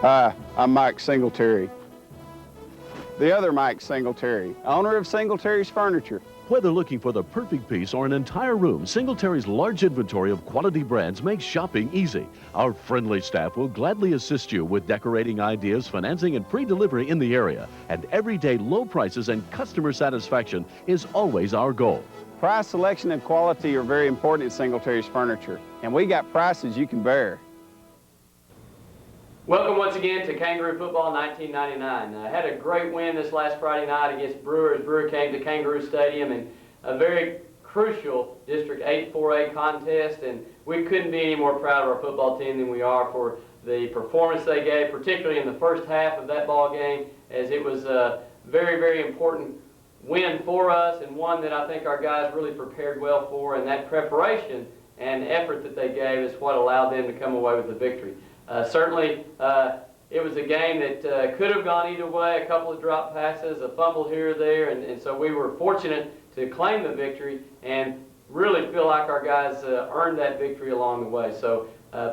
Hi, I'm Mike Singletary. The other Mike Singletary, owner of Singletary's Furniture. Whether looking for the perfect piece or an entire room, Singletary's large inventory of quality brands makes shopping easy. Our friendly staff will gladly assist you with decorating ideas, financing, and free delivery in the area. And everyday low prices and customer satisfaction is always our goal. Price, selection, and quality are very important at Singletary's Furniture, and we got prices you can bear. Welcome once again to Kangaroo Football 1999. I had a great win this last Friday night against Brewer as Brewer came to Kangaroo Stadium in a very crucial District 8 4A contest, and we couldn't be any more proud of our football team than we are for the performance they gave, particularly in the first half of that ball game, as it was a very, very important win for us and one that I think our guys really prepared well for, and that preparation and effort that they gave is what allowed them to come away with the victory. Certainly, it was a game that could have gone either way, a couple of drop passes, a fumble here or there, and so we were fortunate to claim the victory and really feel like our guys earned that victory along the way. So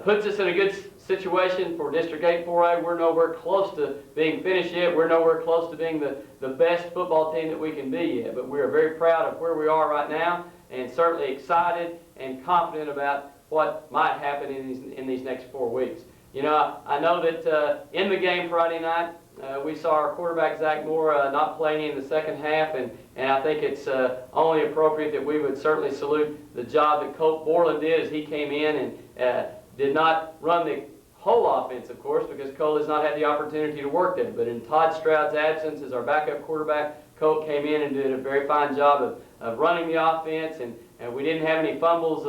puts us in a good situation for District 8 4A. We're nowhere close to being finished yet. We're nowhere close to being the best football team that we can be yet, but we are very proud of where we are right now and certainly excited and confident about what might happen in these next 4 weeks. You know, I know that in the game Friday night, we saw our quarterback, Zach Moore, not playing in the second half, and I think it's only appropriate that we would certainly salute the job that Colt Borland did as he came in and did not run the whole offense, of course, because Colt has not had the opportunity to work there. But in Todd Stroud's absence as our backup quarterback, Colt came in and did a very fine job of running the offense, and we didn't have any fumbles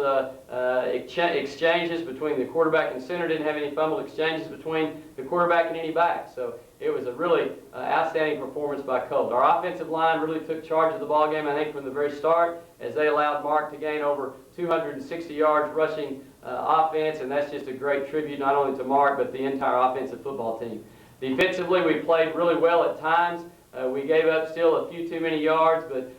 exchanges between the quarterback and center, didn't have any fumble exchanges between the quarterback and any back. So it was a really outstanding performance by Colt. Our offensive line really took charge of the ball game, I think, from the very start, as they allowed Mark to gain over 260 yards rushing offense, and that's just a great tribute not only to Mark, but the entire offensive football team. Defensively, we played really well at times. We gave up still a few too many yards, but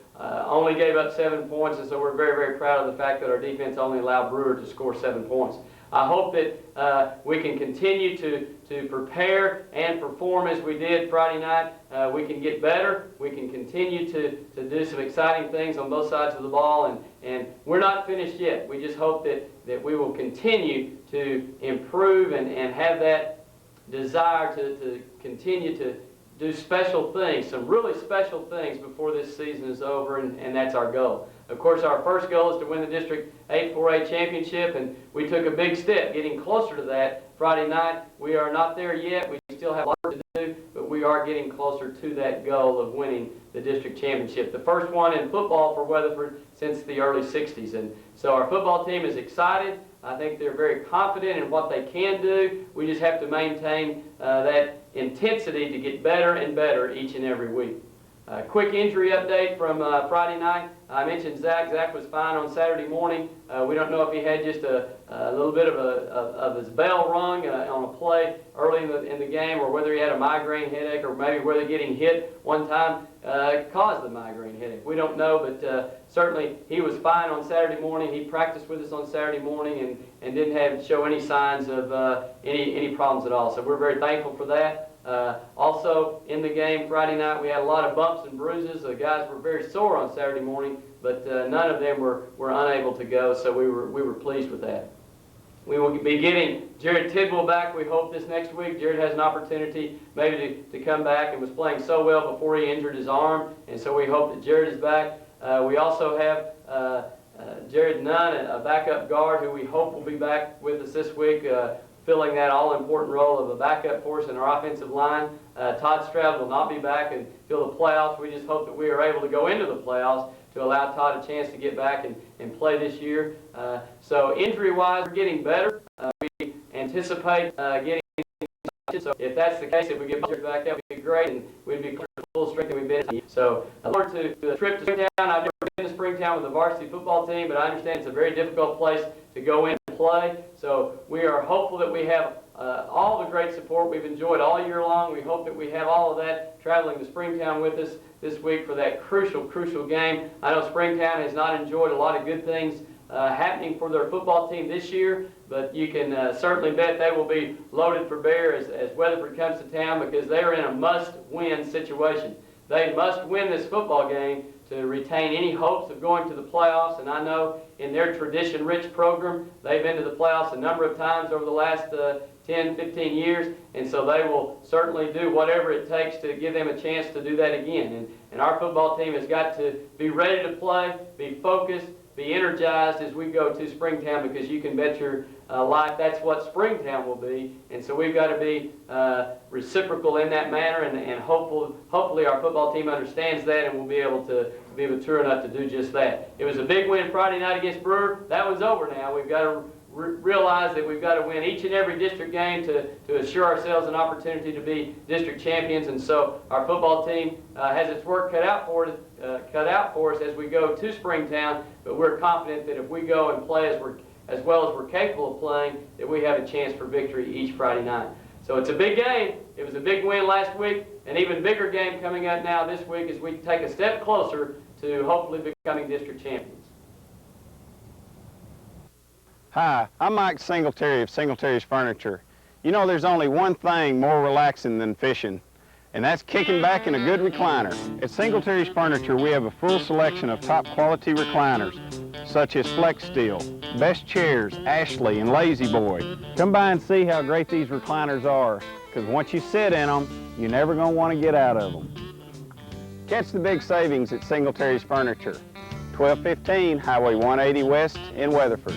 only gave up 7 points, and so we're very, very proud of the fact that our defense only allowed Brewer to score 7 points. I hope that we can continue to prepare and perform as we did Friday night. We can get better. We can continue to do some exciting things on both sides of the ball, and we're not finished yet. We just hope that we will continue to improve and have that desire to continue to do special things, some really special things before this season is over, and that's our goal. Of course, our first goal is to win the District 8 4A championship, and we took a big step getting closer to that Friday night. We are not there yet. We still have a lot to do, but we are getting closer to that goal of winning the district championship. The first one in football for Weatherford since the early 60s. And so our football team is excited. I think they're very confident in what they can do. We just have to maintain that intensity to get better and better each and every week. Quick injury update from Friday night. I mentioned Zach. Zach was fine on Saturday morning. We don't know if he had just a little bit of his bell rung on a play early in the game, or whether he had a migraine headache, or maybe whether getting hit one time caused the migraine headache. We don't know, but certainly he was fine on Saturday morning. He practiced with us on Saturday morning and didn't show any signs of any problems at all. So we're very thankful for that. Also in the game Friday night, we had a lot of bumps and bruises. The guys were very sore on Saturday morning, but none of them were unable to go, so we were pleased with that. We will be getting Jared Tidwell back, we hope, this next week. Jared has an opportunity maybe to come back, and was playing so well before he injured his arm, and so we hope that Jared is back. We also have Jared Nunn, a backup guard, who we hope will be back with us this week, filling that all-important role of a backup for us in our offensive line. Todd Stroud will not be back until the playoffs. We just hope that we are able to go into the playoffs to allow Todd a chance to get back and play this year. So injury-wise, we're getting better. We anticipate getting so if that's the case, if we get Jared back, that would be great, and we'd be close to full strength than we've been. So I look forward to the trip to Springtown. I've never been to Springtown with the varsity football team, but I understand it's a very difficult place to go in and play. So we are hopeful that we have all the great support we've enjoyed all year long. We hope that we have all of that traveling to Springtown with us this week for that crucial game. I know Springtown has not enjoyed a lot of good things happening for their football team this year, but you can certainly bet they will be loaded for bear as Weatherford comes to town, because they are in a must-win situation. They must win this football game to retain any hopes of going to the playoffs, and I know in their tradition-rich program, they've been to the playoffs a number of times over the last 10, 15 years, and so they will certainly do whatever it takes to give them a chance to do that again. And our football team has got to be ready to play, be focused, be energized as we go to Springtown, because you can bet your life that's what Springtown will be. And so we've got to be reciprocal in that manner, and hopefully our football team understands that and will be able to be mature enough to do just that. It was a big win Friday night against Brewer. That one's over now. We've got to realize that we've got to win each and every district game to assure ourselves an opportunity to be district champions. And so our football team has its work cut out for us as we go to Springtown, but we're confident that if we go and play as well as we're capable of playing, that we have a chance for victory each Friday night. So it's a big game. It was a big win last week, an even bigger game coming up now this week as we take a step closer to hopefully becoming district champions. Hi, I'm Mike Singletary of Singletary's Furniture. You know, there's only one thing more relaxing than fishing, and that's kicking back in a good recliner. At Singletary's Furniture, we have a full selection of top quality recliners, such as Flex Steel, Best Chairs, Ashley, and Lazy Boy. Come by and see how great these recliners are, because once you sit in them, you're never going to want to get out of them. Catch the big savings at Singletary's Furniture, 1215 Highway 180 West in Weatherford.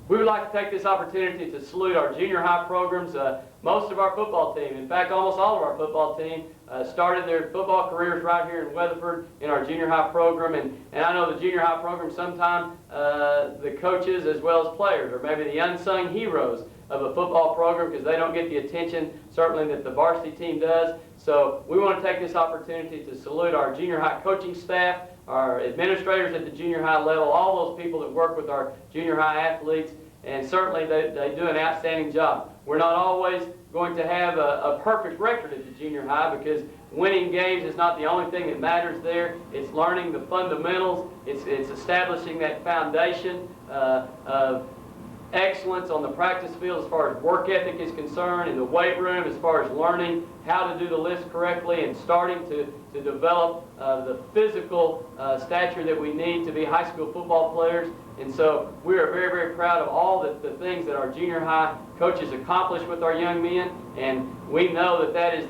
We would like to take this opportunity to salute our junior high programs. Most of our football team, in fact almost all of our football team, started their football careers right here in Weatherford in our junior high program. And I know the junior high program sometimes the coaches as well as players are maybe the unsung heroes of a football program, because they don't get the attention certainly that the varsity team does. So we want to take this opportunity to salute our junior high coaching staff, our administrators at the junior high level, all those people that work with our junior high athletes, and certainly they do an outstanding job. We're not always going to have a perfect record at the junior high, because winning games is not the only thing that matters there. It's learning the fundamentals. It's establishing that foundation of excellence on the practice field as far as work ethic is concerned, in the weight room as far as learning how to do the lifts correctly, and starting to develop the physical stature that we need to be high school football players. And so we are very, very proud of all the things that our junior high coaches accomplish with our young men, and we know that that is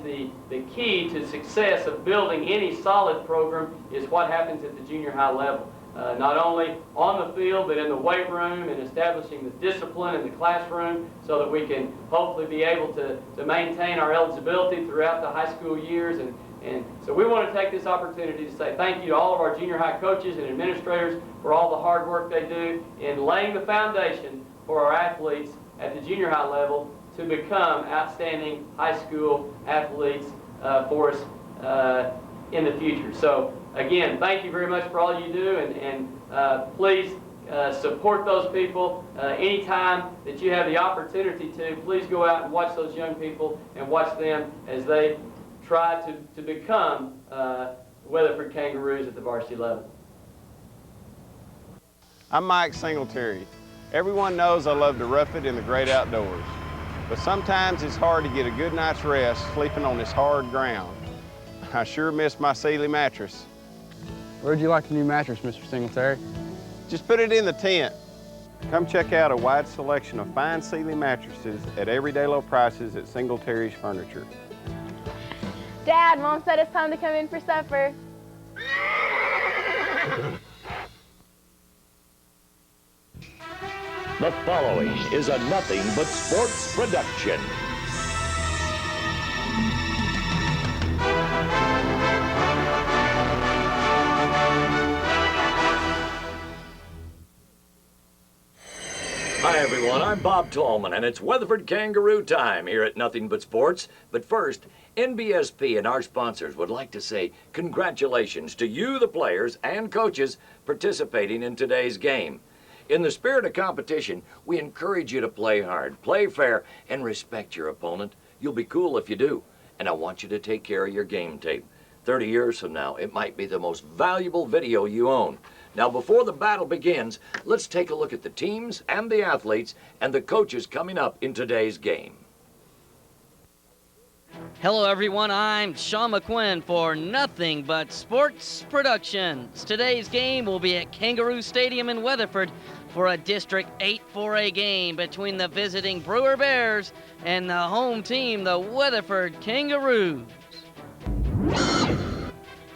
the key to success of building any solid program is what happens at the junior high level. Not only on the field, but in the weight room, and establishing the discipline in the classroom so that we can hopefully be able to maintain our eligibility throughout the high school years. And so we want to take this opportunity to say thank you to all of our junior high coaches and administrators for all the hard work they do in laying the foundation for our athletes at the junior high level to become outstanding high school athletes for us in the future. So again, thank you very much for all you do, and please support those people. Anytime that you have the opportunity to, please go out and watch those young people and watch them as they try to become Weatherford Kangaroos at the varsity level. I'm Mike Singletary. Everyone knows I love to rough it in the great outdoors, but sometimes it's hard to get a good night's rest sleeping on this hard ground. I sure miss my Sealy mattress. Where'd you like the new mattress, Mr. Singletary? Just put it in the tent. Come check out a wide selection of fine Sealy mattresses at everyday low prices at Singletary's Furniture. Dad, Mom said it's time to come in for supper. The following is a Nothing But Sports production. Hi everyone, I'm Bob Tallman, and it's Weatherford Kangaroo time here at Nothing But Sports. But first, NBSP and our sponsors would like to say congratulations to you, the players and coaches, participating in today's game. In the spirit of competition, we encourage you to play hard, play fair, and respect your opponent. You'll be cool if you do. And I want you to take care of your game tape. 30 years from now, it might be the most valuable video you own. Now, before the battle begins, let's take a look at the teams and the athletes and the coaches coming up in today's game. Hello everyone, I'm Sean McQuinn for Nothing But Sports Productions. Today's game will be at Kangaroo Stadium in Weatherford for a District 8 4A game between the visiting Brewer Bears and the home team, the Weatherford Kangaroos.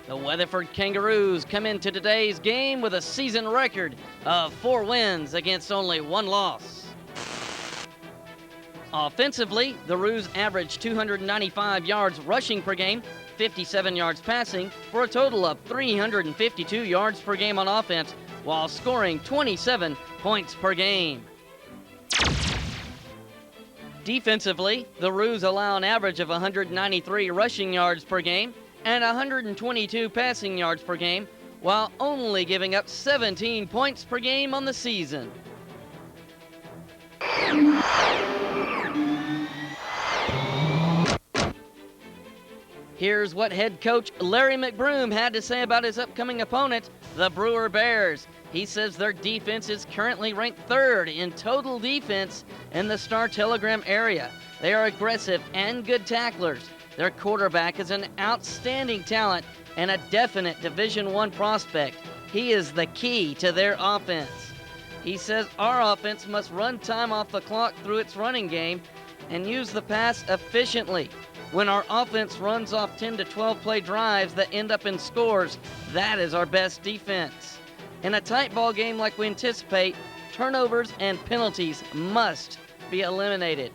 The Weatherford Kangaroos come into today's game with a season record of 4 wins against only 1 loss. Offensively, the Roos average 295 yards rushing per game, 57 yards passing, for a total of 352 yards per game on offense, while scoring 27 points per game. Defensively, the Roos allow an average of 193 rushing yards per game and 122 passing yards per game, while only giving up 17 points per game on the season. Here's what head coach Larry McBroom had to say about his upcoming opponent, the Brewer Bears. He says their defense is currently ranked 3rd in total defense in the Star-Telegram area. They are aggressive and good tacklers. Their quarterback is an outstanding talent and a definite Division I prospect. He is the key to their offense. He says our offense must run time off the clock through its running game and use the pass efficiently. When our offense runs off 10 to 12 play drives that end up in scores, that is our best defense. In a tight ball game like we anticipate, turnovers and penalties must be eliminated.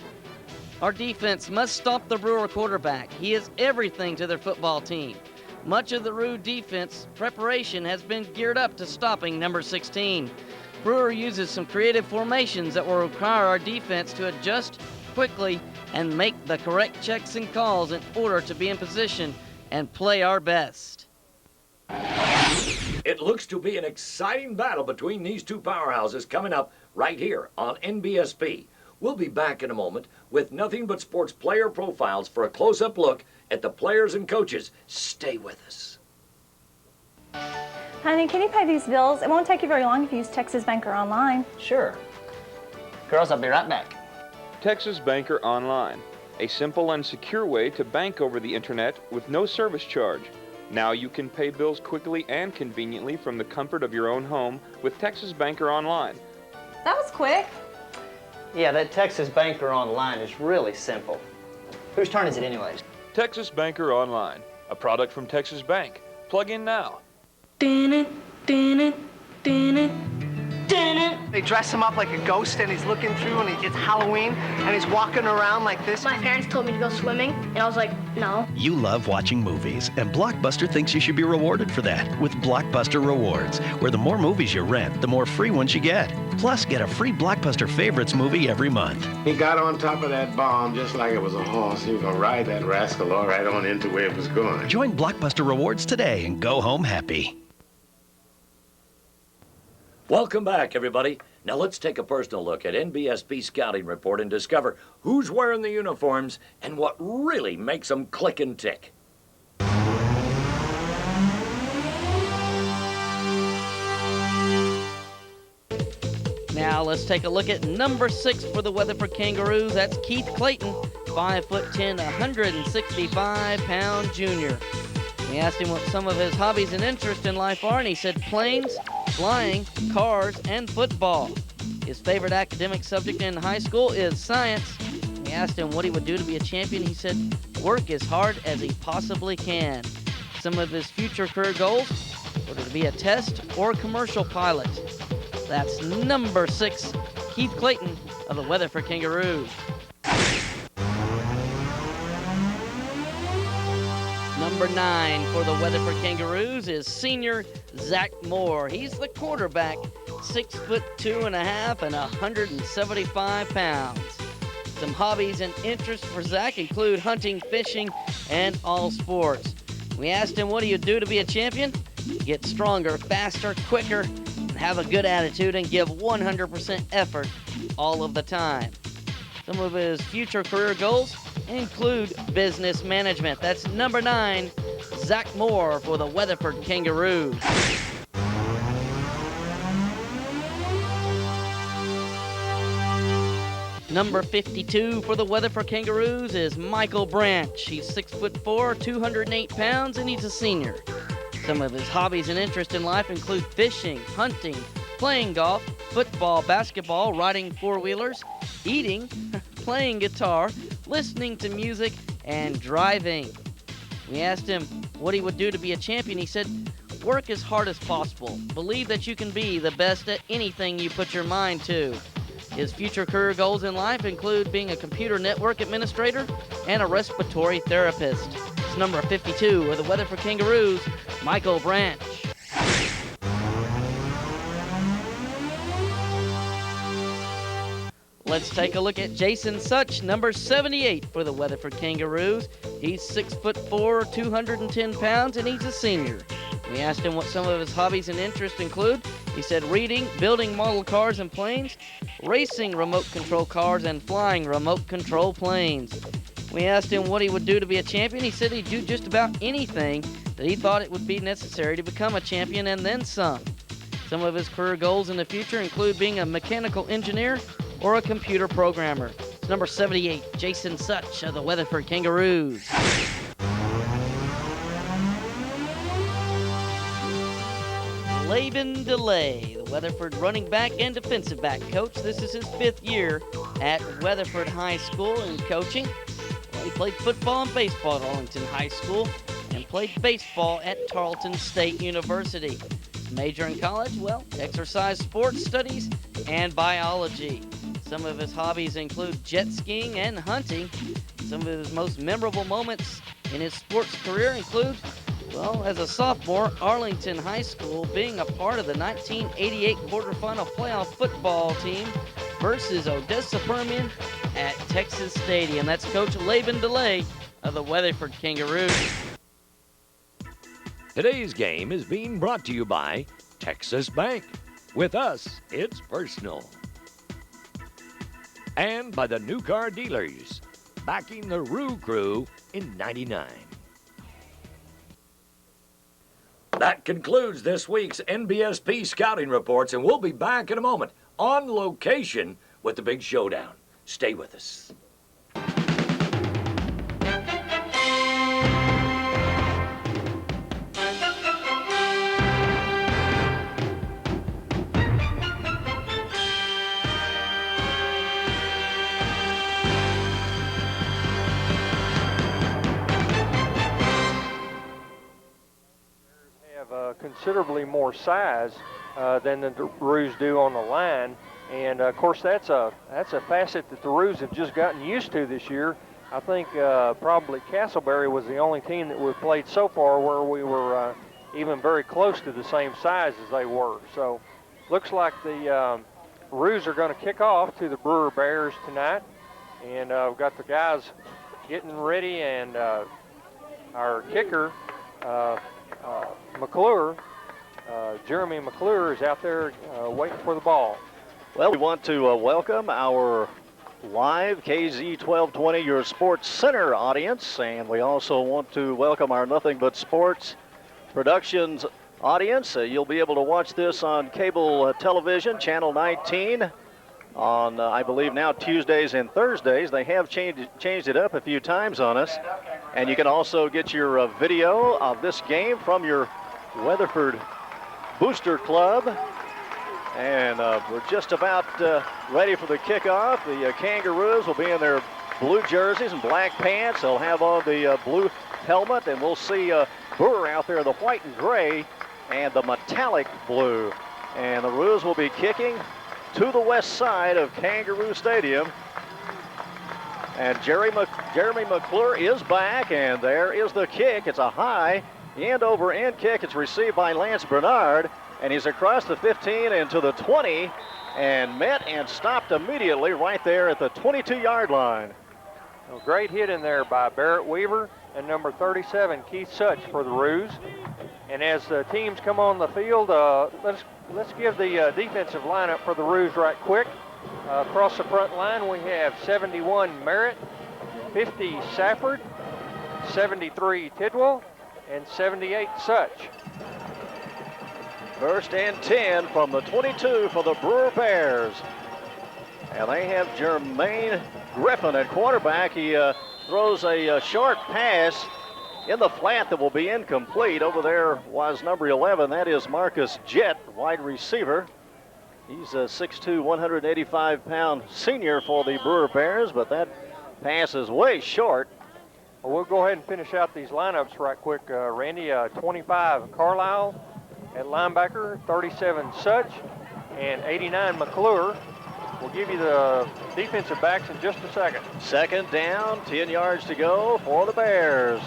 Our defense must stop the Brewer quarterback. He is everything to their football team. Much of the Roo defense preparation has been geared up to stopping number 16. Brewer uses some creative formations that will require our defense to adjust quickly and make the correct checks and calls in order to be in position and play our best. It looks to be an exciting battle between these two powerhouses coming up right here on NBSP. We'll be back in a moment with Nothing But Sports player profiles for a close-up look at the players and coaches. Stay with us. Honey, can you pay these bills? It won't take you very long if you use Texas Banker Online. Sure. Girls, I'll be right back. Texas Banker Online, a simple and secure way to bank over the internet with no service charge. Now you can pay bills quickly and conveniently from the comfort of your own home with Texas Banker Online. That was quick. Yeah, that Texas Banker Online is really simple. Whose turn is it anyways? Texas Banker Online, a product from Texas Bank. Plug in now. They dress him up like a ghost and he's looking through and it's Halloween and he's walking around like this. My parents told me to go swimming, and I was like, no. You love watching movies, and Blockbuster thinks you should be rewarded for that with Blockbuster Rewards, where the more movies you rent, the more free ones you get. Plus, get a free Blockbuster Favorites movie every month. He got on top of that bomb just like it was a horse. He was going to ride that rascal all right on into where it was going. Join Blockbuster Rewards today and go home happy. Welcome back, everybody. Now let's take a personal look at NBSP Scouting Report and discover who's wearing the uniforms and what really makes them click and tick. Now let's take a look at number 6 for the Weatherford Kangaroos. That's Keith Clayton, 5'10", 165-pound junior. We asked him what some of his hobbies and interests in life are, and he said planes, flying, cars, and football. His favorite academic subject in high school is science. We asked him what he would do to be a champion. He said work as hard as he possibly can. Some of his future career goals were to be a test or commercial pilot. That's number 6, Keith Clayton of the Weatherford Kangaroos. Number 9 for the Weatherford Kangaroos is senior Zach Moore. He's the quarterback, 6'2.5" and 175 pounds. Some hobbies and interests for Zach include hunting, fishing, and all sports. We asked him what do you do to be a champion? Get stronger, faster, quicker, and have a good attitude and give 100% effort all of the time. Some of his future career goals include business management. That's number 9 Zach Moore for the Weatherford Kangaroos. Number 52 for the Weatherford Kangaroos is Michael Branch. He's 6'4", 208 pounds, and he's a senior. Some of his hobbies and interests in life include fishing, hunting, playing golf, football, basketball, riding four-wheelers, eating, playing guitar, listening to music, and driving. We asked him what he would do to be a champion. He said, work as hard as possible. Believe that you can be the best at anything you put your mind to. His future career goals in life include being a computer network administrator and a respiratory therapist. It's number 52 of the Weatherford Kangaroos, Michael Branch. Let's take a look at Jason Such, number 78 for the Weatherford Kangaroos. He's 6'4", 210 pounds, and he's a senior. We asked him what some of his hobbies and interests include. He said reading, building model cars and planes, racing remote control cars, and flying remote control planes. We asked him what he would do to be a champion. He said he'd do just about anything that he thought it would be necessary to become a champion and then some. Some of his career goals in the future include being a mechanical engineer or a computer programmer. It's number 78, Jason Such of the Weatherford Kangaroos. Laban DeLay, the Weatherford running back and defensive back coach. This is his 5th year at Weatherford High School in coaching. Well, he played football and baseball at Arlington High School and played baseball at Tarleton State University. His major in college, well, exercise sports studies and biology. Some of his hobbies include jet skiing and hunting. Some of his most memorable moments in his sports career include, well, as a sophomore, Arlington High School being a part of the 1988 quarterfinal playoff football team versus Odessa Permian at Texas Stadium. That's Coach Laban DeLay of the Weatherford Kangaroos. Today's game is being brought to you by Texas Bank. With us, it's personal. And by the New Car Dealers, backing the Roo Crew in '99. That concludes this week's NBSP Scouting Reports, and we'll be back in a moment on location with the big showdown. Stay with us. Considerably more size than the Roos do on the line, and of course that's a facet that the Roos have just gotten used to this year. I think probably Castleberry was the only team that we've played so far where we were even very close to the same size as they were. So looks like the Roos are going to kick off to the Brewer Bears tonight, and we've got the guys getting ready, and our kicker McClure, Jeremy McClure is out there waiting for the ball. Well, we want to welcome our live KZ 1220, your Sports Center audience, and we also want to welcome our Nothing But Sports Productions audience. You'll be able to watch this on cable television, Channel 19, on, I believe, now Tuesdays and Thursdays. They have changed it up a few times on us. And you can also get your video of this game from your Weatherford Booster Club. And we're just about ready for the kickoff. The Kangaroos will be in their blue jerseys and black pants. They'll have on the blue helmet, and we'll see Brewer out there in the white and gray and the metallic blue. And the Roos will be kicking to the west side of Kangaroo Stadium. And Jeremy McClure is back, and there is the kick. It's a high end-over-end kick. It's received by Lance Bernard, and he's across the 15 into the 20, and met and stopped immediately right there at the 22-yard line. A great hit in there by Barrett Weaver and number 37, Keith Such, for the Roos. And as the teams come on the field, let's give the defensive lineup for the Roos right quick. Across the front line, we have 71 Merritt, 50 Safford, 73 Tidwell, and 78 Such. 1st and 10 from the 22 for the Brewer Bears. And they have Jermaine Griffin at quarterback. He throws a short pass in the flat that will be incomplete. Over there was number 11. That is Marcus Jett, wide receiver. He's a 6'2", 185-pound senior for the Brewer Bears, but that pass is way short. Well, we'll go ahead and finish out these lineups right quick, Randy. 25 Carlisle at linebacker, 37 Such, and 89 McClure. We'll give you the defensive backs in just a second. 2nd down, 10 yards to go for the Bears.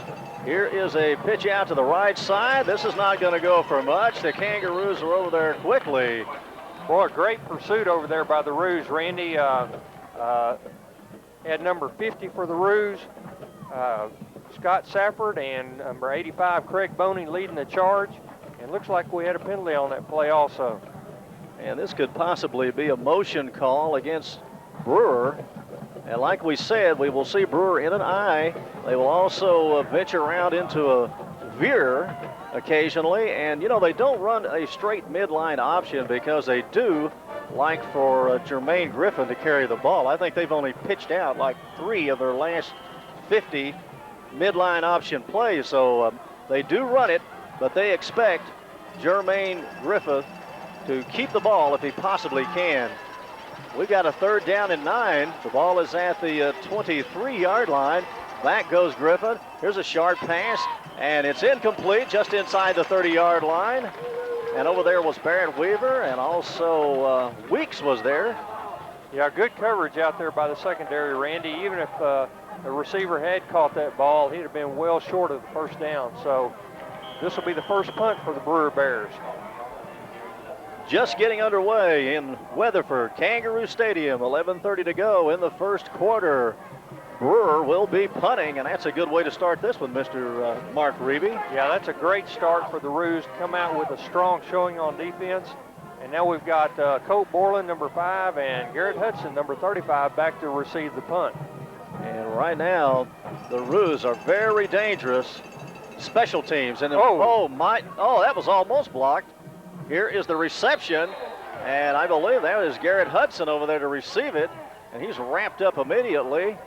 Here is a pitch out to the right side. This is not going to go for much. The Kangaroos are over there quickly. Boy, a great pursuit over there by the Roos. Randy had number 50 for the Roos, Scott Safford, and number 85, Craig Boney, leading the charge. And looks like we had a penalty on that play also. And this could possibly be a motion call against Brewer. And like we said, we will see Brewer in an I. They will also venture around into a veer occasionally. And, you know, they don't run a straight midline option because they do like for Jermaine Griffin to carry the ball. I think they've only pitched out like 3 of their last 50 midline option plays. So they do run it, but they expect Jermaine Griffin to keep the ball if he possibly can. We've got a 3rd down and 9. The ball is at the 23-yard line. Back goes Griffin. Here's a short pass, and it's incomplete just inside the 30-yard line. And over there was Barrett Weaver, and also Weeks was there. Yeah, good coverage out there by the secondary, Randy. Even if the receiver had caught that ball, he'd have been well short of the 1st down. So this will be the first punt for the Brewer Bears. Just getting underway in Weatherford, Kangaroo Stadium, 11:30 to go in the 1st quarter. Brewer will be punting, and that's a good way to start this one, Mr. Mark Reeby. Yeah, that's a great start for the Roos. Come out with a strong showing on defense. And now we've got Colt Borland, number 5, and Garrett Hudson, number 35, back to receive the punt. And right now, the Roos are very dangerous. Special teams. And that was almost blocked. Here is the reception, and I believe that is Garrett Hudson over there to receive it, and he's wrapped up immediately.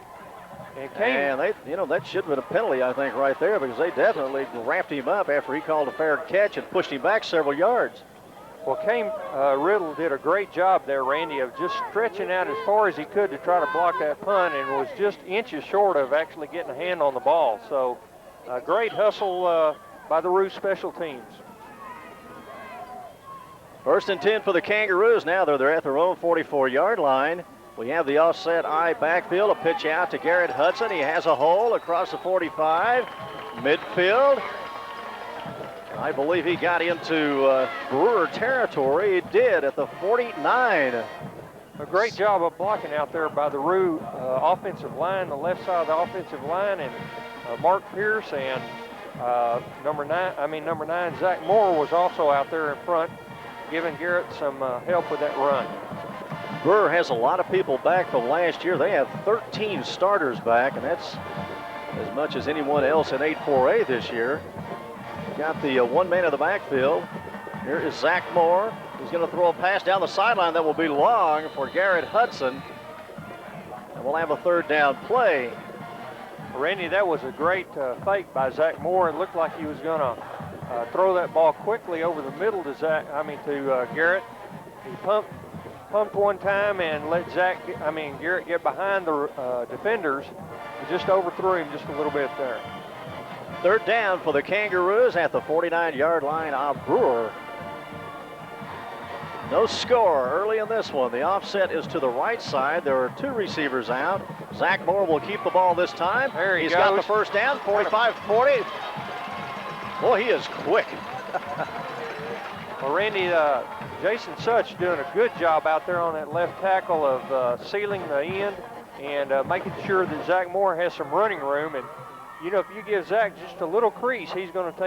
And they, you know, that should have been a penalty, I think, right there, because they definitely wrapped him up after he called a fair catch and pushed him back several yards. Well, Kane Riddle did a great job there, Randy, of just stretching out as far as he could to try to block that punt, and was just inches short of actually getting a hand on the ball. So a great hustle by the Roos special teams. 1st and 10 for the Kangaroos. Now they're at their own 44-yard line. We have the offset I backfield. A pitch out to Garrett Hudson. He has a hole across the 45. Midfield. I believe he got into Brewer territory. He did at the 49. A great job of blocking out there by the Roo offensive line, the left side of the offensive line, and Mark Pierce and number 9, Zach Moore was also out there in front, giving Garrett some help with that run. Brewer has a lot of people back from last year. They have 13 starters back, and that's as much as anyone else in 8-4A this year. Got the one man in the backfield. Here is Zach Moore. He's going to throw a pass down the sideline that will be long for Garrett Hudson. And we'll have a 3rd down play. Randy, that was a great fake by Zach Moore. It looked like he was going to throw that ball quickly over the middle to Garrett. He pumped one time and let Garrett get behind the defenders. He just overthrew him just a little bit there. 3rd down for the Kangaroos at the 49-yard line of Brewer. No score early in this one. The offset is to the right side. There are 2 receivers out. Zach Moore will keep the ball this time. There he goes. He's got the 1st down, 45-40. Boy, he is quick. Well, Randy, Jason Such doing a good job out there on that left tackle of sealing the end and making sure that Zach Moore has some running room. And you know, if you give Zach just a little crease, he's going to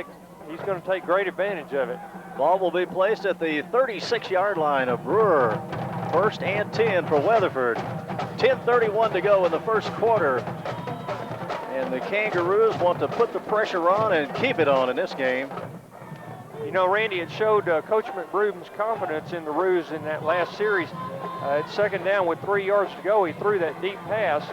take great advantage of it. Ball will be placed at the 36-yard line of Brewer. 1st and 10 for Weatherford. 10:31 to go in the 1st quarter. And the Kangaroos want to put the pressure on and keep it on in this game. You know, Randy, it showed Coach McBroom's confidence in the Roos in that last series. It's second down with 3 yards to go. He threw that deep pass,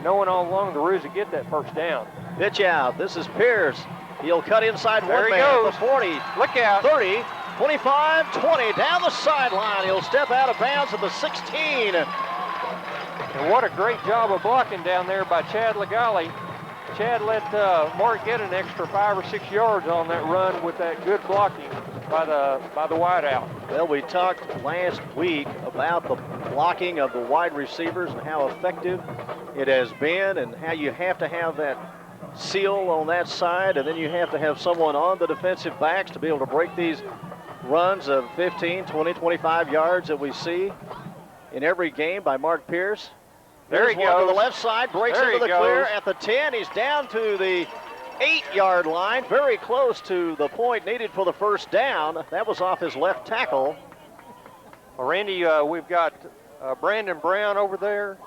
knowing all along the Roos would get that first down. Pitch out. This is Pierce. He'll cut inside There one he man goes. at the 40. Look out. 30, 25, 20. Down the sideline. He'll step out of bounds at the 16. And what a great job of blocking down there by Chad Legale. Chad let Mark get an extra 5 or 6 yards on that run with that good blocking by the wideout. Well, we talked last week about the blocking of the wide receivers and how effective it has been and how you have to have that seal on that side, and then you have to have someone on the defensive backs to be able to break these runs of 15, 20, 25 yards that we see in every game by Mark Pierce. There he There's one goes. to the left side, breaks There into he the clear goes. at the 10. He's down to the 8-yard line, very close to the point needed for the first down. That was off his left tackle. Well, Randy, we've got Brandon Brown over there.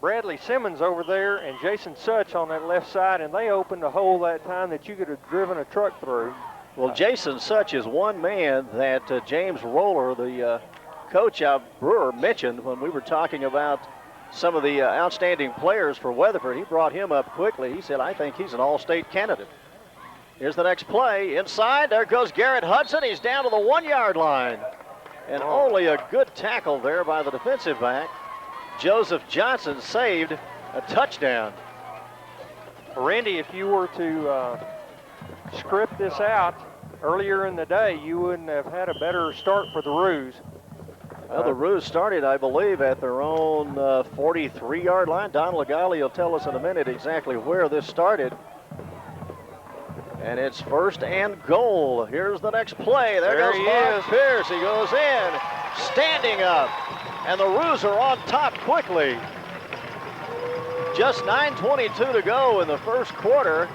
Bradley Simmons over there and Jason Such on that left side, and they opened a hole that time that you could have driven a truck through. Well, Jason Such is one man that James Roller, the coach of Brewer, mentioned when we were talking about some of the outstanding players for Weatherford. He brought him up quickly. He said, I think he's an all-state candidate. Here's the next play. Inside, there goes Garrett Hudson. He's down to the 1-yard line. And only a good tackle there by the defensive back. Joseph Johnson saved a touchdown. Randy, if you were to script this out earlier in the day, you wouldn't have had a better start for the Roos. Well, the Roos started, I believe, at their own 43-yard line. Don Legale will tell us in a minute exactly where this started. And it's first and goal. Here's the next play. There goes Mark Pierce. He goes in, standing up. And the Roos are on top quickly. Just 9:22 to go in the first quarter.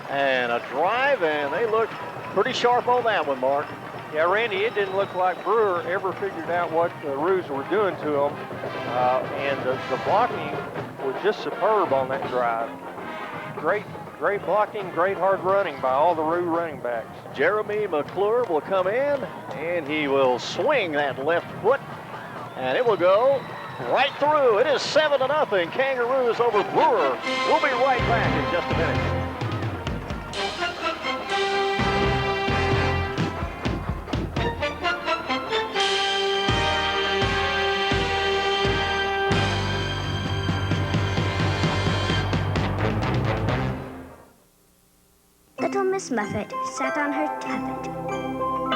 And a drive, and they look pretty sharp on that one, Mark. Yeah, Randy, it didn't look like Brewer ever figured out what the Roos were doing to them. And the blocking was just superb on that drive. Great blocking, great hard running by all the Roo running backs. Jeremy McClure will come in, and he will swing that left foot, and it will go right through. It is 7-0, Kangaroos over Brewer. We'll be right back in just a minute. Little Miss Muffet sat on her tuffet.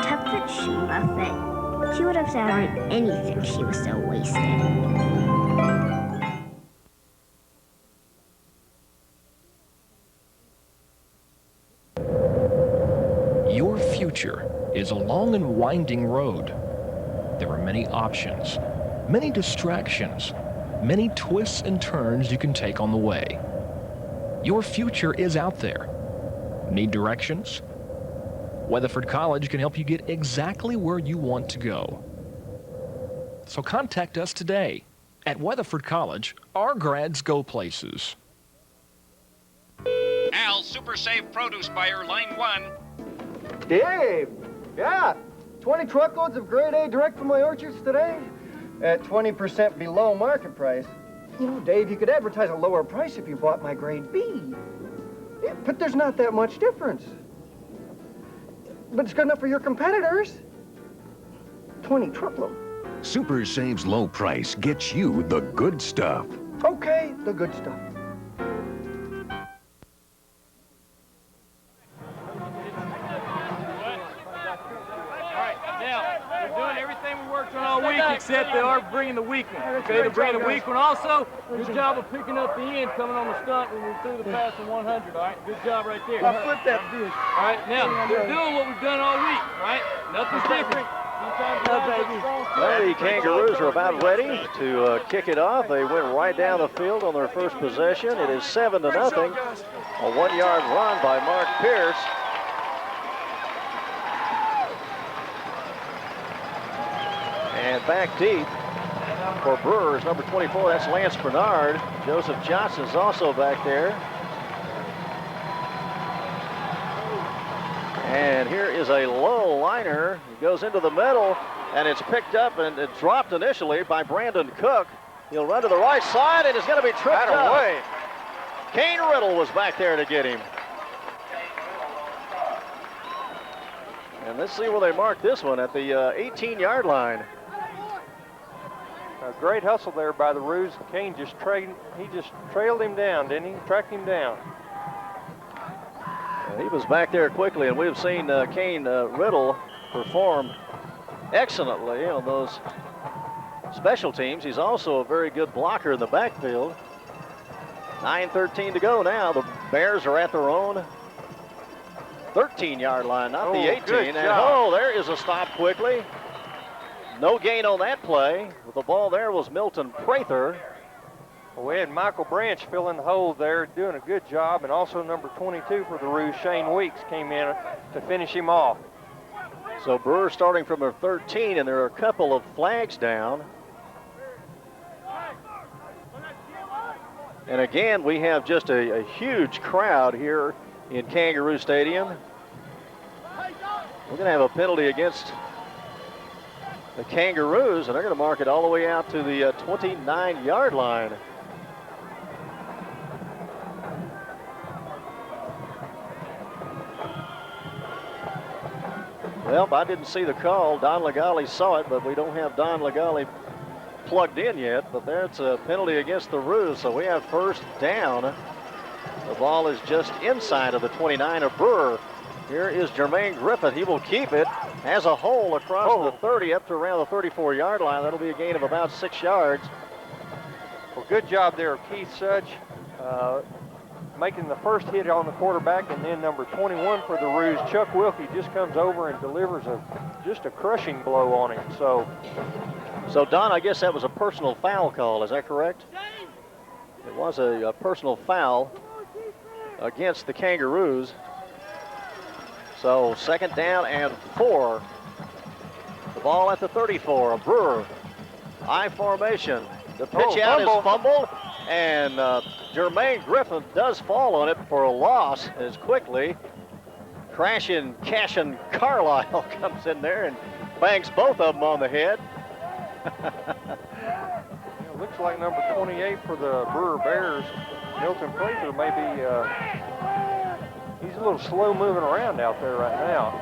Tuffet Muffet. She would have sat on anything, she was so wasted. Your future is a long and winding road. There are many options, many distractions, many twists and turns you can take on the way. Your future is out there. Need directions? Weatherford College can help you get exactly where you want to go. So contact us today. At Weatherford College, our grads go places. Al, Super Save Produce Buyer, line 1. Dave, yeah, 20 truckloads of grade A direct from my orchards today at 20% below market price. You know, Dave, you could advertise a lower price if you bought my grade B. Yeah, but there's not that much difference. But it's good enough for your competitors. 20 truckload. Super Save's low price gets you the good stuff. Okay, the good stuff. All week, except they are bringing the weak one. Okay, they're bringing the weak one. Also, good job of picking up the end coming on the stunt when we threw the pass in 100. All right, good job right there. I'll flip that bitch. All right, now they're doing what we've done all week. Right, nothing's different. Well, the Kangaroos are about ready to kick it off. They went right down the field on their first possession. It is 7-0. A 1-yard run by Mark Pierce. And back deep. For Brewers, number 24, that's Lance Bernard. Joseph Johnson's also back there. And here is a low liner. It goes into the middle, and it's picked up and it dropped initially by Brandon Cook. He'll run to the right side, and it's going to be tripped up. Away. Kane Riddle was back there to get him. And let's see where they mark this one, at the 18-yard line. A great hustle there by the Roos. Kane just trailed him down, didn't he? Tracked him down. He was back there quickly, and we've seen Kane Riddle perform excellently on those special teams. He's also a very good blocker in the backfield. 9:13 to go now. The Bears are at their own 13-yard line, not the 18. And there is a stop quickly. No gain on that play. The ball there was Milton Prather. Well, we had Michael Branch filling the hole there, doing a good job, and also number 22 for the Roos, Shane Weeks, came in to finish him off. So Brewer starting from their 13, and there are a couple of flags down. And again, we have just a huge crowd here in Kangaroo Stadium. We're going to have a penalty against the Kangaroos, and they're going to mark it all the way out to the 29-yard line. Well, I didn't see the call. Don Legale saw it, but we don't have Don Legale plugged in yet. But there's a penalty against the Roos, so we have first down. The ball is just inside of the 29 of Brewer. Here is Jermaine Griffin. He will keep it. Has a hole across the 30 up to around the 34-yard line. That'll be a gain of about 6 yards. Well, good job there, Keith Sudge, making the first hit on the quarterback, and then number 21 for the Roos, Chuck Wilkie, just comes over and delivers just a crushing blow on him. So Don, I guess that was a personal foul call. Is that correct? It was a personal foul against the Kangaroos. So second down and 4. The ball at the 34. A Brewer I formation. The pitch out is fumbled, and Jermaine Griffin does fall on it for a loss as quickly. Crashing Cashin Carlisle comes in there and bangs both of them on the head. It looks like number 28 for the Brewer Bears, Milton Prather, maybe he's a little slow moving around out there right now.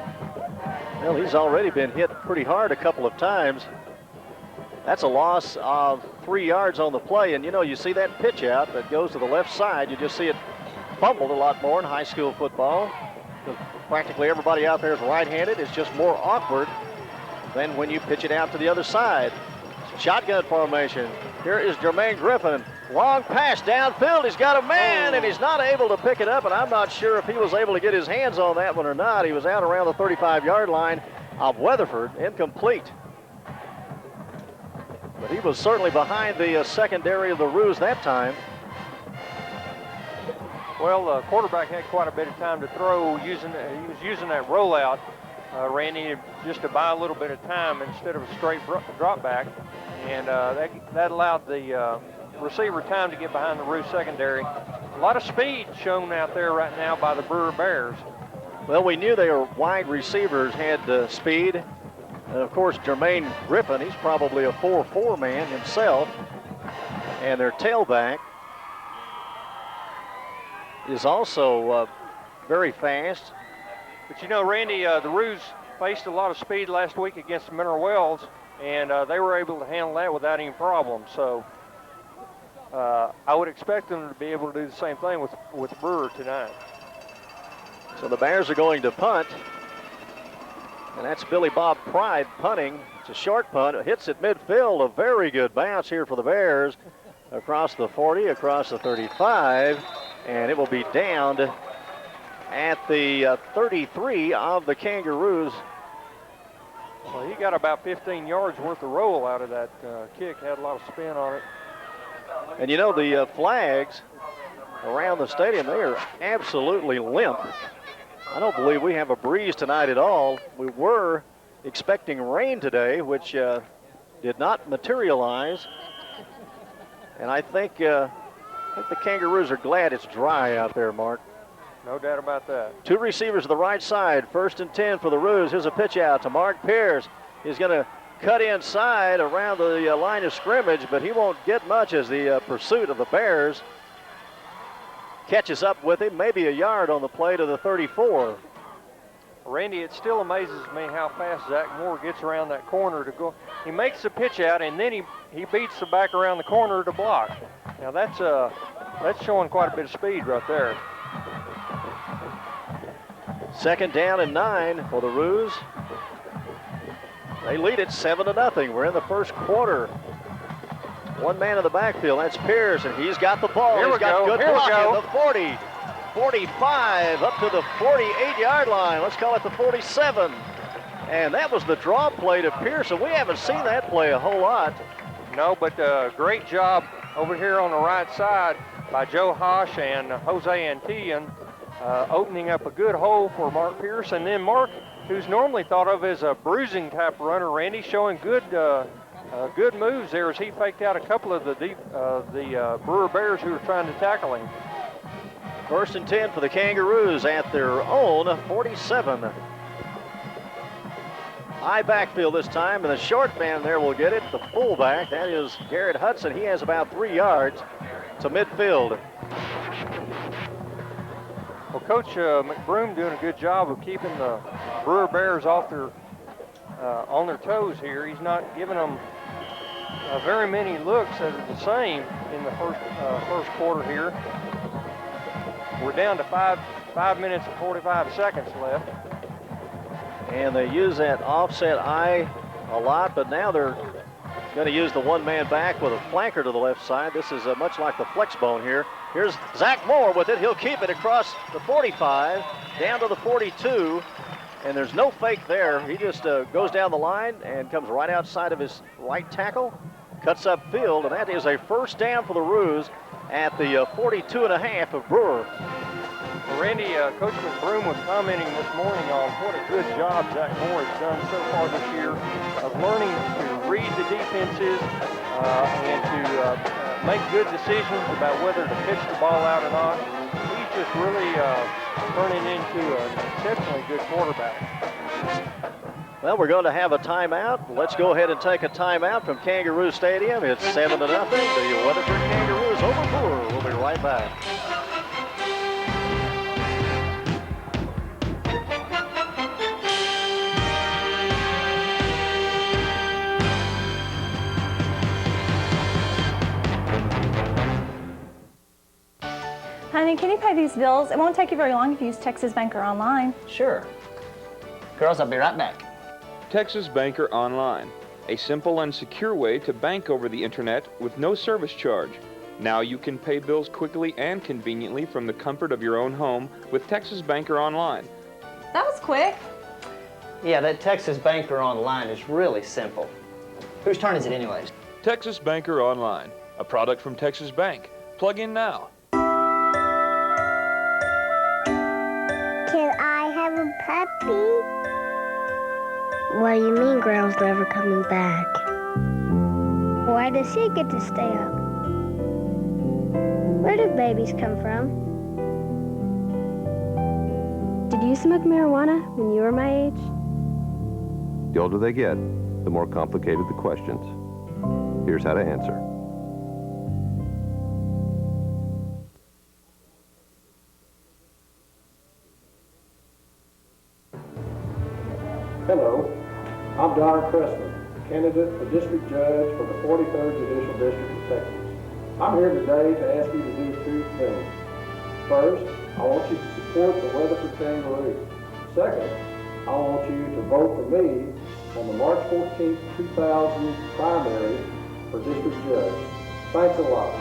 Well, he's already been hit pretty hard a couple of times. That's a loss of 3 yards on the play, and you see that pitch out that goes to the left side. You just see it fumbled a lot more in high school football. Practically everybody out there is right-handed. It's just more awkward than when you pitch it out to the other side. Shotgun formation. Here is Jermaine Griffin. Long pass downfield. He's got a man, and he's not able to pick it up, and I'm not sure if he was able to get his hands on that one or not. He was out around the 35-yard line of Weatherford. Incomplete. But he was certainly behind the secondary of the Roos that time. Well, the quarterback had quite a bit of time to throw. He was using that rollout, Randy, just to buy a little bit of time instead of a straight drop back. And that allowed the receiver time to get behind the Roos secondary. A lot of speed shown out there right now by the Brewer Bears. Well, we knew their wide receivers had speed. And of course, Jermaine Griffin, he's probably a 4-4 man himself. And their tailback is also very fast. But Randy, the Roos faced a lot of speed last week against Mineral Wells, and they were able to handle that without any problem. So I would expect them to be able to do the same thing with Brewer tonight. So the Bears are going to punt. And that's Billy Bob Pride punting. It's a short punt. It hits at midfield. A very good bounce here for the Bears. Across the 40, across the 35. And it will be downed at the 33 of the Kangaroos. Well, he got about 15 yards worth of roll out of that kick. Had a lot of spin on it. And the flags around the stadium, they are absolutely limp. I don't believe we have a breeze tonight at all. We were expecting rain today, which did not materialize. And I think the Kangaroos are glad it's dry out there, Mark. No doubt about that. Two receivers to the right side, 1st and 10 for the Roos. Here's a pitch out to Mark Pierce. He's going to cut inside around the line of scrimmage, but he won't get much as the pursuit of the Bears catches up with him, maybe a yard on the play to the 34. Randy, it still amazes me how fast Zach Moore gets around that corner to go. He makes the pitch out, and then he beats the back around the corner to block. Now that's showing quite a bit of speed right there. 2nd down and 9 for the Roos. They lead it 7-0. We're in the first quarter. One man in the backfield, that's Pierce, and he's got the ball. He's got good blocking. The 40, 45, up to the 48-yard line. Let's call it the 47. And that was the draw play to Pierce, and we haven't seen that play a whole lot. No, but great job over here on the right side by Joe Hosh and Jose Antillan, opening up a good hole for Mark Pierce. And then Mark, who's normally thought of as a bruising type runner, Randy, showing good moves there as he faked out a couple of the Brewer Bears who were trying to tackle him. 1st and 10 for the Kangaroos at their own 47. High backfield this time, and the short man there will get it, the fullback. That is Garrett Hudson. He has about 3 yards to midfield. Well, Coach McBroom doing a good job of keeping the Brewer Bears off their on their toes here. He's not giving them very many looks that are the same in the first quarter here. We're down to 5 minutes and 45 seconds left. And they use that offset eye a lot, but now they're going to use the one-man back with a flanker to the left side. This is much like the flex bone here. Here's Zach Moore with it. He'll keep it across the 45, down to the 42, and there's no fake there. He just goes down the line and comes right outside of his right tackle, cuts up field, and that is a 1st down for the Roos at the 42.5 of Brewer. Well, Randy, Coach McBroom was commenting this morning on what a good job Zach Moore has done so far this year of learning to read the defenses and to make good decisions about whether to pitch the ball out or not. He's just really turning into an exceptionally good quarterback. Well, we're going to have a timeout. Let's go ahead and take a timeout from Kangaroo Stadium. It's 7-0. The Weatherford Kangaroos over Brewer. We'll be right back. Honey, can you pay these bills? It won't take you very long if you use Texas Banker Online. Sure. Girls, I'll be right back. Texas Banker Online, a simple and secure way to bank over the internet with no service charge. Now you can pay bills quickly and conveniently from the comfort of your own home with Texas Banker Online. That was quick. Yeah, that Texas Banker Online is really simple. Whose turn is it anyways? Texas Banker Online, a product from Texas Bank. Plug in now. Can I have a puppy? What do you mean Ground's never coming back? Why does he get to stay up? Where do babies come from? Did you smoke marijuana when you were my age? The older they get, the more complicated the questions. Here's how to answer. Hello, I'm Don Cressman, candidate for District Judge for the 43rd Judicial District of Texas. I'm here today to ask you to do 2 things. First, I want you to support the Weatherford Kangaroos. Second, I want you to vote for me on the March 14, 2000 primary for District Judge. Thanks a lot.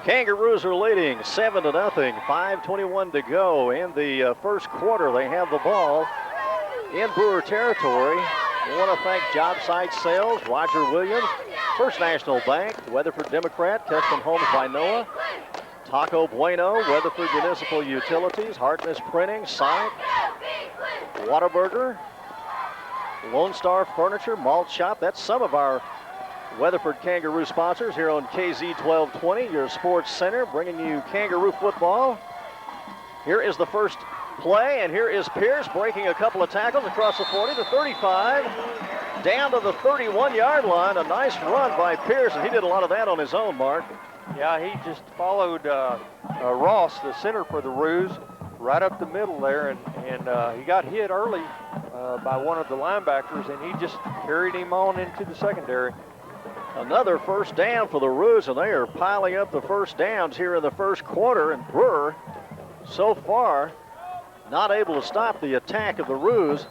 Kangaroos are leading 7-0, 5:21 to go in the first quarter. They have the ball in Brewer territory. We want to thank Job Site Sales, Roger Williams, First National Bank, Weatherford Democrat, Custom Homes by Noah, Taco Bueno, Weatherford Municipal Utilities, Harkness Printing, Sonic, Whataburger, Lone Star Furniture, Malt Shop. That's some of our Weatherford Kangaroo sponsors here on KZ 1220, your sports center, bringing you Kangaroo football. Here is the first play, and here is Pierce breaking a couple of tackles across the 40, the 35, down to the 31-yard line. A nice run by Pierce, and he did a lot of that on his own, Mark. Yeah, he just followed Ross, the center for the Roos, right up the middle there, and he got hit early by one of the linebackers, and he just carried him on into the secondary. Another first down for the Roos, and they are piling up the first downs here in the first quarter, and Brewer, so far, not able to stop the attack of the Roos.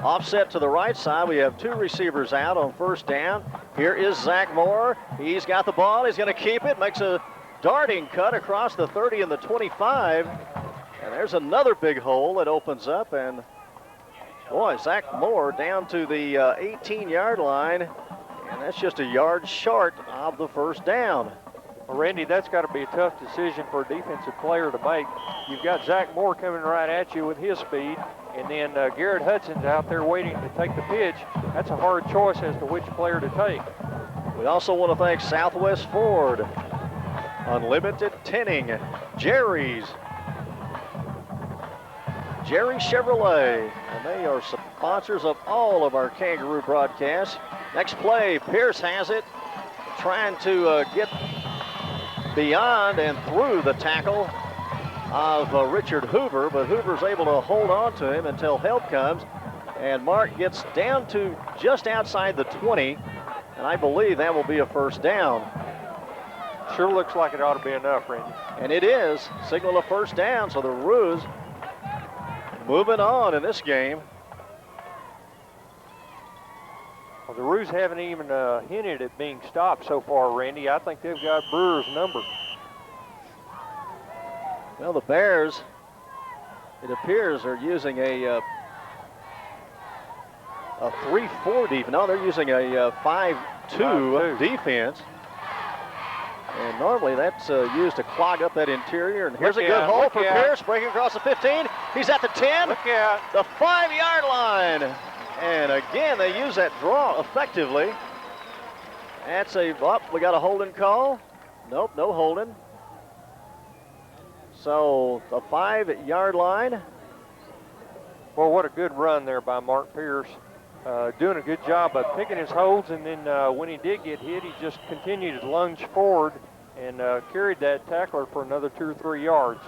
Offset to the right side, we have two receivers out on first down. Here is Zach Moore. He's got the ball. He's going to keep it. Makes a darting cut across the 30 and the 25. And there's another big hole that opens up. And, boy, Zach Moore down to the 18-yard line. And that's just a yard short of the first down. Well, Randy, that's got to be a tough decision for a defensive player to make. You've got Zach Moore coming right at you with his speed, and then Garrett Hudson's out there waiting to take the pitch. That's a hard choice as to which player to take. We also want to thank Southwest Ford, Unlimited Tinning, Jerry's Chevrolet, and they are sponsors of all of our Kangaroo broadcasts. Next play, Pierce has it, trying to get beyond and through the tackle of Richard Hoover, but Hoover's able to hold on to him until help comes, and Mark gets down to just outside the 20, and I believe that will be a first down. Sure looks like it ought to be enough, Randy. And it is. Signal a first down, so the Roos moving on in this game. Well, the Roos haven't even hinted at being stopped so far, Randy. I think they've got Brewer's number. Well, the Bears, it appears, are using a 3-4 defense. No, they're using a 5-2 defense. And normally that's used to clog up that interior. And here's a good hole for Pierce, breaking across the 15. He's at the 10, the 5-yard line. And again, they use that draw effectively. That's we got a holding call. Nope, no holding. So the 5-yard line. Well, what a good run there by Mark Pierce. Doing a good job of picking his holds, and then when he did get hit, he just continued to lunge forward and carried that tackler for another 2 or 3 yards.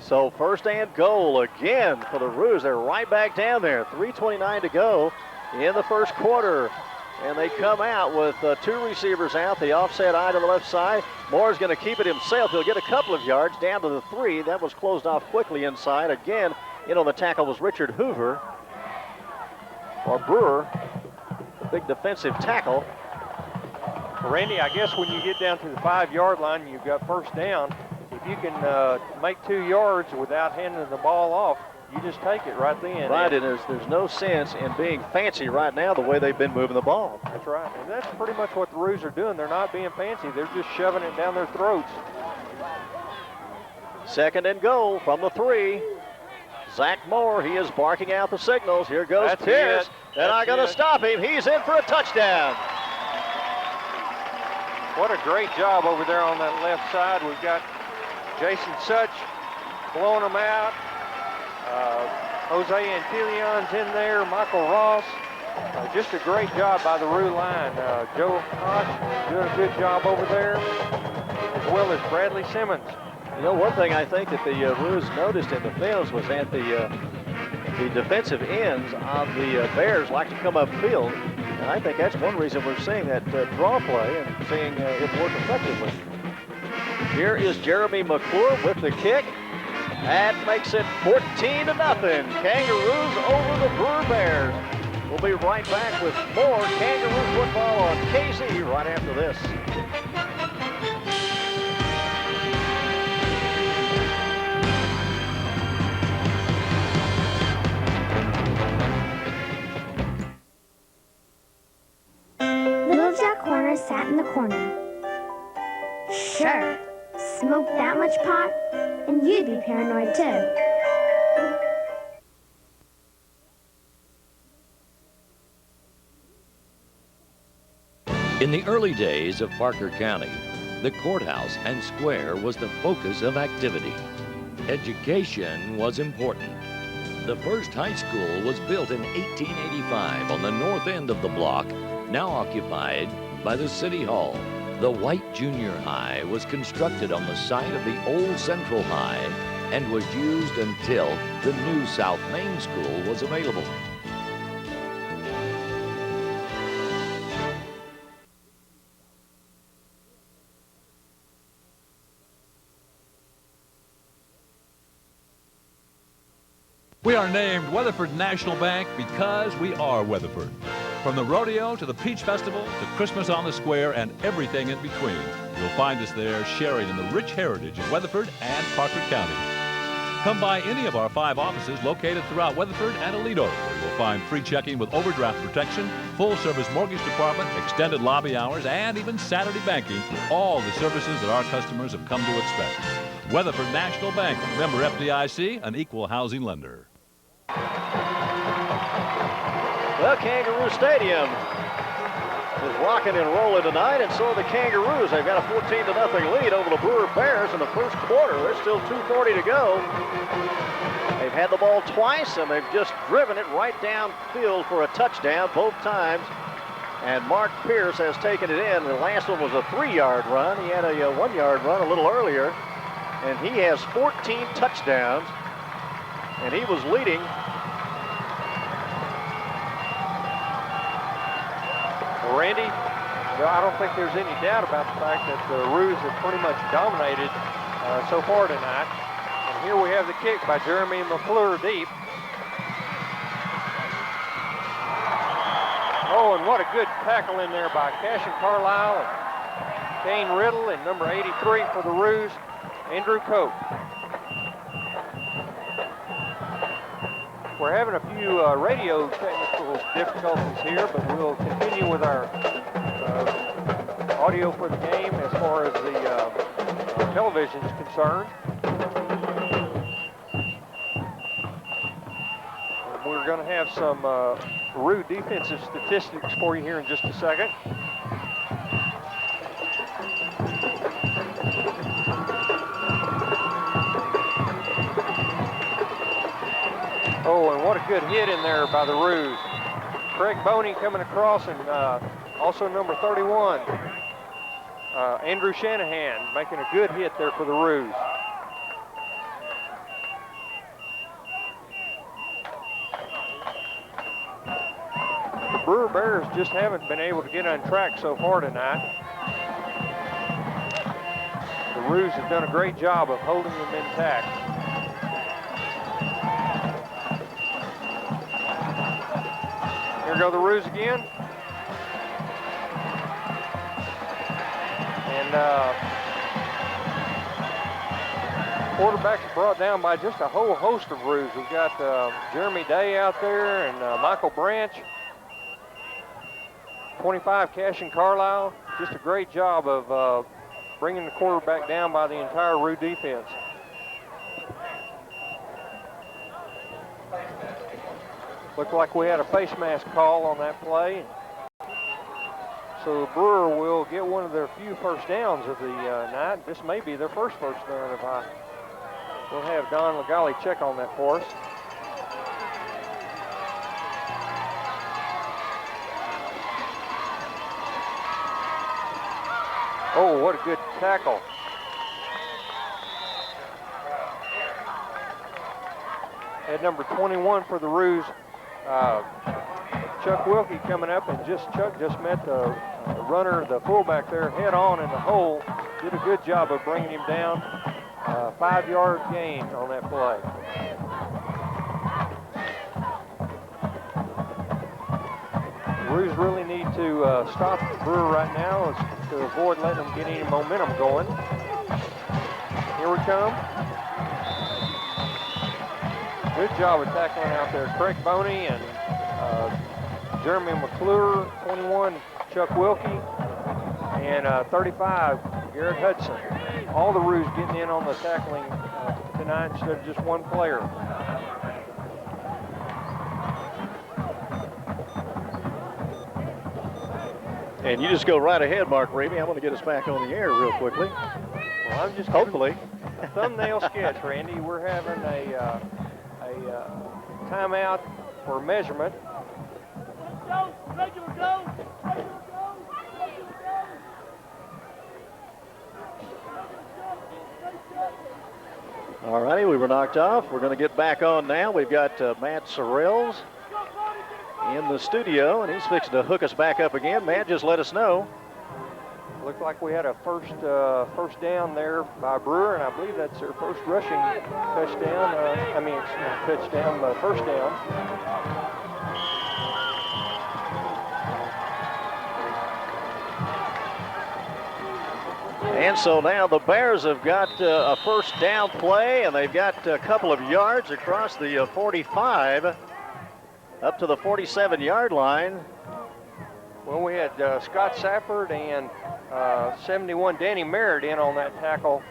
So first and goal again for the Roos. They're right back down there. 3:29 to go in the first quarter. And they come out with two receivers out, the offset eye to the left side. Moore's going to keep it himself. He'll get a couple of yards down to the 3. That was closed off quickly inside. Again, in on the tackle was Richard Hoover. Or Brewer, the big defensive tackle. Randy, I guess when you get down to the 5-yard line, you've got first down. If you can make 2 yards without handing the ball off, you just take it right then. Right, and there's no sense in being fancy right now the way they've been moving the ball. That's right, and that's pretty much what the Roos are doing. They're not being fancy. They're just shoving it down their throats. Second and goal from the 3. Zach Moore, he is barking out the signals. Here goes Pierce. They're not going to stop him. He's in for a touchdown. What a great job over there on that left side. We've got Jason Such blowing them out. Jose Antillion's in there, Michael Ross. Just a great job by the Roo line. Joe Hodge doing a good job over there, as well as Bradley Simmons. You know, one thing I think that the Roos noticed in the films was that the defensive ends of the Bears like to come upfield. And I think that's one reason we're seeing that draw play and seeing it work effectively. Here is Jeremy McClure with the kick. That makes it 14-0. Kangaroos over the Brewer Bears. We'll be right back with more Kangaroo football on KZ right after this. Little Jack Horner sat in the corner. sure. Smoke that much pot, and you'd be paranoid too. In the early days of Parker County, the courthouse and square was the focus of activity. Education was important. The first high school was built in 1885 on the north end of the block, now occupied by the City Hall. The White Junior High was constructed on the site of the old Central High and was used until the new South Main School was available. We are named Weatherford National Bank because we are Weatherford. From the rodeo to the Peach Festival to Christmas on the Square and everything in between, you'll find us there sharing in the rich heritage of Weatherford and Parker County. Come by any of our 5 offices located throughout Weatherford and Aledo, where you'll find free checking with overdraft protection, full-service mortgage department, extended lobby hours, and even Saturday banking, all the services that our customers have come to expect. Weatherford National Bank, member FDIC, an equal housing lender. Well, Kangaroo Stadium is rocking and rolling tonight, and so are the Kangaroos. They've got a 14-0 lead over the Brewer Bears in the first quarter. There's still 2:40 to go. They've had the ball twice, and they've just driven it right downfield for a touchdown both times. And Mark Pierce has taken it in. The last one was a 3-yard run. He had a 1-yard run a little earlier, and he has 14 touchdowns, and he was leading. Randy, well, I don't think there's any doubt about the fact that the Roos have pretty much dominated so far tonight. And here we have the kick by Jeremy McClure deep. Oh, and what a good tackle in there by Cashin Carlisle and Kane Riddle, and number 83 for the Roos, Andrew Cope. We're having a few radio technical difficulties here, but we'll continue with our audio for the game as far as the television is concerned. And we're going to have some Roo defensive statistics for you here in just a second. Oh, and what a good hit in there by the Roos. Craig Boney coming across, and also number 31, Andrew Shanahan, making a good hit there for the Roos. The Brewer Bears just haven't been able to get on track so far tonight. The Roos have done a great job of holding them intact. Here go the Roos again. And quarterbacks are brought down by just a whole host of Roos. We've got Jeremy Day out there and Michael Branch. 25, Cashin Carlisle. Just a great job of bringing the quarterback down by the entire Roo defense. Looked like we had a face mask call on that play. So the Brewer will get one of their few first downs of the night. This may be their first first down. If we'll have Don Legale check on that for us. Oh, what a good tackle. At number 21 for the Roos, Chuck Wilkie coming up, and Chuck just met the runner, the fullback there, head on in the hole. Did a good job of bringing him down. 5-yard gain on that play. The Roos really need to stop the Brewer right now to avoid letting them get any momentum going. Here we come. Good job of tackling out there. Craig Boney and Jeremy McClure, 21, Chuck Wilkie, and 35, Garrett Hudson. all the Roos getting in on the tackling tonight instead of just one player. And you just go right ahead, Mark Raby. I want to get us back on the air real quickly. Well, I'm just hopefully thumbnail sketch, Randy. We're having a timeout for measurement. All righty, we were knocked off. We're going to get back on now. We've got Matt Sorrells in the studio, and he's fixing to hook us back up again. Matt, just let us know. Looked like we had a first down there by Brewer, and I believe that's their first rushing touchdown. First down. And so now the Bears have got a first down play, and they've got a couple of yards across the 45 up to the 47-yard line. Well, we had Scott Safford and 71 Danny Merritt in on that tackle.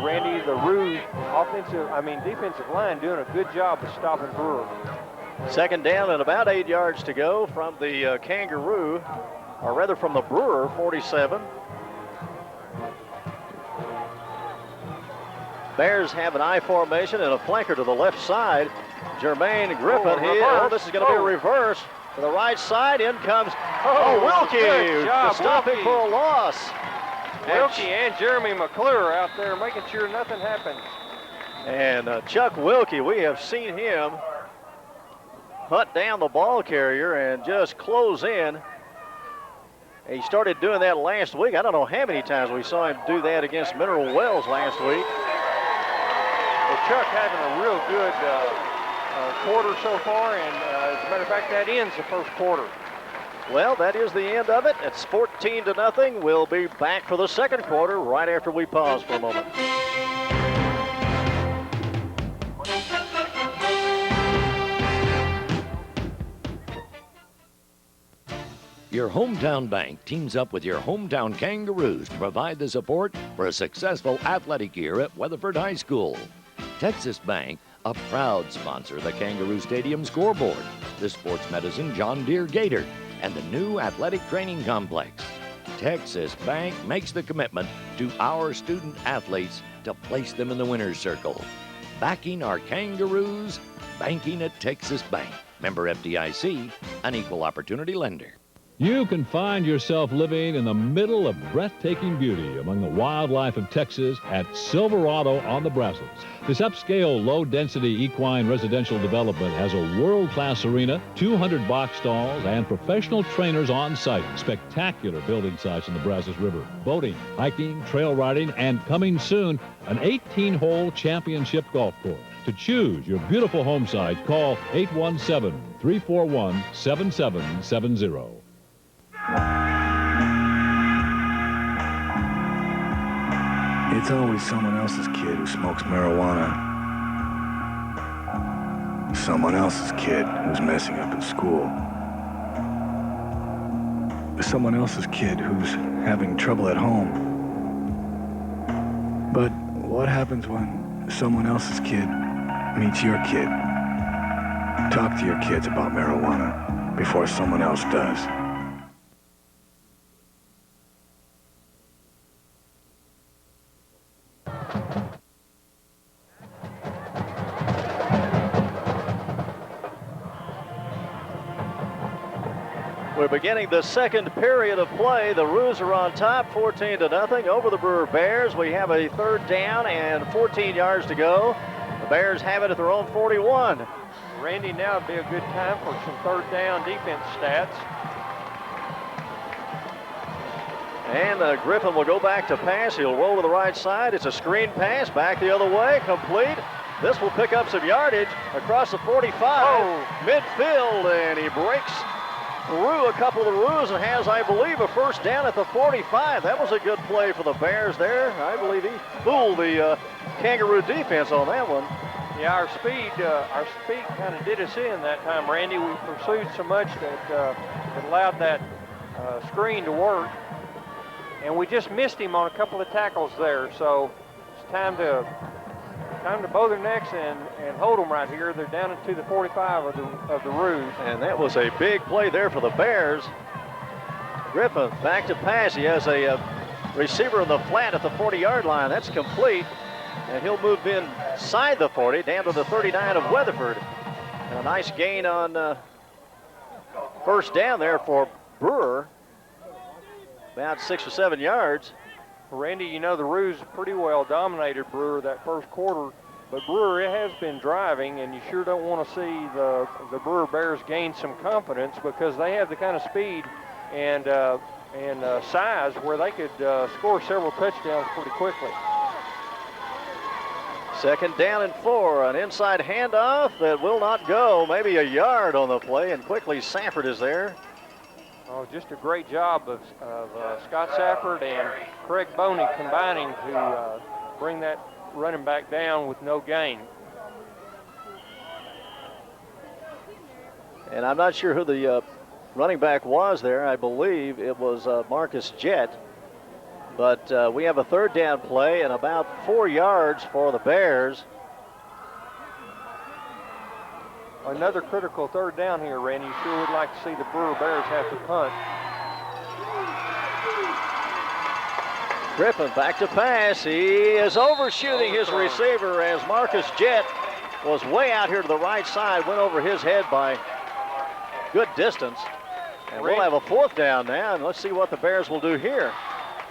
Randy, the Roo defensive line doing a good job of stopping Brewer. Second down and about 8 yards to go from the Kangaroo, or rather from the Brewer 47. Bears have an I formation and a flanker to the left side. Jermaine Griffin here. This is going to be a reverse. To the right side, in comes Wilkie to stop him for a loss. Wilkie and Jeremy McClure out there making sure nothing happens. And Chuck Wilkie, we have seen him hunt down the ball carrier and just close in. He started doing that last week. I don't know how many times we saw him do that against Mineral Wells last week. Well, Chuck having a real good quarter so far, and as a matter of fact, that ends the first quarter. Well, that is the end of it. It's 14-0. We'll be back for the second quarter right after we pause for a moment. Your hometown bank teams up with your hometown Kangaroos to provide the support for a successful athletic year at Weatherford High School. Texas Bank, a proud sponsor of the Kangaroo Stadium scoreboard, the Sports Medicine John Deere Gator, and the new athletic training complex. Texas Bank makes the commitment to our student athletes to place them in the winner's circle. Backing our Kangaroos, banking at Texas Bank. Member FDIC, an equal opportunity lender. You can find yourself living in the middle of breathtaking beauty among the wildlife of Texas at Silverado on the Brazos. This upscale, low-density equine residential development has a world-class arena, 200 box stalls, and professional trainers on site. Spectacular building sites in the Brazos River. Boating, hiking, trail riding, and coming soon, an 18-hole championship golf course. To choose your beautiful home site, call 817-341-7770. It's always someone else's kid who smokes marijuana. Someone else's kid who's messing up at school. Someone else's kid who's having trouble at home. But what happens when someone else's kid meets your kid? Talk to your kids about marijuana before someone else does. We're beginning the second period of play. The Roos are on top, 14-0 over the Brewer Bears. We have a third down and 14 yards to go. The Bears have it at their own 41. Randy, now would be a good time for some third down defense stats. And Griffin will go back to pass. He'll roll to the right side. It's a screen pass back the other way, complete. This will pick up some yardage across the 45, midfield, and he breaks through a couple of the Roos and has, I believe, a first down at the 45. That was a good play for the Bears there. I believe he fooled the Kangaroo defense on that one. Yeah, our speed kind of did us in that time, Randy. We pursued so much that it allowed that screen to work. and we just missed him on a couple of tackles there. So it's time to bow their necks and hold them right here. They're down into the 45 of the Roos. And that was a big play there for the Bears. Griffin back to pass. He has a receiver in the flat at the 40-yard line. That's complete. And he'll move inside the 40 down to the 39 of Weatherford. And a nice gain on first down there for Brewer. About 6 or 7 yards. Randy, you know the Roos pretty well dominated Brewer that first quarter, but Brewer has been driving, and you sure don't want to see the Brewer Bears gain some confidence, because they have the kind of speed and size where they could score several touchdowns pretty quickly. Second down and 4, an inside handoff that will not go, maybe a yard on the play, and quickly Safford is there. Oh, just a great job of Scott Safford and Craig Boney combining to bring that running back down with no gain. And I'm not sure who the running back was there. I believe it was Marcus Jett. But we have a third down play and about 4 yards for the Bears. Another critical third down here, Randy. You sure would like to see the Brewer Bears have to punt. Griffin back to pass. He is overshooting his receiver as Marcus Jett was way out here to the right side, went over his head by good distance. And we'll have a fourth down now, and let's see what the Bears will do here.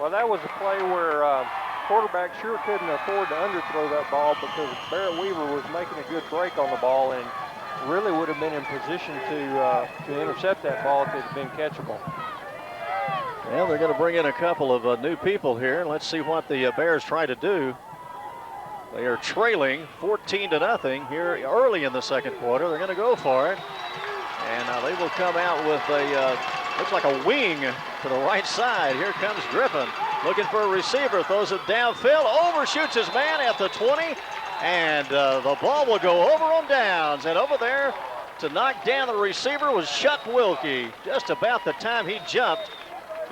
Well, that was a play where quarterback sure couldn't afford to underthrow that ball, because Barrett Weaver was making a good break on the ball and really would have been in position to intercept that ball if it had been catchable. Well, they're going to bring in a couple of new people here, and let's see what the Bears try to do. They are trailing 14-0 here early in the second quarter. They're going to go for it, and they will come out with a looks like a wing to the right side. Here comes Griffin looking for a receiver, throws it downfield, overshoots his man at the 20. And the ball will go over on downs. And over there to knock down the receiver was Chuck Wilkie. Just about the time he jumped,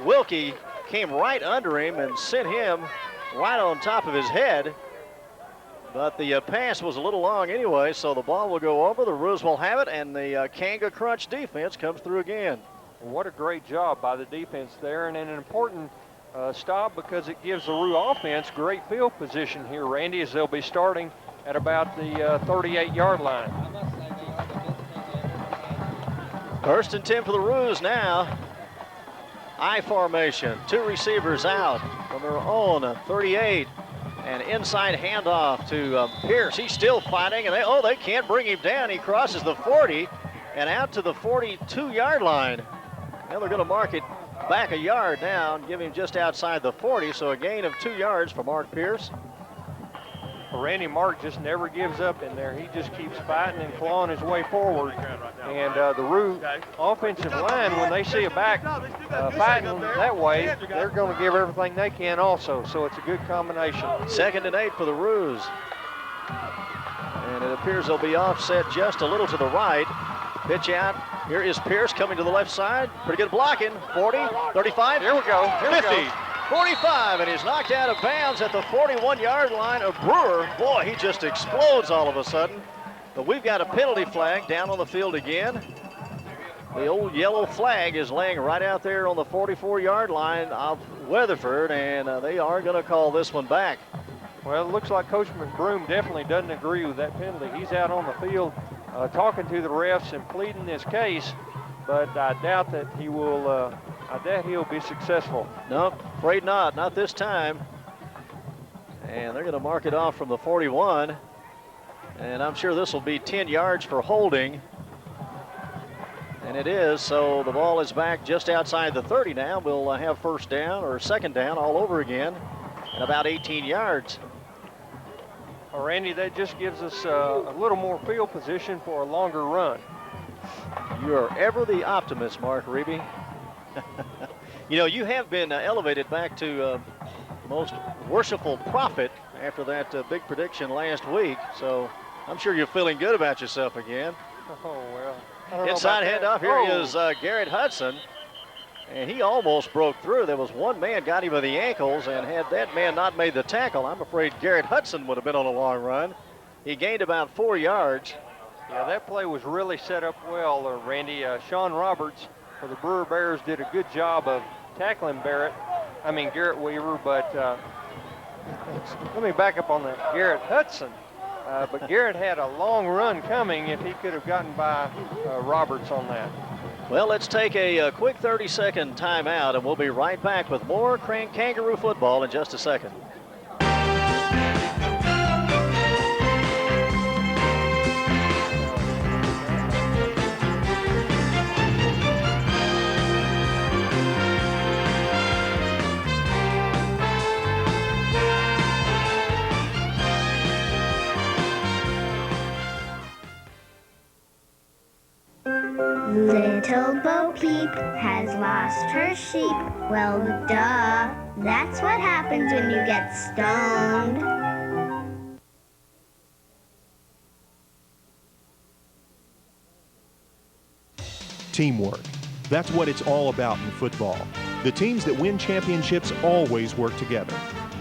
Wilkie came right under him and sent him right on top of his head. But the pass was a little long anyway, so the ball will go over. The Roos will have it, and the Kanga Crunch defense comes through again. What a great job by the defense there, and an important stop, because it gives the Roo offense great field position here, Randy, as they'll be starting at about the 38-yard line. First and 10 for the Roos now. I formation, 2 receivers out from their own 38. And inside handoff to Pierce. He's still fighting, and they can't bring him down. He crosses the 40 and out to the 42-yard line. Now they're going to mark it back a yard now and give him just outside the 40, so a gain of 2 yards for Mark Pierce. Well, Randy Mark just never gives up in there. He just keeps fighting and clawing his way forward. And the Roo offensive line, when they see a back fighting that way, they're going to give everything they can also. So it's a good combination. 2nd and 8 for the Roos. And it appears they'll be offset just a little to the right. Pitch out. Here is Pierce coming to the left side. Pretty good blocking. 40, 35. Here we go. 50. 45, and he's knocked out of bounds at the 41-yard line of Brewer. Boy, he just explodes all of a sudden. But we've got a penalty flag down on the field again. The old yellow flag is laying right out there on the 44-yard line of Weatherford, and they are going to call this one back. Well, it looks like Coach McBroom definitely doesn't agree with that penalty. He's out on the field talking to the refs and pleading this case, but I doubt that he will. I doubt he'll be successful. No, afraid not. Not this time. And they're going to mark it off from the 41. And I'm sure this will be 10 yards for holding. And it is, so the ball is back just outside the 30 now. We'll have first down or second down all over again and about 18 yards. Well, Randy, that just gives us a little more field position for a longer run. You are ever the optimist, Mark Reeby. You know, you have been elevated back to most worshipful prophet after that big prediction last week. So I'm sure you're feeling good about yourself again. Oh, well. Inside handoff. Here is Garrett Hudson. And he almost broke through. There was one man got him by the ankles, and had that man not made the tackle, I'm afraid Garrett Hudson would have been on a long run. He gained about 4 yards. Yeah, that play was really set up well, Randy. Sean Roberts for the Brewer Bears did a good job of tackling Garrett Weaver, but let me back up on that. Garrett Hudson. But Garrett had a long run coming if he could have gotten by Roberts on that. Well, let's take a quick 30-second timeout, and we'll be right back with more Kangaroo football in just a second. Little Bo Peep has lost her sheep. Well, duh. That's what happens when you get stoned. Teamwork. That's what it's all about in football. The teams that win championships always work together.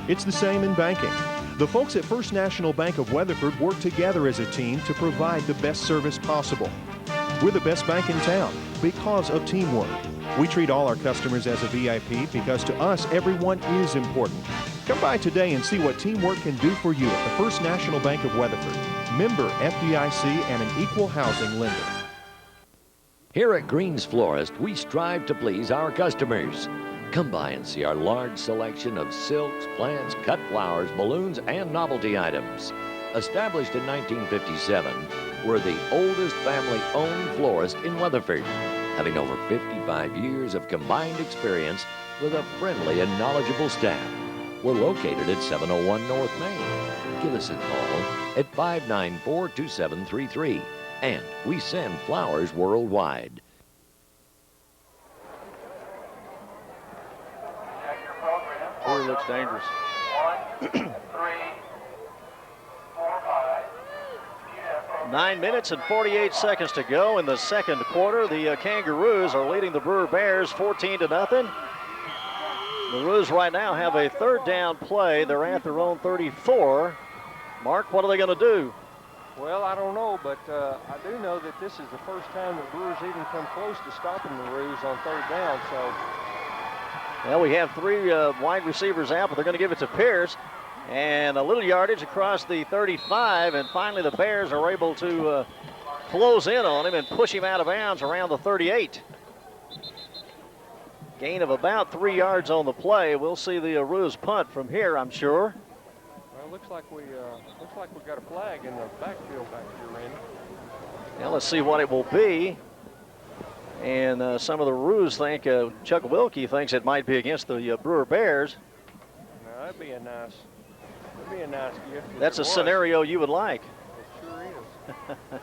It's the same in banking. The folks at First National Bank of Weatherford work together as a team to provide the best service possible. We're the best bank in town because of teamwork. We treat all our customers as a VIP because to us, everyone is important. Come by today and see what teamwork can do for you at the First National Bank of Weatherford. Member FDIC and an equal housing lender. Here at Green's Florist, we strive to please our customers. Come by and see our large selection of silks, plants, cut flowers, balloons, and novelty items. Established in 1957, we're the oldest family-owned florist in Weatherford, having over 55 years of combined experience with a friendly and knowledgeable staff. We're located at 701 North Main. Give us a call at 594-2733, and we send flowers worldwide. Boy, looks dangerous. 9 minutes and 48 seconds to go in the second quarter. The Kangaroos are leading the Brewer Bears 14-0. The Roos right now have a third down play. They're at their own 34. Mark, what are they going to do? Well, I don't know, but I do know that this is the first time the Brewers even come close to stopping the Roos on third down. So, well, we have three wide receivers out, but they're going to give it to Pierce. And a little yardage across the 35, and finally the Bears are able to close in on him and push him out of bounds around the 38. Gain of about 3 yards on the play. We'll see the Roos punt from here, I'm sure. Well, it looks like we got a flag in the backfield back here, Randy. Now let's see what it will be. And some of the Roos think, Chuck Wilkie thinks it might be against the Brewer Bears. No, that'd be a nice gift. That's a scenario you would like. It sure is.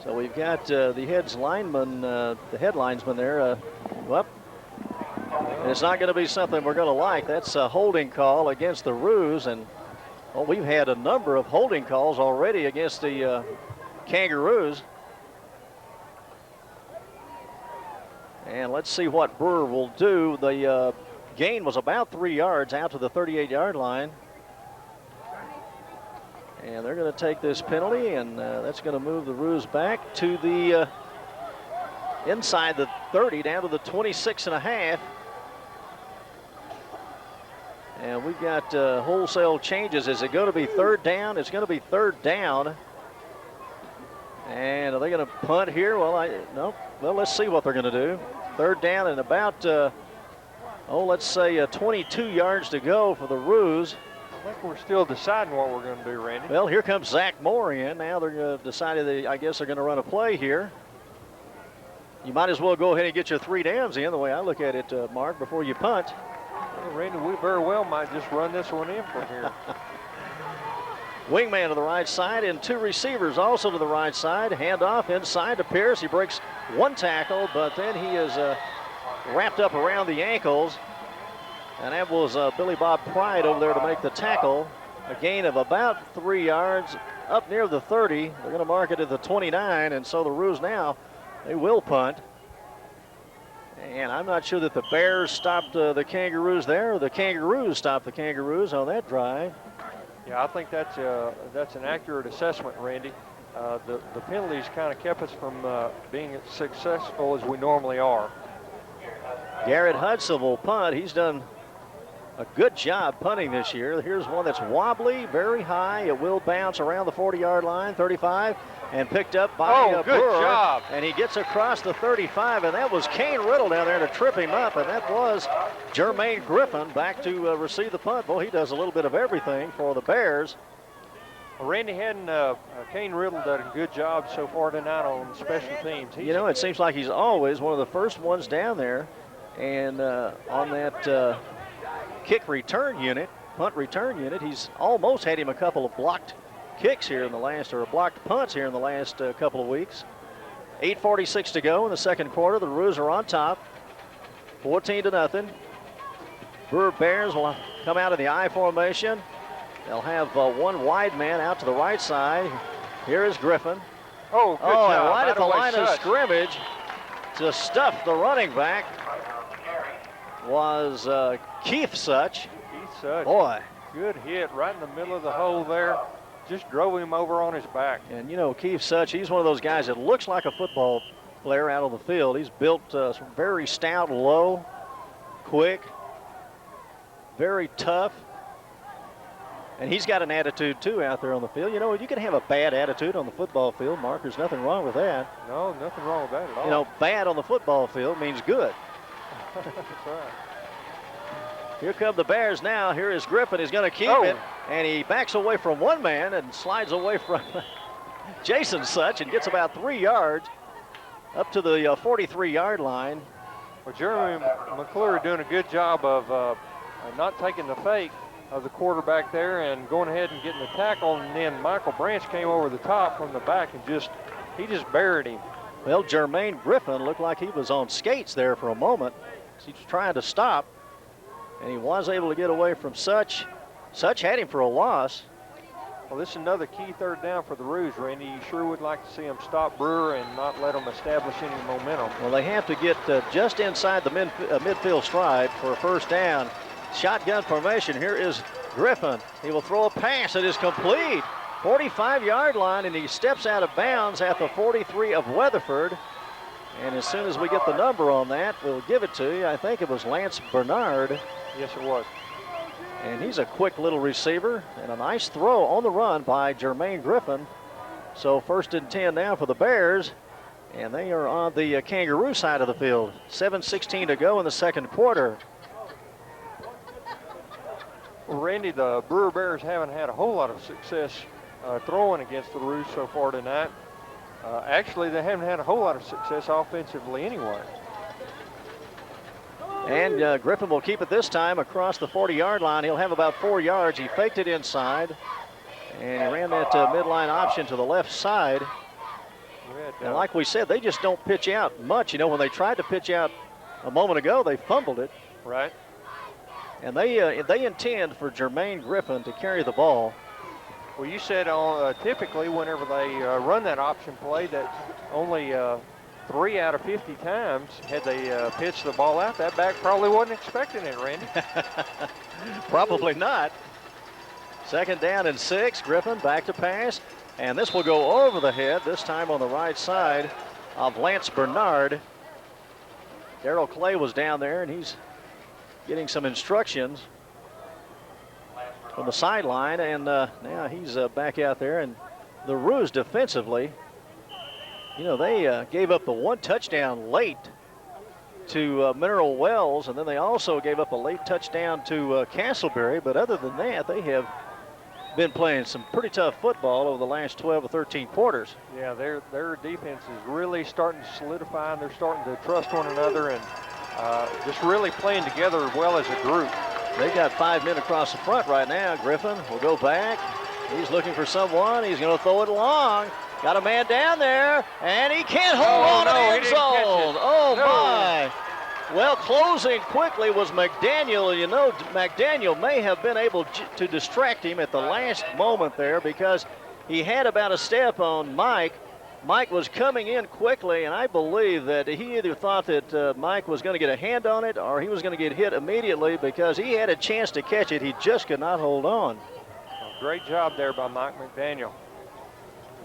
So we've got the head linesman there. And it's not going to be something we're going to like. That's a holding call against the Roos, and we've had a number of holding calls already against the Kangaroos. And let's see what Brewer will do. The gain was about 3 yards out to the 38-yard line. And they're going to take this penalty, and that's going to move the Roos back to the inside the 30, down to the 26.5. And we've got wholesale changes. Is it going to be third down? It's going to be third down. And are they going to punt here? Well, no. Well, let's see what they're going to do. Third down and about, let's say 22 yards to go for the Roos. I think we're still deciding what we're going to do, Randy. Well, here comes Zach Moore in. Now they're decided I guess they're going to run a play here. You might as well go ahead and get your 3 downs in, the way I look at it, Mark, before you punt. Well, Randy, we very well might just run this one in from here. Wingman to the right side and 2 receivers also to the right side. Handoff inside to Pierce. He breaks 1 tackle, but then he is wrapped up around the ankles. And that was Billy Bob Pride over there to make the tackle. A gain of about 3 yards up near the 30. They're going to mark it at the 29, and so the Roos now, they will punt. And I'm not sure that the Bears stopped the Kangaroos there, or the Kangaroos stopped the Kangaroos on that drive. Yeah, I think that's an accurate assessment, Randy. The penalties kind of kept us from being as successful as we normally are. Garrett Hudson will punt. He's done a good job punting this year. Here's one that's wobbly, very high. It will bounce around the 40-yard line, 35, and picked up by good Brewer. job. And he gets across the 35, and that was Kane Riddle down there to trip him up, and that was Jermaine Griffin back to receive the punt. Boy, he does a little bit of everything for the Bears. Well, Randy Kane Riddle done a good job so far tonight on special teams. You know, it seems like he's always one of the first ones down there, and on that kick return unit, punt return unit, he's almost had him a couple of blocked kicks here in the last, or blocked punts here in the last couple of weeks. 8:46 to go in the second quarter. The Roos are on top, 14-0. Brewer Bears will come out in the I formation. They'll have one wide man out to the right side. Here is Griffin. Oh, good job. And right at the line of Such. scrimmage to stuff the running back was Keith Such. Keith Such. Boy. Good hit right in the middle of the hole there. Just drove him over on his back. And, you know, Keith Such, he's one of those guys that looks like a football player out on the field. He's built very stout, low, quick, very tough. And he's got an attitude, too, out there on the field. You know, you can have a bad attitude on the football field, Mark. There's nothing wrong with that. No, nothing wrong with that at all. You know, bad on the football field means good. That's right. Here come the Bears now. Here is Griffin. He's going to keep it. And he backs away from one man and slides away from Jason Such and gets about 3 yards up to the 43-yard line. Well, Jeremy McClure doing a good job of not taking the fake of the quarterback there and going ahead and getting the tackle. And then Michael Branch came over the top from the back and he just buried him. Well, Jermaine Griffin looked like he was on skates there for a moment. He was trying to stop, and he was able to get away from Such. Such had him for a loss. Well, this is another key third down for the Roos, Randy. You sure would like to see them stop Brewer and not let them establish any momentum. Well, they have to get just inside the midfield stride for a first down. Shotgun formation. Here is Griffin. He will throw a pass. It is complete. 45-yard line, and he steps out of bounds at the 43 of Weatherford. And as soon as we get the number on that, we'll give it to you. I think it was Lance Bernard. Yes, it was. And he's a quick little receiver, and a nice throw on the run by Jermaine Griffin. So 1st and 10 now for the Bears, and they are on the Kangaroo side of the field. 7:16 to go in the second quarter. Well, Randy, the Brewer Bears haven't had a whole lot of success throwing against the Roos so far tonight. Actually, they haven't had a whole lot of success offensively anyway. And Griffin will keep it this time across the 40-yard line. He'll have about 4 yards. He faked it inside, and he ran that midline option to the left side. And like we said, they just don't pitch out much. You know, when they tried to pitch out a moment ago, they fumbled it. Right. And they intend for Jermaine Griffin to carry the ball. Well, you said typically whenever they run that option play that only 3 out of 50 times had they pitched the ball out, that back probably wasn't expecting it, Randy. Probably not. 2nd down and 6. Griffin back to pass. And this will go over the head, this time on the right side of Lance Bernard. Darrell Clay was down there, and he's getting some instructions from the sideline, and now he's back out there. And the Roos defensively, you know, they gave up the 1 touchdown late to Mineral Wells, and then they also gave up a late touchdown to Castleberry. But other than that, they have been playing some pretty tough football over the last 12 or 13 quarters. Yeah, their defense is really starting to solidify, and they're starting to trust one another and just really playing together well as a group. They got 5 men across the front right now. Griffin will go back. He's looking for someone. He's going to throw it long. Got a man down there, and he can't hold on to the end zone. Oh, my. Well, closing quickly was McDaniel. You know, McDaniel may have been able to distract him at the last moment there because he had about a step on Mike, Mike was coming in quickly, and I believe that he either thought that Mike was going to get a hand on it or he was going to get hit immediately because he had a chance to catch it. He just could not hold on. Great job there by Mike McDaniel.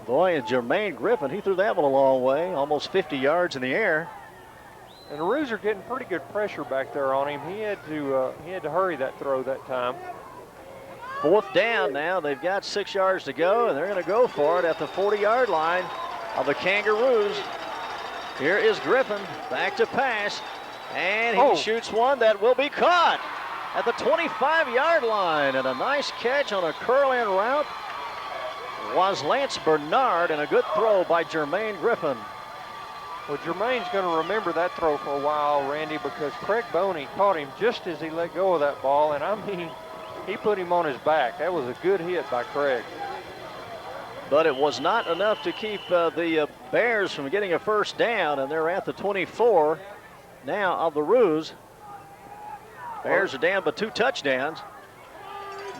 Boy, and Jermaine Griffin, he threw that one a long way, almost 50 yards in the air. And the Roos are getting pretty good pressure back there on him. He had to hurry that throw that time. 4th down now. They've got 6 yards to go, and they're going to go for it at the 40-yard line of the Kangaroos. Here is Griffin, back to pass, and he shoots one that will be caught at the 25-yard line. And a nice catch on a curl-in route was Lance Bernard, and a good throw by Jermaine Griffin. Well, Jermaine's going to remember that throw for a while, Randy, because Craig Boney caught him just as he let go of that ball, and I mean, he put him on his back. That was a good hit by Craig. But it was not enough to keep the Bears from getting a first down, and they're at the 24 now of the Roos. Bears are down by 2 touchdowns.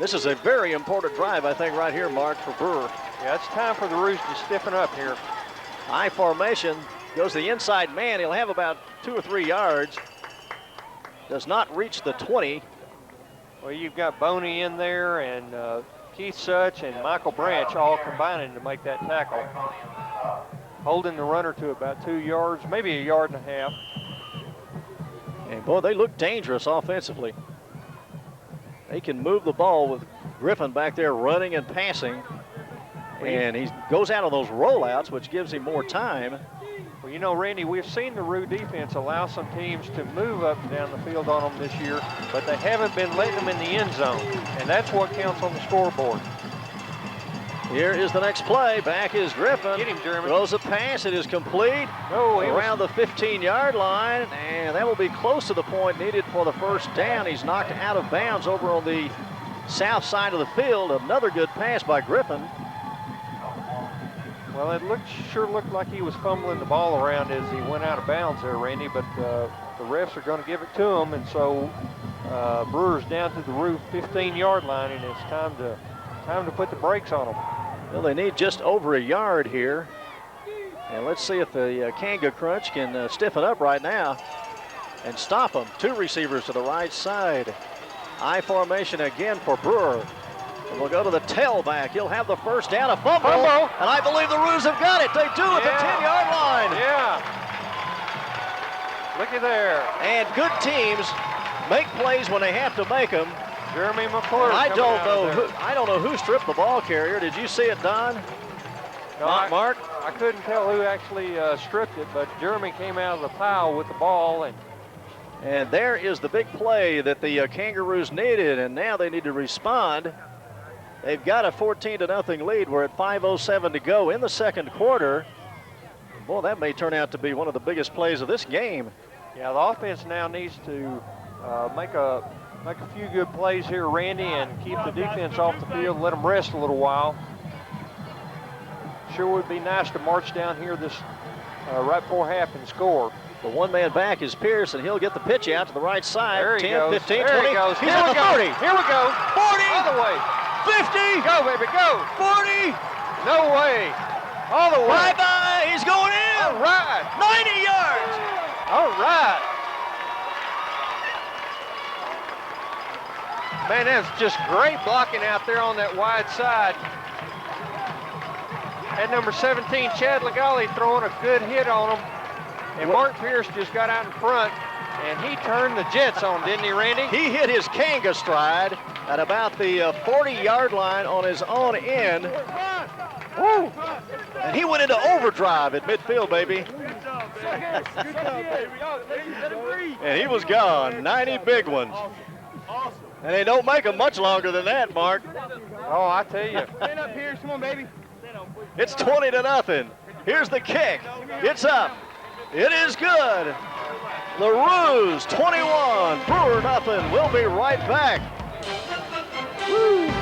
This is a very important drive, I think, right here, Mark, for Brewer. Yeah, it's time for the Roos to stiffen up here. High formation, goes to the inside man. He'll have about 2 or 3 yards. Does not reach the 20. Well, you've got Boney in there and Keith Such and Michael Branch all combining to make that tackle. Holding the runner to about 2 yards, maybe 1.5 yards. And boy, they look dangerous offensively. They can move the ball with Griffin back there running and passing. And he goes out of those rollouts, which gives him more time. Well, you know, Randy, we've seen the Roo defense allow some teams to move up and down the field on them this year, but they haven't been letting them in the end zone, and that's what counts on the scoreboard. Here is the next play. Back is Griffin. Get him, Jeremy. Throws a pass. It is complete. No, around the 15-yard line, and that will be close to the point needed for the first down. He's knocked out of bounds over on the south side of the field. Another good pass by Griffin. Well, it sure looked like he was fumbling the ball around as he went out of bounds there, Randy, but the refs are going to give it to him, and so Brewer's down to the Roo 15-yard line, and it's time to put the brakes on them. Well, they need just over 1 yard here. And let's see if the Kanga Crunch can stiffen up right now and stop them. 2 receivers to the right side. I formation again for Brewer. And we'll go to the tailback. He'll have the first down, a fumble. And I believe the Roos have got it. They do at the 10-yard line. Yeah. Look at there. And good teams make plays when they have to make them. Jeremy McClure. I don't know who stripped the ball carrier. Did you see it, Don? No, Mark? I couldn't tell who actually stripped it, but Jeremy came out of the pile with the ball. And there is the big play that the Kangaroos needed, and now they need to respond. They've got a 14-0 lead. We're at 5:07 to go in the second quarter. Boy, that may turn out to be one of the biggest plays of this game. Yeah, the offense now needs to make a few good plays here, Randy, and keep the defense off the field, let them rest a little while. Sure would be nice to march down here this right before half and score. The one-man back is Pierce, and he'll get the pitch out to the right side. There he 10, goes. 15, there 20. He goes. He's at the 30. Here we go. 40. All the way. 50. Go, baby, go. 40. No way. All the way. Bye-bye. He's going in. All right. 90 yards. All right. Man, that's just great blocking out there on that wide side. And number 17, Chad Legale, throwing a good hit on him. And Mark Pierce just got out in front, and he turned the Jets on, didn't he, Randy? He hit his Kanga stride at about the 40-yard line on his own end. Woo. And he went into overdrive at midfield, baby. And he was gone. 90 big ones. And they don't make them much longer than that, Mark. Oh, I tell you. Stand up here. Come on, baby. It's 20-0. Here's the kick. It's up. It is good. The Roos 21, Brewer nothing. We'll be right back. Woo.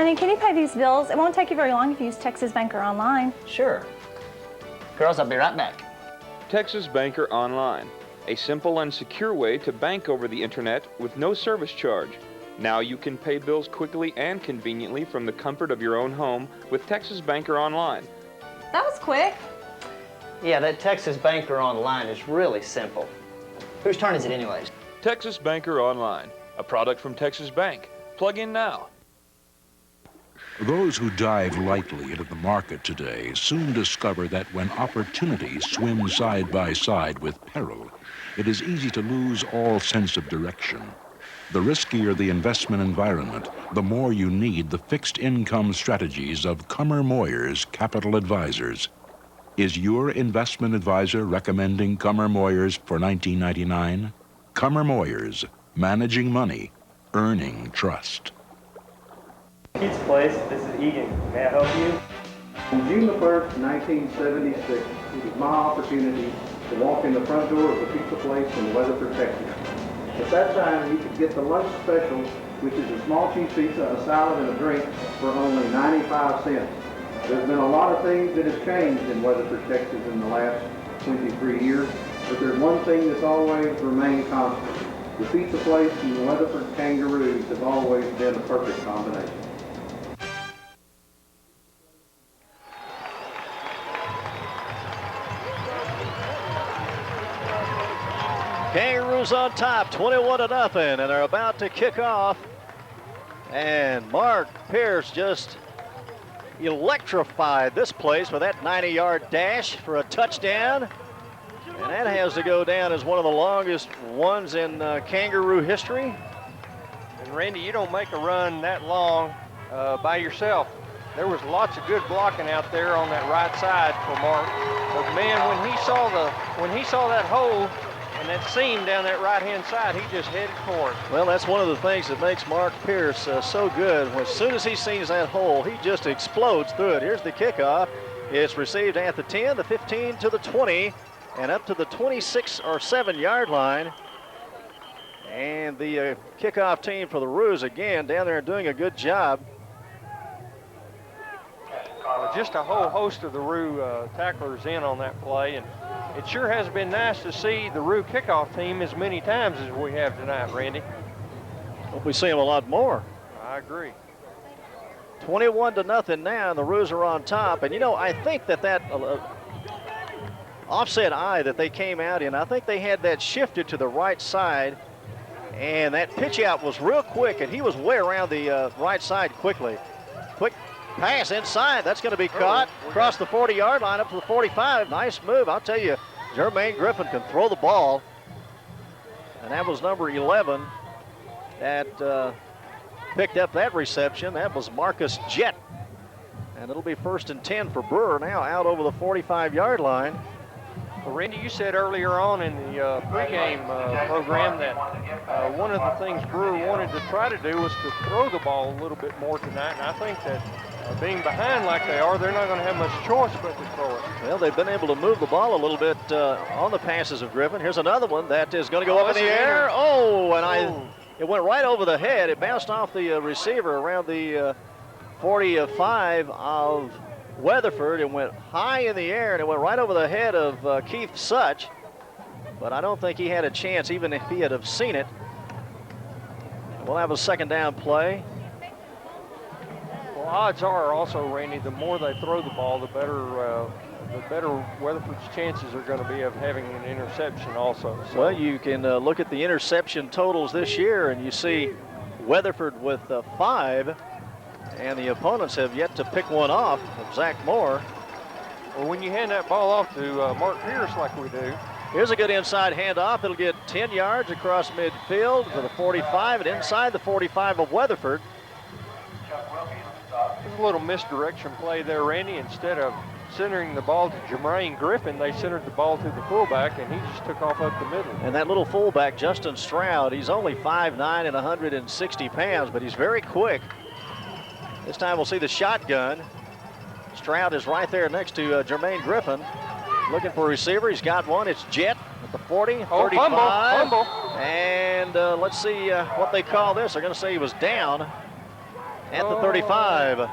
Honey, can you pay these bills? It won't take you very long if you use Texas Banker Online. Sure. Girls, I'll be right back. Texas Banker Online, a simple and secure way to bank over the internet with no service charge. Now you can pay bills quickly and conveniently from the comfort of your own home with Texas Banker Online. That was quick. Yeah, that Texas Banker Online is really simple. Whose turn is it anyways? Texas Banker Online, a product from Texas Bank. Plug in now. Those who dive lightly into the market today soon discover that when opportunities swim side by side with peril, it is easy to lose all sense of direction. The riskier the investment environment, the more you need the fixed income strategies of Cummer Moyers Capital Advisors. Is your investment advisor recommending Cummer Moyers for $19.99? Cummer Moyers, managing money, earning trust. Pizza place, this is Egan. May I help you? On June the 1st, 1976, it was my opportunity to walk in the front door of the pizza place in Weatherford, Texas. At that time, you could get the lunch special, which is a small cheese pizza, a salad, and a drink for only 95 cents. There's been a lot of things that have changed in Weatherford, Texas in the last 23 years, but there's one thing that's always remained constant. The pizza place and the Weatherford Kangaroos have always been a perfect combination. Kangaroos on top, 21-0, and they're about to kick off. And Mark Pierce just electrified this place with that 90-yard dash for a touchdown. And that has to go down as one of the longest ones in Kangaroo history. And Randy, you don't make a run that long by yourself. There was lots of good blocking out there on that right side for Mark. But man, when he saw that hole and that seam down that right-hand side, he just headed for it. Well, that's one of the things that makes Mark Pierce so good. As soon as he sees that hole, he just explodes through it. Here's the kickoff. It's received at the 10, the 15 to the 20, and up to the 26 or 7-yard line. And the kickoff team for the Roos, again, down there doing a good job. Just a whole host of the Roo tacklers in on that play, and it sure has been nice to see the Roo kickoff team as many times as we have tonight, Randy. Hope we see them a lot more. I agree. 21-0 now, and the Roos are on top. And, you know, I think that offset eye that they came out in, I think they had that shifted to the right side, and that pitch out was real quick, and he was way around the right side quickly. Quick pass inside. That's going to be caught across the 40-yard line up to the 45. Nice move. I'll tell you, Jermaine Griffin can throw the ball. And that was number 11 that picked up that reception. That was Marcus Jett. And it'll be 1st and 10 for Brewer now out over the 45-yard line. Well, Randy, you said earlier on in the pregame program that one of the things Brewer wanted to try to do was to throw the ball a little bit more tonight. And I think that being behind like they are, they're not going to have much choice but to throw it. Well, they've been able to move the ball a little bit on the passes of Griffin. Here's another one that is going to go up in the air. It went right over the head. It bounced off the receiver around the 45 of Weatherford. It went high in the air, and it went right over the head of Keith Such. But I don't think he had a chance, even if he had have seen it. We'll have a 2nd down play. Well, odds are also, Randy, the more they throw the ball, the better Weatherford's chances are going to be of having an interception also. So. Well, you can look at the interception totals this year, and you see Weatherford with 5, and the opponents have yet to pick one off of Zach Moore. Well, when you hand that ball off to Mark Pierce like we do. Here's a good inside handoff. It'll get 10 yards across midfield to the 45 and inside the 45 of Weatherford. There's a little misdirection play there, Randy. Instead of centering the ball to Jermaine Griffin, they centered the ball to the fullback, and he just took off up the middle. And that little fullback, Justin Stroud, he's only 5'9" and 160 pounds, but he's very quick. This time we'll see the shotgun. Stroud is right there next to Jermaine Griffin. Looking for a receiver. He's got one. It's Jett at the 40, 35. Fumble. And let's see what they call this. They're going to say he was down. at the 35.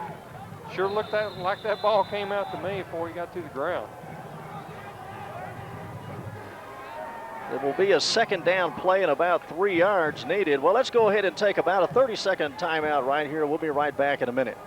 Sure looked like that ball came out to me before he got to the ground. It will be a second down play and about 3 yards needed. Well, let's go ahead and take about a 30-second timeout right here. We'll be right back in a minute.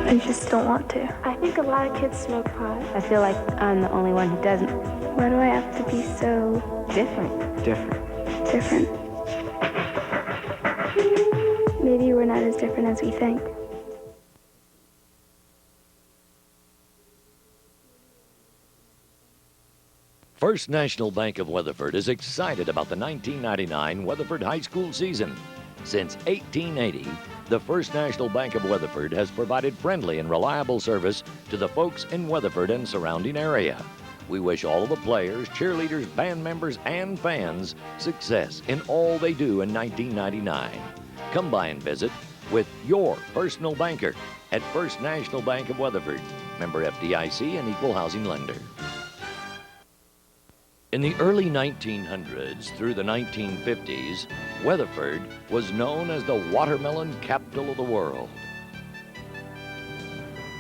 I just don't want to. I think a lot of kids smoke pot. I feel like I'm the only one who doesn't. Why do I have to be so different? Different. Maybe we're not as different as we think. First National Bank of Weatherford is excited about the 1999 Weatherford High School season. Since 1880, the First National Bank of Weatherford has provided friendly and reliable service to the folks in Weatherford and surrounding area. We wish all of the players, cheerleaders, band members, and fans success in all they do in 1999. Come by and visit with your personal banker at First National Bank of Weatherford, member FDIC and equal housing lender. In the early 1900s through the 1950s, Weatherford was known as the watermelon capital of the world.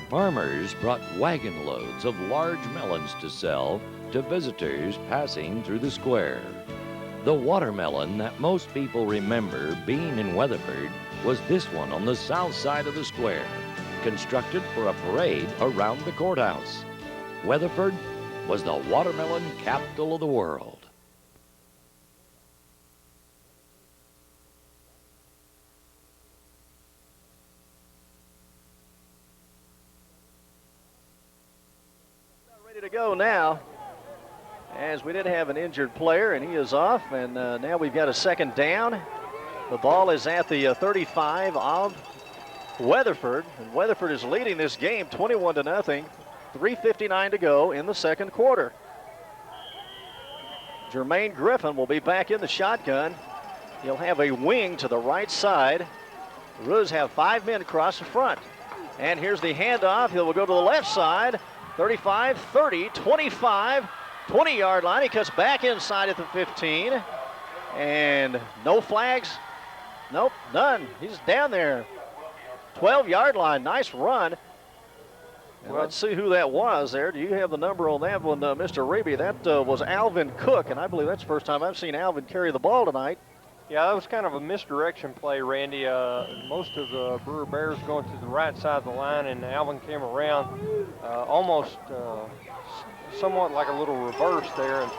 Farmers brought wagon loads of large melons to sell to visitors passing through the square. The watermelon that most people remember being in Weatherford was this one on the south side of the square, constructed for a parade around the courthouse. Weatherford was the watermelon capital of the world. Ready to go now, as we did have an injured player, and he is off, and now we've got a second down. The ball is at the 35 of Weatherford, and Weatherford is leading this game 21-0. 3:59 to go in the second quarter. Jermaine Griffin will be back in the shotgun. He'll have a wing to the right side. The Roos have 5 men across the front. And here's the handoff. He'll go to the left side. 35, 30, 25, 20-yard line. He cuts back inside at the 15. And no flags. Nope, none. He's down there. 12-yard line. Nice run. Well, let's see who that was there. Do you have the number on that one, Mr. Reby? That was Alvin Cook, and I believe that's the first time I've seen Alvin carry the ball tonight. Yeah, that was kind of a misdirection play, Randy. Most of the Brewer Bears going to the right side of the line, and Alvin came around almost somewhat like a little reverse there, and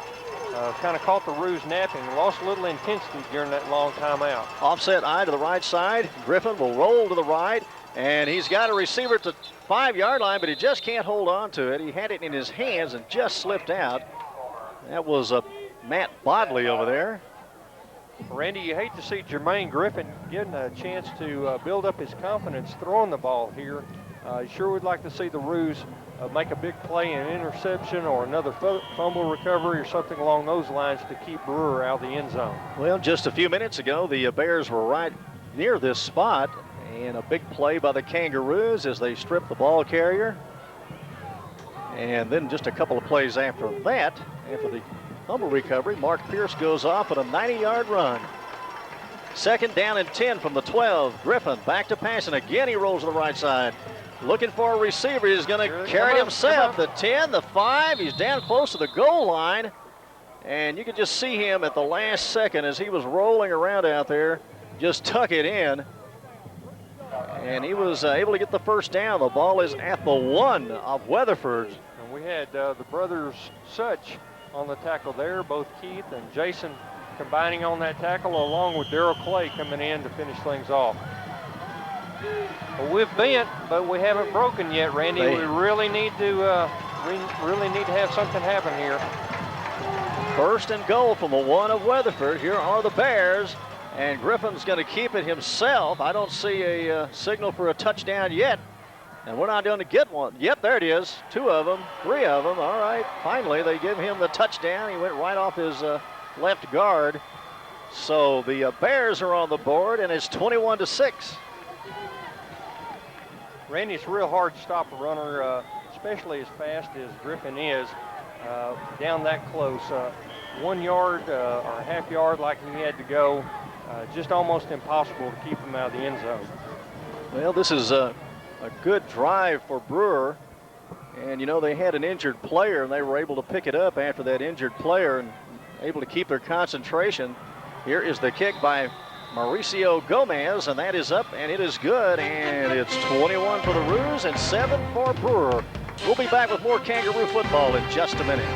kind of caught the Roos napping. Lost a little intensity during that long timeout. Offset eye to the right side. Griffin will roll to the right, and he's got a receiver at the 5-yard line, but he just can't hold on to it. He had it in his hands and just slipped out. That was Matt Bodley over there. Randy, you hate to see Jermaine Griffin getting a chance to build up his confidence throwing the ball here. Sure would like to see the Roos make a big play, an interception or another fumble recovery or something along those lines to keep Brewer out of the end zone. Well, just a few minutes ago, the Bears were right near this spot, and a big play by the Kangaroos as they strip the ball carrier. And then just a couple of plays after that, after the fumble recovery, Mark Pierce goes off on a 90-yard run. Second down and 10 from the 12. Griffin back to passing. Again, he rolls to the right side. Looking for a receiver. He's going to carry it himself. The 10, the 5. He's down close to the goal line. And you could just see him at the last second as he was rolling around out there, just tuck it in. And he was able to get the first down. The ball is at the 1 of Weatherford. And we had the brothers Such on the tackle there, both Keith and Jason combining on that tackle, along with Darrell Clay coming in to finish things off. Well, we've bent, but we haven't broken yet, Randy. We really need to have something happen here. First and goal from the 1 of Weatherford. Here are the Bears, and Griffin's going to keep it himself. I don't see a signal for a touchdown yet, and we're not going to get one. Yep, there it is. 2 of them, 3 of them. All right, finally they give him the touchdown. He went right off his left guard. So the Bears are on the board, and it's 21-6. Randy, it's real hard to stop a runner, especially as fast as Griffin is, down that close. 1 yard or a half yard like he had to go, just almost impossible to keep him out of the end zone. Well, this is a good drive for Brewer. And, you know, they had an injured player, and they were able to pick it up after that injured player and able to keep their concentration. Here is the kick by Mauricio Gomez, and that is up, and it is good. And it's 21 for the Roos and 7 for Brewer. We'll be back with more Kangaroo football in just a minute.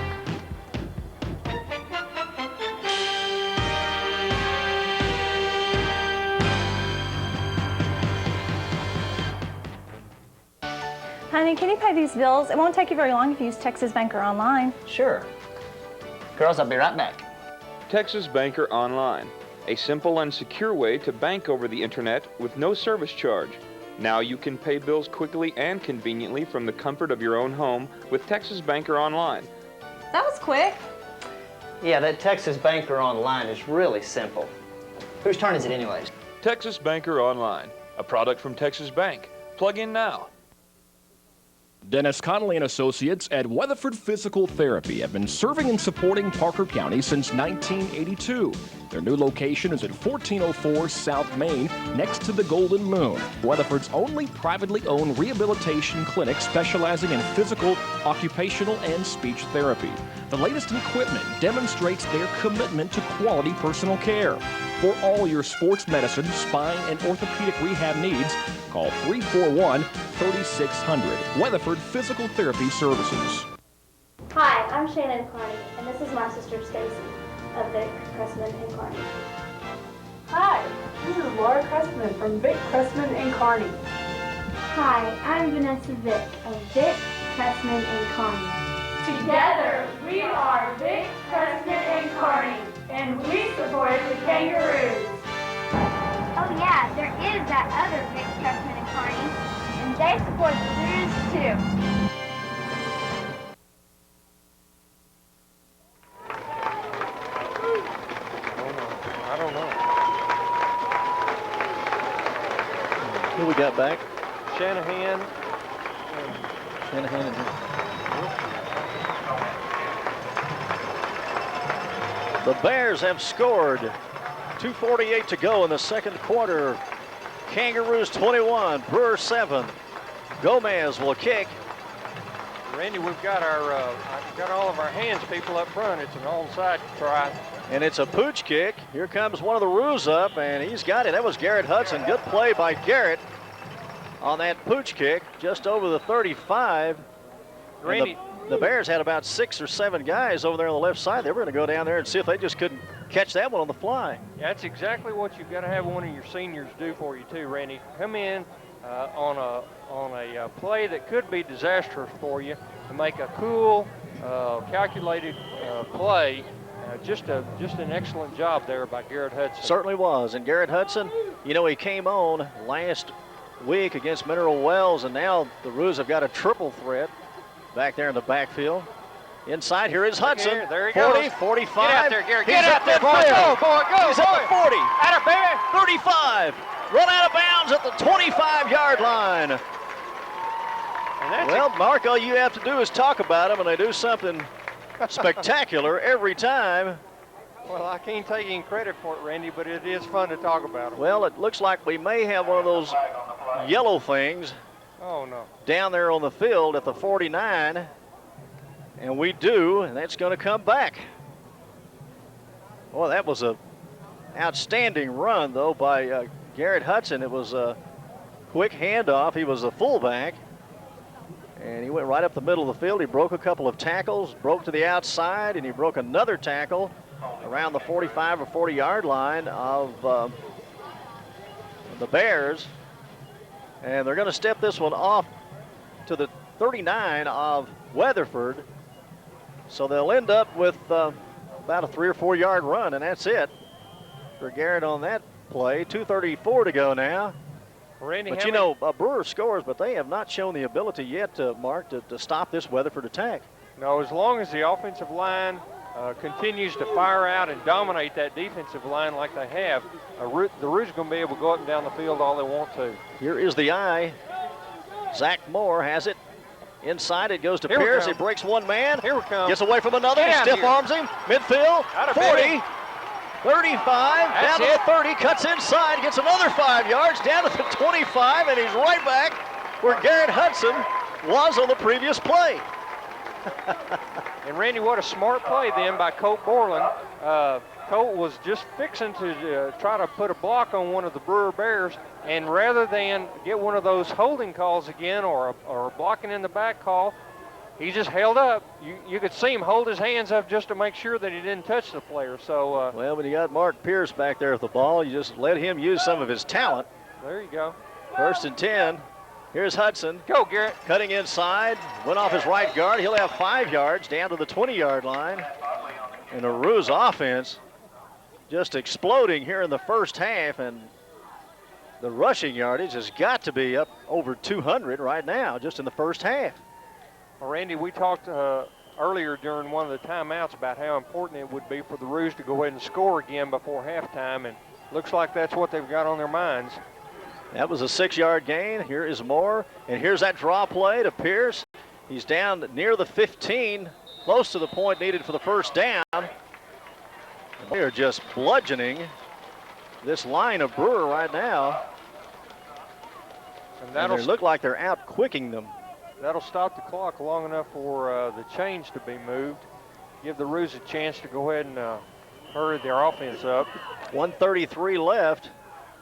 Honey, can you pay these bills? It won't take you very long if you use Texas Banker Online. Sure. Girls, I'll be right back. Texas Banker Online, a simple and secure way to bank over the internet with no service charge. Now you can pay bills quickly and conveniently from the comfort of your own home with Texas Banker Online. That was quick. Yeah, that Texas Banker Online is really simple. Whose turn is it anyways? Texas Banker Online, a product from Texas Bank. Plug in now. Dennis Connolly and Associates at Weatherford Physical Therapy have been serving and supporting Parker County since 1982. Their new location is at 1404 South Main, next to the Golden Moon. Weatherford's only privately owned rehabilitation clinic specializing in physical, occupational, and speech therapy. The latest equipment demonstrates their commitment to quality personal care. For all your sports medicine, spine, and orthopedic rehab needs, call 341-3600. Weatherford Physical Therapy Services. Hi, I'm Shannon Carney, and this is my sister Stacy of Vic Cressman and Carney. Hi, this is Laura Cressman from Vic Cressman and Carney. Hi, I'm Vanessa Vick of Vic Cressman and Carney. Together, we are Vic Cressman and Carney, and we support the Kangaroos. Oh yeah, there is that other Vic Cressman and Carney, and they support the Roos too. I don't know. Who we got back? Shanahan. Shanahan and the Bears have scored. 2:48 to go in the second quarter. Kangaroos 21, Brewer 7. Gomez will kick. Randy, we've got all of our hands people up front. It's an onside try. And it's a pooch kick. Here comes one of the Roos up, and he's got it. That was Garrett Hudson. Good play by Garrett on that pooch kick, just over the 35. Randy, the Bears had about 6 or 7 guys over there on the left side. They were going to go down there and see if they just couldn't catch that one on the fly. Yeah, that's exactly what you've got to have one of your seniors do for you too, Randy. Come in on a play that could be disastrous for you to make a cool, calculated play. Just an excellent job there by Garrett Hudson. Certainly was. And Garrett Hudson, you know, he came on last week against Mineral Wells, and now the Roos have got a triple threat back there in the backfield. Inside, here is Hudson. There he 40, goes. 45. Get out there, Garrett. He's Get out there, boy. Go, boy, go, He's boy. at the 40. Out of baby. 35. Run out of bounds at the 25-yard line. Well, Mark, all you have to do is talk about them, and they do something spectacular every time. Well, I can't take any credit for it, Randy, but it is fun to talk about them. Well, it looks like we may have one of those yellow things down there on the field at the 49. And we do, and that's going to come back. Well, that was a outstanding run, though, by Garrett Hudson. It was a quick handoff. He was a fullback. And he went right up the middle of the field. He broke a couple of tackles, broke to the outside, and he broke another tackle around the 45 or 40-yard line of the Bears. And they're going to step this one off to the 39 of Weatherford. So they'll end up with about a 3 or 4 yard run, and that's it for Garrett on that play. 2:34 to go now. Randy, but you know, Brewer scores, but they have not shown the ability yet, Mark, to stop this Weatherford attack. No, as long as the offensive line continues to fire out and dominate that defensive line like they have, the Roos are going to be able to go up and down the field all they want to. Here is the eye. Zach Moore has it. Inside it goes to Pierce. He breaks one man. Here we come. Gets away from another. He stiff arms him. Midfield. 40. 35. Down to the 30. Cuts inside. Gets another 5 yards. Down to the 25. And he's right back where Garrett Hudson was on the previous play. And Randy, what a smart play then by Colt Borland. Colt was just fixing to try to put a block on one of the Brewer Bears, and rather than get one of those holding calls again or a blocking in the back call, he just held up. You could see him hold his hands up just to make sure that he didn't touch the player. So well, when you got Mark Pierce back there with the ball, you just let him use some of his talent. There you go. 1st and 10. Here's Hudson. Go, Garrett. Cutting inside. Went off his right guard. He'll have 5 yards down to the 20-yard line. And the Roos offense just exploding here in the first half. And the rushing yardage has got to be up over 200 right now, just in the first half. Well, Randy, we talked earlier during one of the timeouts about how important it would be for the Roos to go ahead and score again before halftime. And looks like that's what they've got on their minds. That was a 6-yard gain. Here is Moore, and here's that draw play to Pierce. He's down near the 15, close to the point needed for the first down. They are just bludgeoning this line of Brewer right now. And they look like they're out-quicking them. That'll stop the clock long enough for the chains to be moved. Give the Roos a chance to go ahead and hurry their offense up. 1:33 left.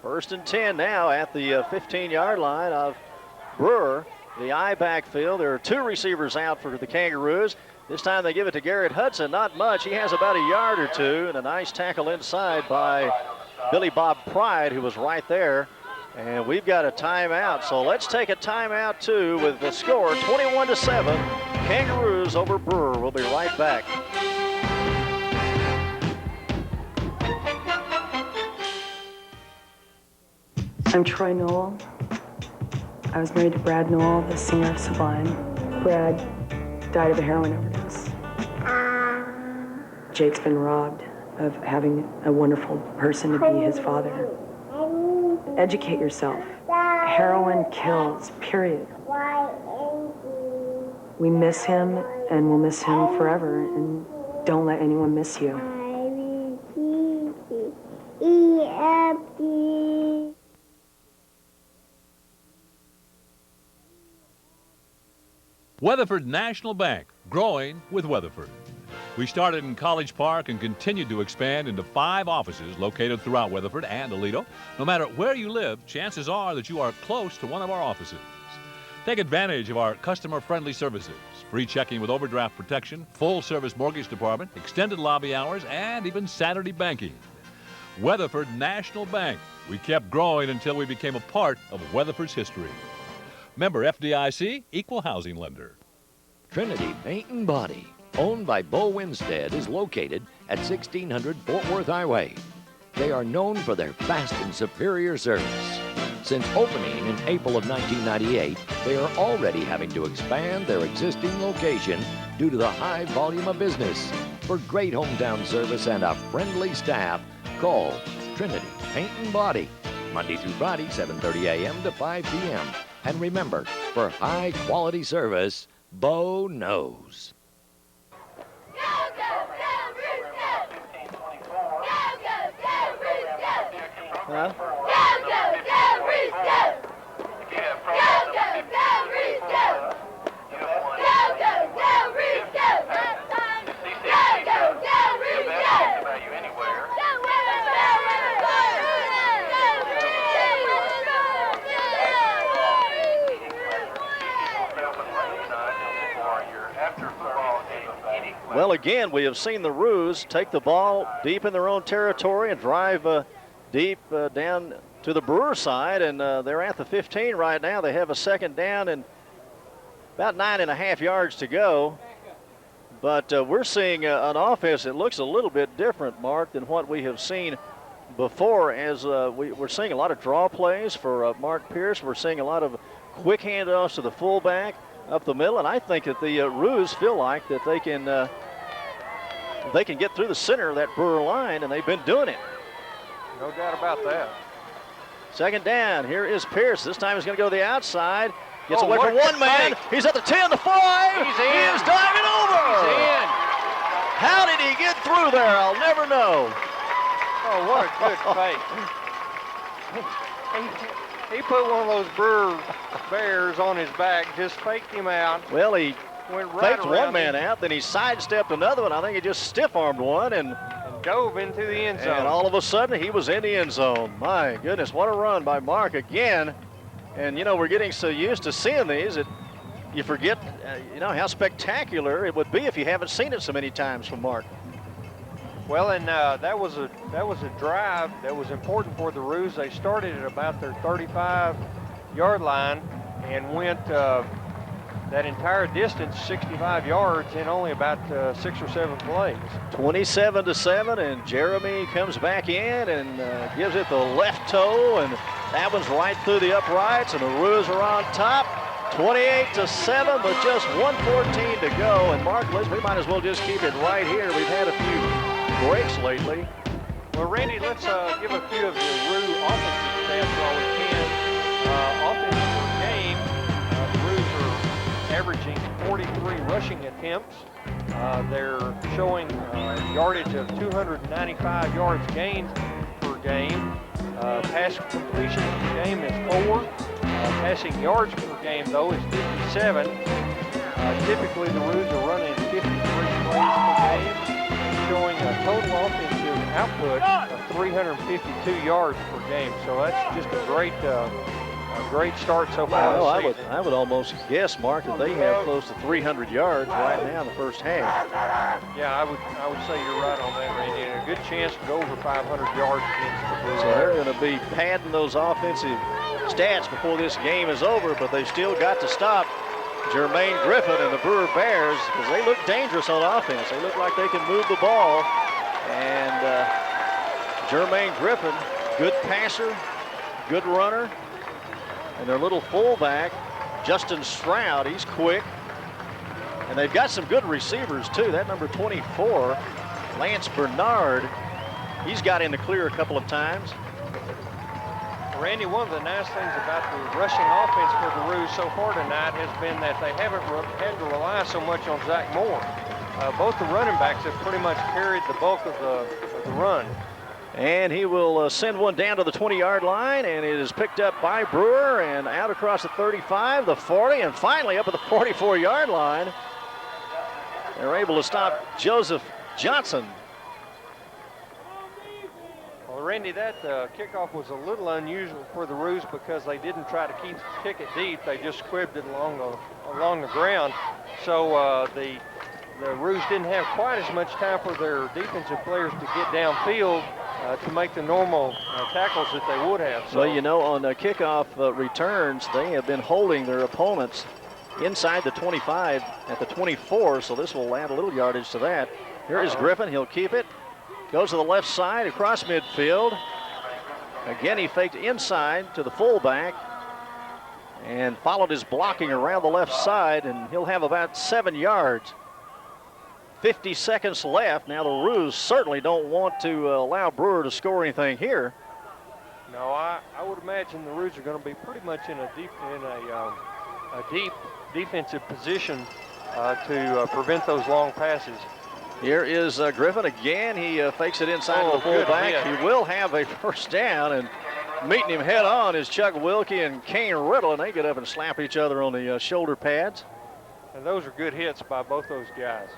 1st and 10 now at the 15-yard line of Brewer. The I backfield. There are 2 receivers out for the Kangaroos. This time they give it to Garrett Hudson. Not much. He has about a yard or 2, and a nice tackle inside by Billy Bob Pride, who was right there. And we've got a timeout. So let's take a timeout, too, with the score 21-7. Kangaroos over Brewer. We'll be right back. I'm Troy Noel. I was married to Brad Noel, the singer of Sublime. Brad died of a heroin overdose. Jake's been robbed of having a wonderful person to be his father. Educate yourself. Heroin kills, period. We miss him, and we'll miss him forever, and don't let anyone miss you. Weatherford National Bank, growing with Weatherford. We started in College Park and continued to expand into 5 offices located throughout Weatherford and Aledo. No matter where you live, chances are that you are close to one of our offices. Take advantage of our customer-friendly services, free checking with overdraft protection, full-service mortgage department, extended lobby hours, and even Saturday banking. Weatherford National Bank. We kept growing until we became a part of Weatherford's history. Member FDIC, Equal Housing Lender. Trinity Paint and Body, owned by Bo Winstead, is located at 1600 Fort Worth Highway. They are known for their fast and superior service. Since opening in April of 1998, they are already having to expand their existing location due to the high volume of business. For great hometown service and a friendly staff, call Trinity Paint and Body, Monday through Friday, 7:30 a.m. to 5 p.m. And remember, for high-quality service, Bo knows. Huh? Well, again, we have seen the Roos take the ball deep in their own territory and drive deep down to the Brewer side, and they're at the 15 right now. They have a second down and about 9.5 yards to go. But we're seeing an offense that looks a little bit different, Mark, than what we have seen before, as we're seeing a lot of draw plays for Mark Pierce. We're seeing a lot of quick handoffs to the fullback up the middle, and I think that the Roos feel like that they can they can get through the center of that Brewer line, and they've been doing it. No doubt about that. Second down. Here is Pierce. This time he's going to go to the outside. Gets Oh, away from one man. He's at the 10, the 5. He's in. He is diving over. He's in. How did he get through there? I'll never know. Oh, what a good fake. He put one of those Brewer Bears on his back, just faked him out. Well, he went right faked one around man him out, then he sidestepped another one. I think he just stiff-armed one and dove into the end zone. And all of a sudden, he was in the end zone. My goodness, what a run by Mark again. And, you know, we're getting so used to seeing these that you forget, you know, how spectacular it would be if you haven't seen it so many times from Mark. Well, and that was a drive that was important for the Roos. They started at about their 35-yard line and went that entire distance, 65 yards, in only about 6 or 7 plays. 27-7, and Jeremy comes back in and gives it the left toe, and that one's right through the uprights, and the Roos are on top. 28-7, but just 1:14 to go. And Mark, we might as well just keep it right here. We've had a few breaks lately. Well, Randy, let's give a few of the Roo offensive stats while we can. Offense per game, the Roos are averaging 43 rushing attempts. They're showing yardage of 295 yards gained per game. Pass completion per game is 4. Passing yards per game, though, is 57. Typically, the Roos are running 53 plays per game, showing a total offensive output of 352 yards per game. So that's just a great start so far. Well, I would almost guess, Mark, that they have close to 300 yards right now in the first half. Yeah, I would say you're right on that, Randy. And a good chance to go over 500 yards against the Brewers. So they're going to be padding those offensive stats before this game is over, but they've still got to stop Jermaine Griffin and the Brewer Bears because they look dangerous on offense. They look like they can move the ball. And Jermaine Griffin, good passer, good runner. And their little fullback, Justin Stroud, he's quick. And they've got some good receivers, too. That number 24, Lance Bernard, he's got in the clear a couple of times. Randy, one of the nice things about the rushing offense for the Roos so far tonight has been that they haven't had to rely so much on Zach Moore. Both the running backs have pretty much carried the bulk of the run. And he will send one down to the 20-yard line, and it is picked up by Brewer and out across the 35, the 40, and finally up at the 44-yard line. They're able to stop Joseph Johnson. Well, Randy, that kickoff was a little unusual for the Roos because they didn't try to kick it deep. They just squibbed it along the ground. So the Roos didn't have quite as much time for their defensive players to get downfield to make the normal tackles that they would have. So, well, you know, on kickoff returns, they have been holding their opponents inside the 25 at the 24, so this will add a little yardage to that. Here is Griffin. He'll keep it. Goes to the left side across midfield. Again, he faked inside to the fullback and followed his blocking around the left side, and he'll have about 7 yards. 50 seconds left. Now the Roos certainly don't want to allow Brewer to score anything here. No, I would imagine the Roos are going to be pretty much in a deep defensive position to prevent those long passes. Here is Griffin again. He fakes it inside to the fullback. He will have a first down, and meeting him head on is Chuck Wilkie and Kane Riddle, and they get up and slap each other on the shoulder pads. And those are good hits by both those guys.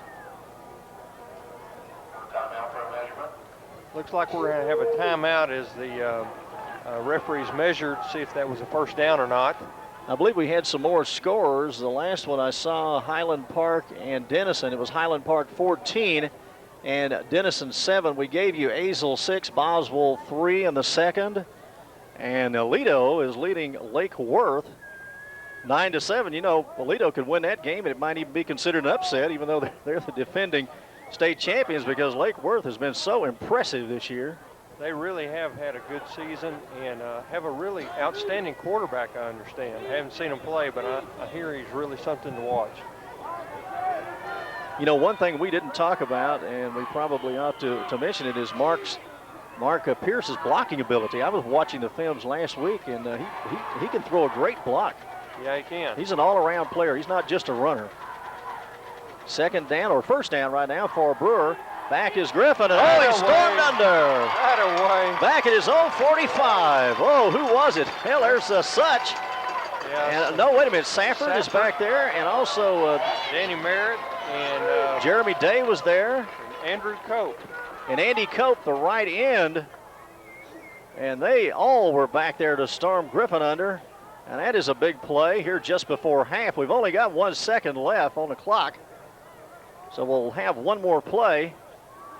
Looks like we're going to have a timeout as the referees measured to see if that was a first down or not. I believe we had some more scorers. The last one I saw, Highland Park and Denison. It was Highland Park 14 and Denison 7. We gave you Azle 6, Boswell 3 in the second. And Aledo is leading Lake Worth 9-7. You know, Aledo could win that game, and it might even be considered an upset, even though they're the defending state champions, because Lake Worth has been so impressive this year. They really have had a good season and have a really outstanding quarterback, I understand. I haven't seen him play, but I hear he's really something to watch. You know, one thing we didn't talk about, and we probably ought to mention it, is Mark Pierce's blocking ability. I was watching the films last week, and he can throw a great block. Yeah, he can. He's an all-around player. He's not just a runner. Second down, or first down right now for Brewer. Back is Griffin, and he stormed under. Back at his own 45. Oh, who was it? Hell, there's Such. Yeah, and, no, wait a minute. Safford is back there, and also Danny Merritt and Jeremy Day was there. And Andrew Cope. And Andy Cope, the right end. And they all were back there to storm Griffin under. And that is a big play here just before half. We've only got 1 second left on the clock. So we'll have one more play.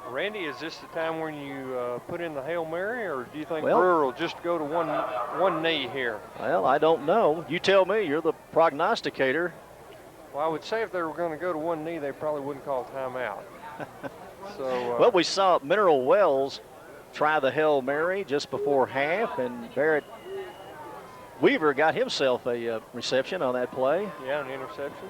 Randy, is this the time when you put in the Hail Mary, or do you think Brewer will just go to one knee here? Well, I don't know. You tell me. You're the prognosticator. Well, I would say if they were going to go to one knee, they probably wouldn't call timeout. So. Well, we saw Mineral Wells try the Hail Mary just before half, and Barrett Weaver got himself a reception on that play. Yeah, an interception.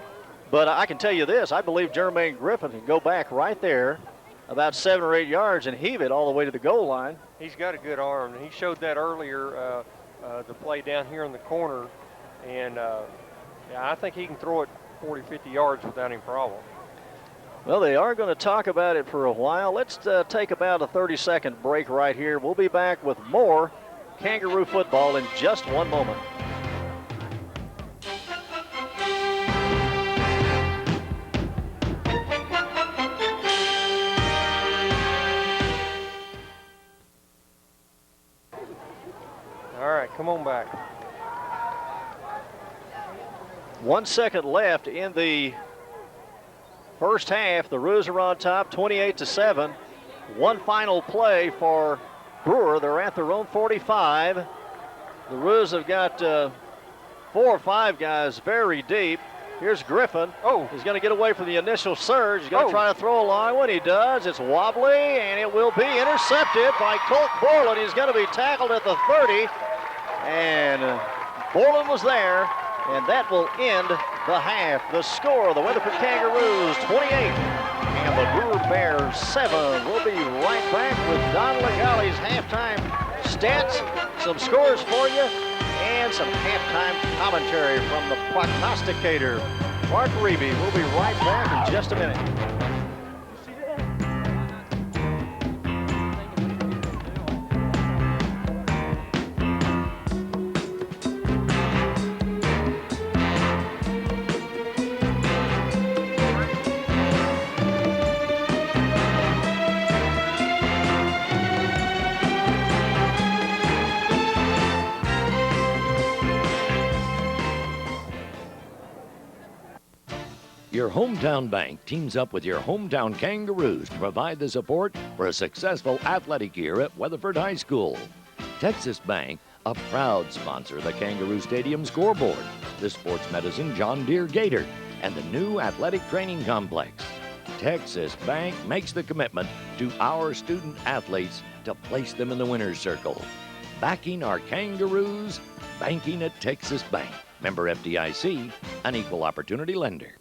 But I can tell you this, I believe Jermaine Griffin can go back right there about 7 or 8 yards and heave it all the way to the goal line. He's got a good arm. He showed that earlier, the play down here in the corner. And yeah, I think he can throw it 40, 50 yards without any problem. Well, they are going to talk about it for a while. Let's take about a 30-second break right here. We'll be back with more Kangaroo football in just one moment. All right, come on back. 1 second left in the first half. The Roos are on top, 28-7. One final play for Brewer. They're at their own 45. The Roos have got 4 or 5 guys very deep. Here's Griffin. Oh, he's going to get away from the initial surge. He's going to try to throw a long one. He does. It's wobbly, and it will be intercepted by Colt Borland. He's going to be tackled at the 30, and Borland was there, and that will end the half. The score, the Weatherford Kangaroos 28 and the Brewer Bears 7. We'll be right back with Don Legali's halftime stats, some scores for you, and some halftime commentary from the prognosticator, Mark Reeby. We'll be right back in just a minute. Your hometown bank teams up with your hometown Kangaroos to provide the support for a successful athletic year at Weatherford High School. Texas Bank, a proud sponsor of the Kangaroo Stadium scoreboard, the sports medicine John Deere Gator, and the new athletic training complex. Texas Bank makes the commitment to our student athletes to place them in the winner's circle. Backing our Kangaroos, banking at Texas Bank. Member FDIC, an equal opportunity lender.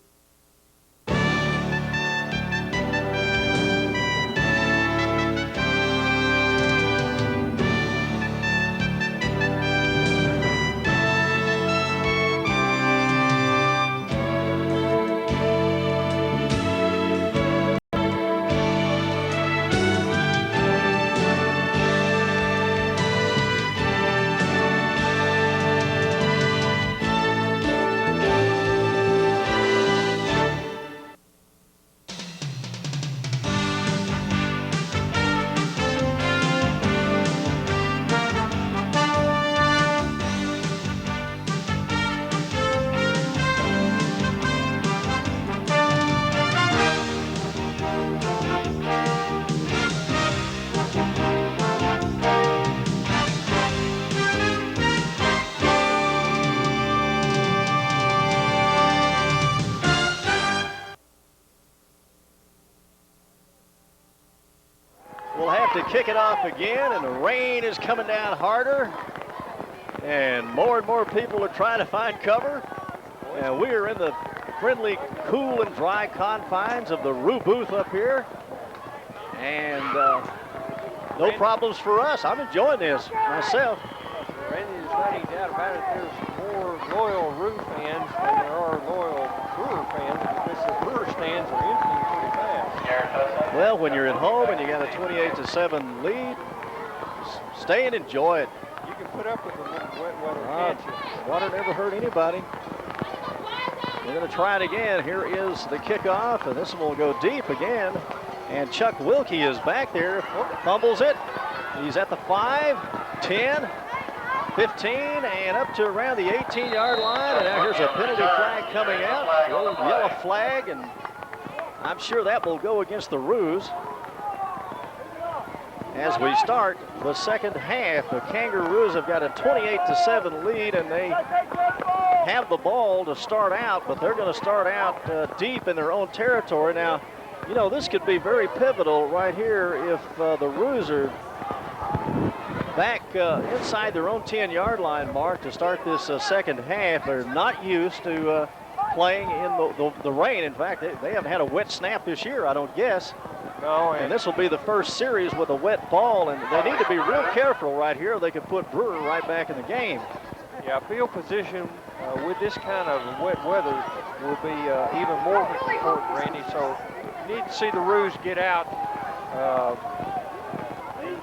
Kick it off again, and the rain is coming down harder, and more people are trying to find cover, and we are in the friendly, cool and dry confines of the Rue booth up here. And no problems for us. I'm enjoying this myself. Randy, there's not any doubt about it. There's more loyal Rue fans than there are loyal Brewer fans, because the Brewer stands are emptying pretty fast. Well, when you're at home and you got a 28-7 lead, stay and enjoy it. You can put up with a little wet weather, can't you? Water never hurt anybody. We're going to try it again. Here is the kickoff, and this one will go deep again. And Chuck Wilkie is back there, fumbles it. He's at the 5, 10, 15, and up to around the 18-yard line. And now here's a penalty flag coming out. The old yellow flag, and I'm sure that will go against the Roos. As we start the second half, the Kangaroos have got a 28-7 lead, and they have the ball to start out, but they're going to start out deep in their own territory. Now, you know, this could be very pivotal right here if the Roos are back inside their own 10-yard line mark to start this second half. They're not used to playing in the rain. In fact, they haven't had a wet snap this year, I don't guess. No, and this will be the first series with a wet ball, and they need to be real careful right here. They could put Brewer right back in the game. Yeah, field position with this kind of wet weather will be even more important, Randy. So you need to see the Roos get out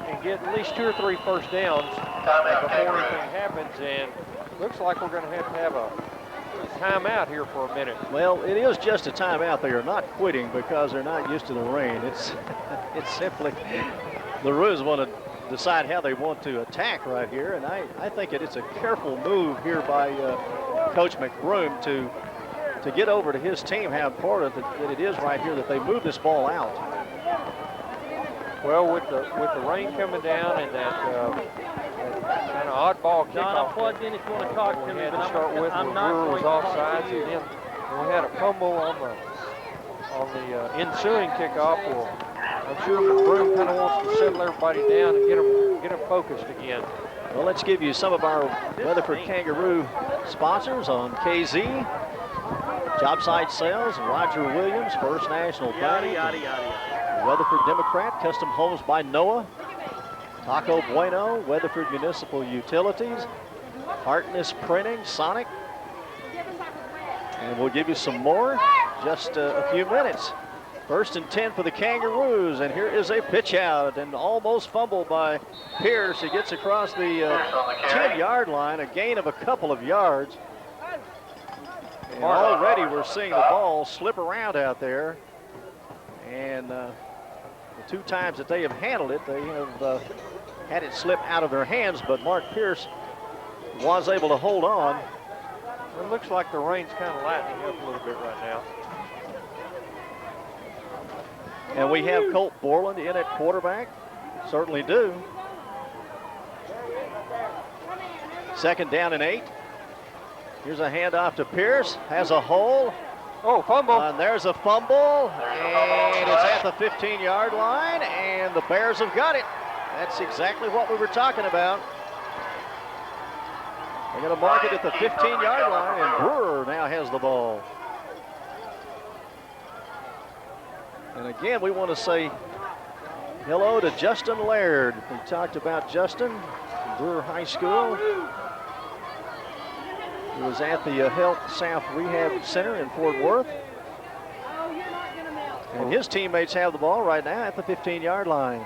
and get at least 2 or 3 first downs before anything happens. And looks like we're going to have a timeout here for a minute. Well, it is just a timeout. They are not quitting because they're not used to the rain. It's simply the Roos want to decide how they want to attack right here, and I think it's a careful move here by Coach McBroom to get over to his team how important that it is right here that they move this ball out. Well, with the rain coming down and that kind of oddball kickoff. John, I'm plugged in if you want to talk to me, had but to start with I'm when not Brewer was going to talk offsides, to you. and then we had a fumble on the ensuing kickoff. Well, I'm sure McBroom kind of wants to settle everybody down and get them focused again. Well, let's give you some of our Weatherford Kangaroo sponsors on KZ. Jobsite Sales, Roger Williams, First National Bank, Weatherford Democrat, Custom Homes by Noah, Taco Bueno, Weatherford Municipal Utilities, Hartness Printing, Sonic, and we'll give you some more just a few minutes. 1st and 10 for the Kangaroos, and here is a pitch out and almost fumbled by Pierce. He gets across the 10-yard line, a gain of a couple of yards. And already we're seeing the ball slip around out there, and the 2 times that they have handled it, they have had it slip out of their hands, but Mark Pierce was able to hold on. It looks like the rain's kind of lightening up a little bit right now. And we have Colt Borland in at quarterback. Certainly do. 2nd down and 8. Here's a handoff to Pierce. Has a hole. Oh, fumble. And there's a fumble. And it's at the 15-yard line. And the Bears have got it. That's exactly what we were talking about. They're going to mark it at the 15-yard line. And Brewer now has the ball. And again, we want to say hello to Justin Laird. We talked about Justin from Brewer High School. He was at the Health South Rehab Center in Fort Worth. And his teammates have the ball right now at the 15-yard line.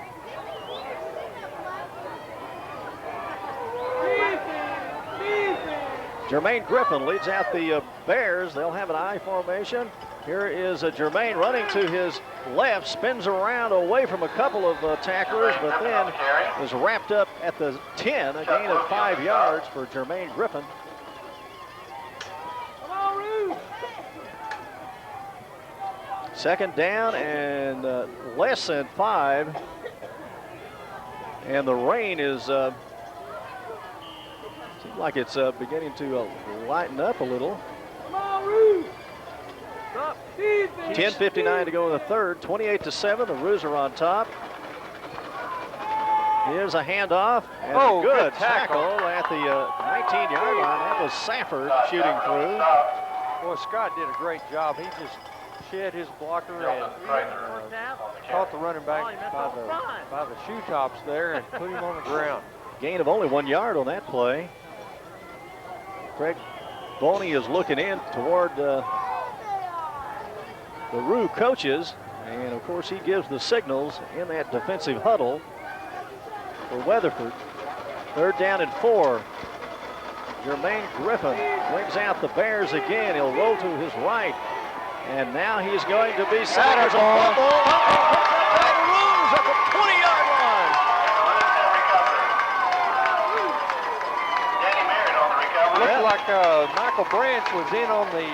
Jermaine Griffin leads out the Bears. They'll have an I formation. Here is Jermaine running to his left, spins around away from a couple of tacklers, but then is wrapped up at the 10, a gain of 5 yards for Jermaine Griffin. Second down and less than 5. And the rain is, seems like it's beginning to lighten up a little. 10:59 to go in the third, 28-7. The Roos are on top. Here's a handoff and a good tackle at the 19-yard line. That was Safford shooting through. Boy, Scott did a great job. He just shed his blocker and caught the running back by the shoe tops there and put him on the ground. Gain of only 1 yard on that play. Craig Boney is looking in toward the Rue coaches, and of course he gives the signals in that defensive huddle for Weatherford. 3rd down and 4. Jermaine Griffin brings out the Bears again. He'll roll to his right, and now he's going to be sacked. There's a fumble. Rules at the 20-yard line. Looked like Michael Branch was in on the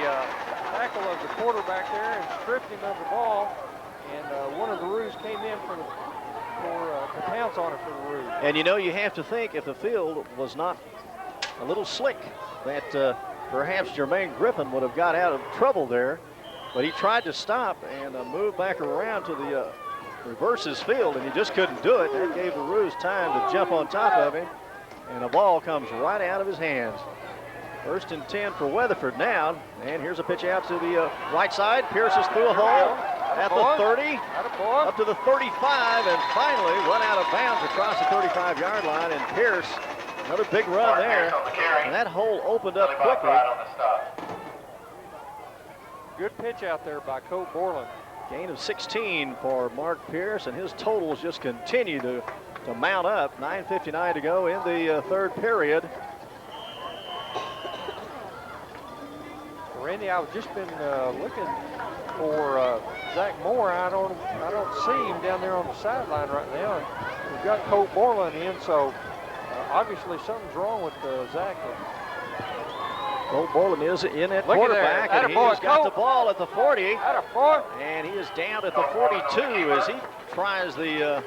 tackle of the quarterback there and stripped him of the ball, and one of the Roos came in to pounce on it for the Roos. And you know, you have to think if the field was not a little slick that perhaps Jermaine Griffin would have got out of trouble there, but he tried to stop and move back around to the reverse his field, and he just couldn't do it. That gave the Roos time to jump on top of him, and the ball comes right out of his hands. 1st and 10 for Weatherford now, and here's a pitch out to the right side. Pierce is through a hole at the 30, up to the 35, and finally run out of bounds across the 35-yard line, and Pierce, another big run there, and that hole opened up quickly. Good pitch out there by Colt Borland. Gain of 16 for Mark Pierce, and his totals just continue to mount up. 9:59 to go in the 3rd period. Randy, I've just been looking for Zach Moore. I don't see him down there on the sideline right now. And we've got Colt Borland in, so obviously something's wrong with Zach. Colt Borland is in at quarterback, and he's got the ball at the 40, and he is down at the 42 as he tries the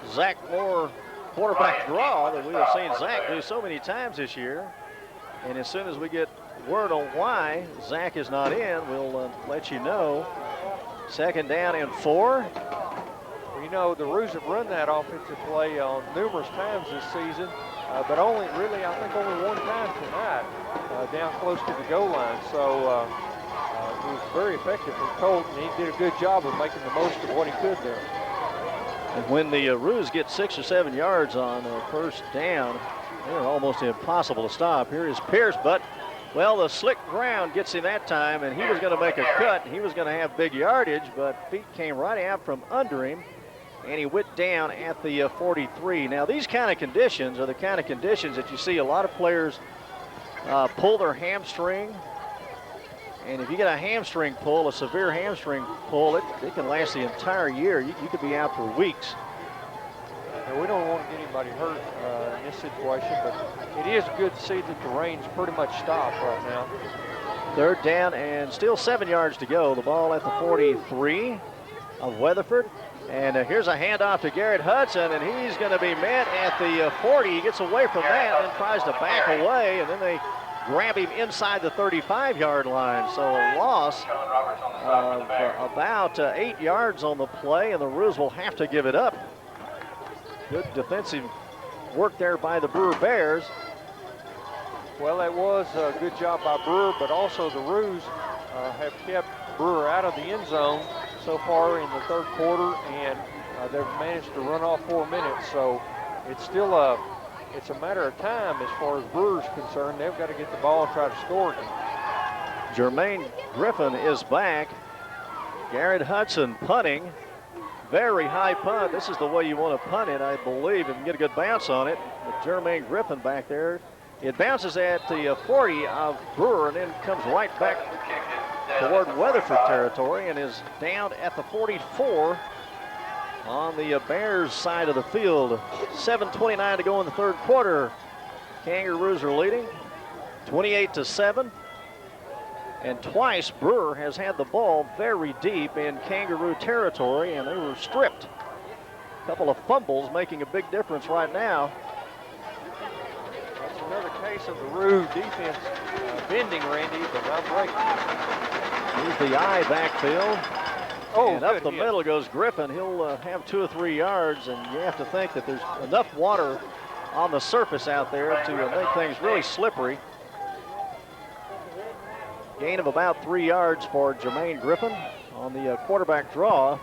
Zach Moore quarterback draw that we have seen Zach do so many times this year. And as soon as we get word on why Zach is not in, we'll let you know. 2nd down and 4. You know, the Roos have run that offensive play on numerous times this season, but only really, I think only one time tonight, down close to the goal line. So it was very effective for Colt, and he did a good job of making the most of what he could there. And when the Roos get 6 or 7 yards on 1st down, they're almost impossible to stop. Here is Pierce, but, well, the slick ground gets him that time, and he was going to make a cut. He was going to have big yardage, but feet came right out from under him, and he went down at the 43. Now, these kind of conditions are the kind of conditions that you see a lot of players pull their hamstring. And if you get a hamstring pull, a severe hamstring pull, it can last the entire year. You could be out for weeks. We don't want to get anybody hurt in this situation, but it is good to see that the rain's pretty much stopped right now. 3rd down and still 7 yards to go. The ball at the 43 of Weatherford. And here's a handoff to Garrett Hudson, and he's going to be met at the 40. He gets away from that and tries to back away, and then they grab him inside the 35-yard line. So a loss of about 8 yards on the play, and the Roos will have to give it up. Good defensive work there by the Brewer Bears. Well, that was a good job by Brewer, but also the Roos have kept Brewer out of the end zone so far in the 3rd quarter, and they've managed to run off 4 minutes. So it's still it's a matter of time as far as Brewer's concerned. They've got to get the ball and try to score again. Jermaine Griffin is back. Garrett Hudson punting. Very high punt. This is the way you want to punt it, I believe, and get a good bounce on it. With Jermaine Griffin back there. It bounces at the 40 of Brewer and then comes right back toward Weatherford territory and is down at the 44 on the Bears side of the field. 7:29 to go in the 3rd quarter. Kangaroos are leading 28-7. And twice Brewer has had the ball very deep in Kangaroo territory, and they were stripped. A couple of fumbles making a big difference right now. That's another case of the Roo defense bending, Randy, but not breaking. Here's the eye backfield. Oh, and up the middle goes Griffin. He'll have 2 or 3 yards, and you have to think that there's enough water on the surface out there to make things really slippery. Gain of about 3 yards for Jermaine Griffin on the quarterback draw.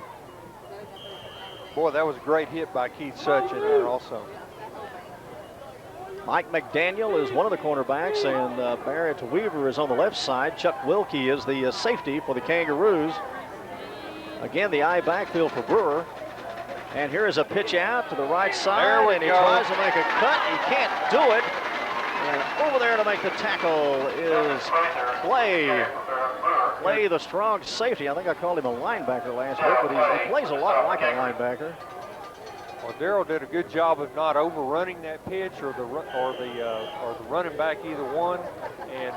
Boy, that was a great hit by Keith Such in there also. Mike McDaniel is one of the cornerbacks, and Barrett Weaver is on the left side. Chuck Wilkie is the safety for the Kangaroos. Again, the I backfield for Brewer. And here is a pitch out to the right side, and he tries to make a cut. He can't do it. And over there to make the tackle is Clay. Clay, the strong safety. I think I called him a linebacker last week, but he plays a lot like a linebacker. Well, Darrell did a good job of not overrunning that pitch or the running back, either one, and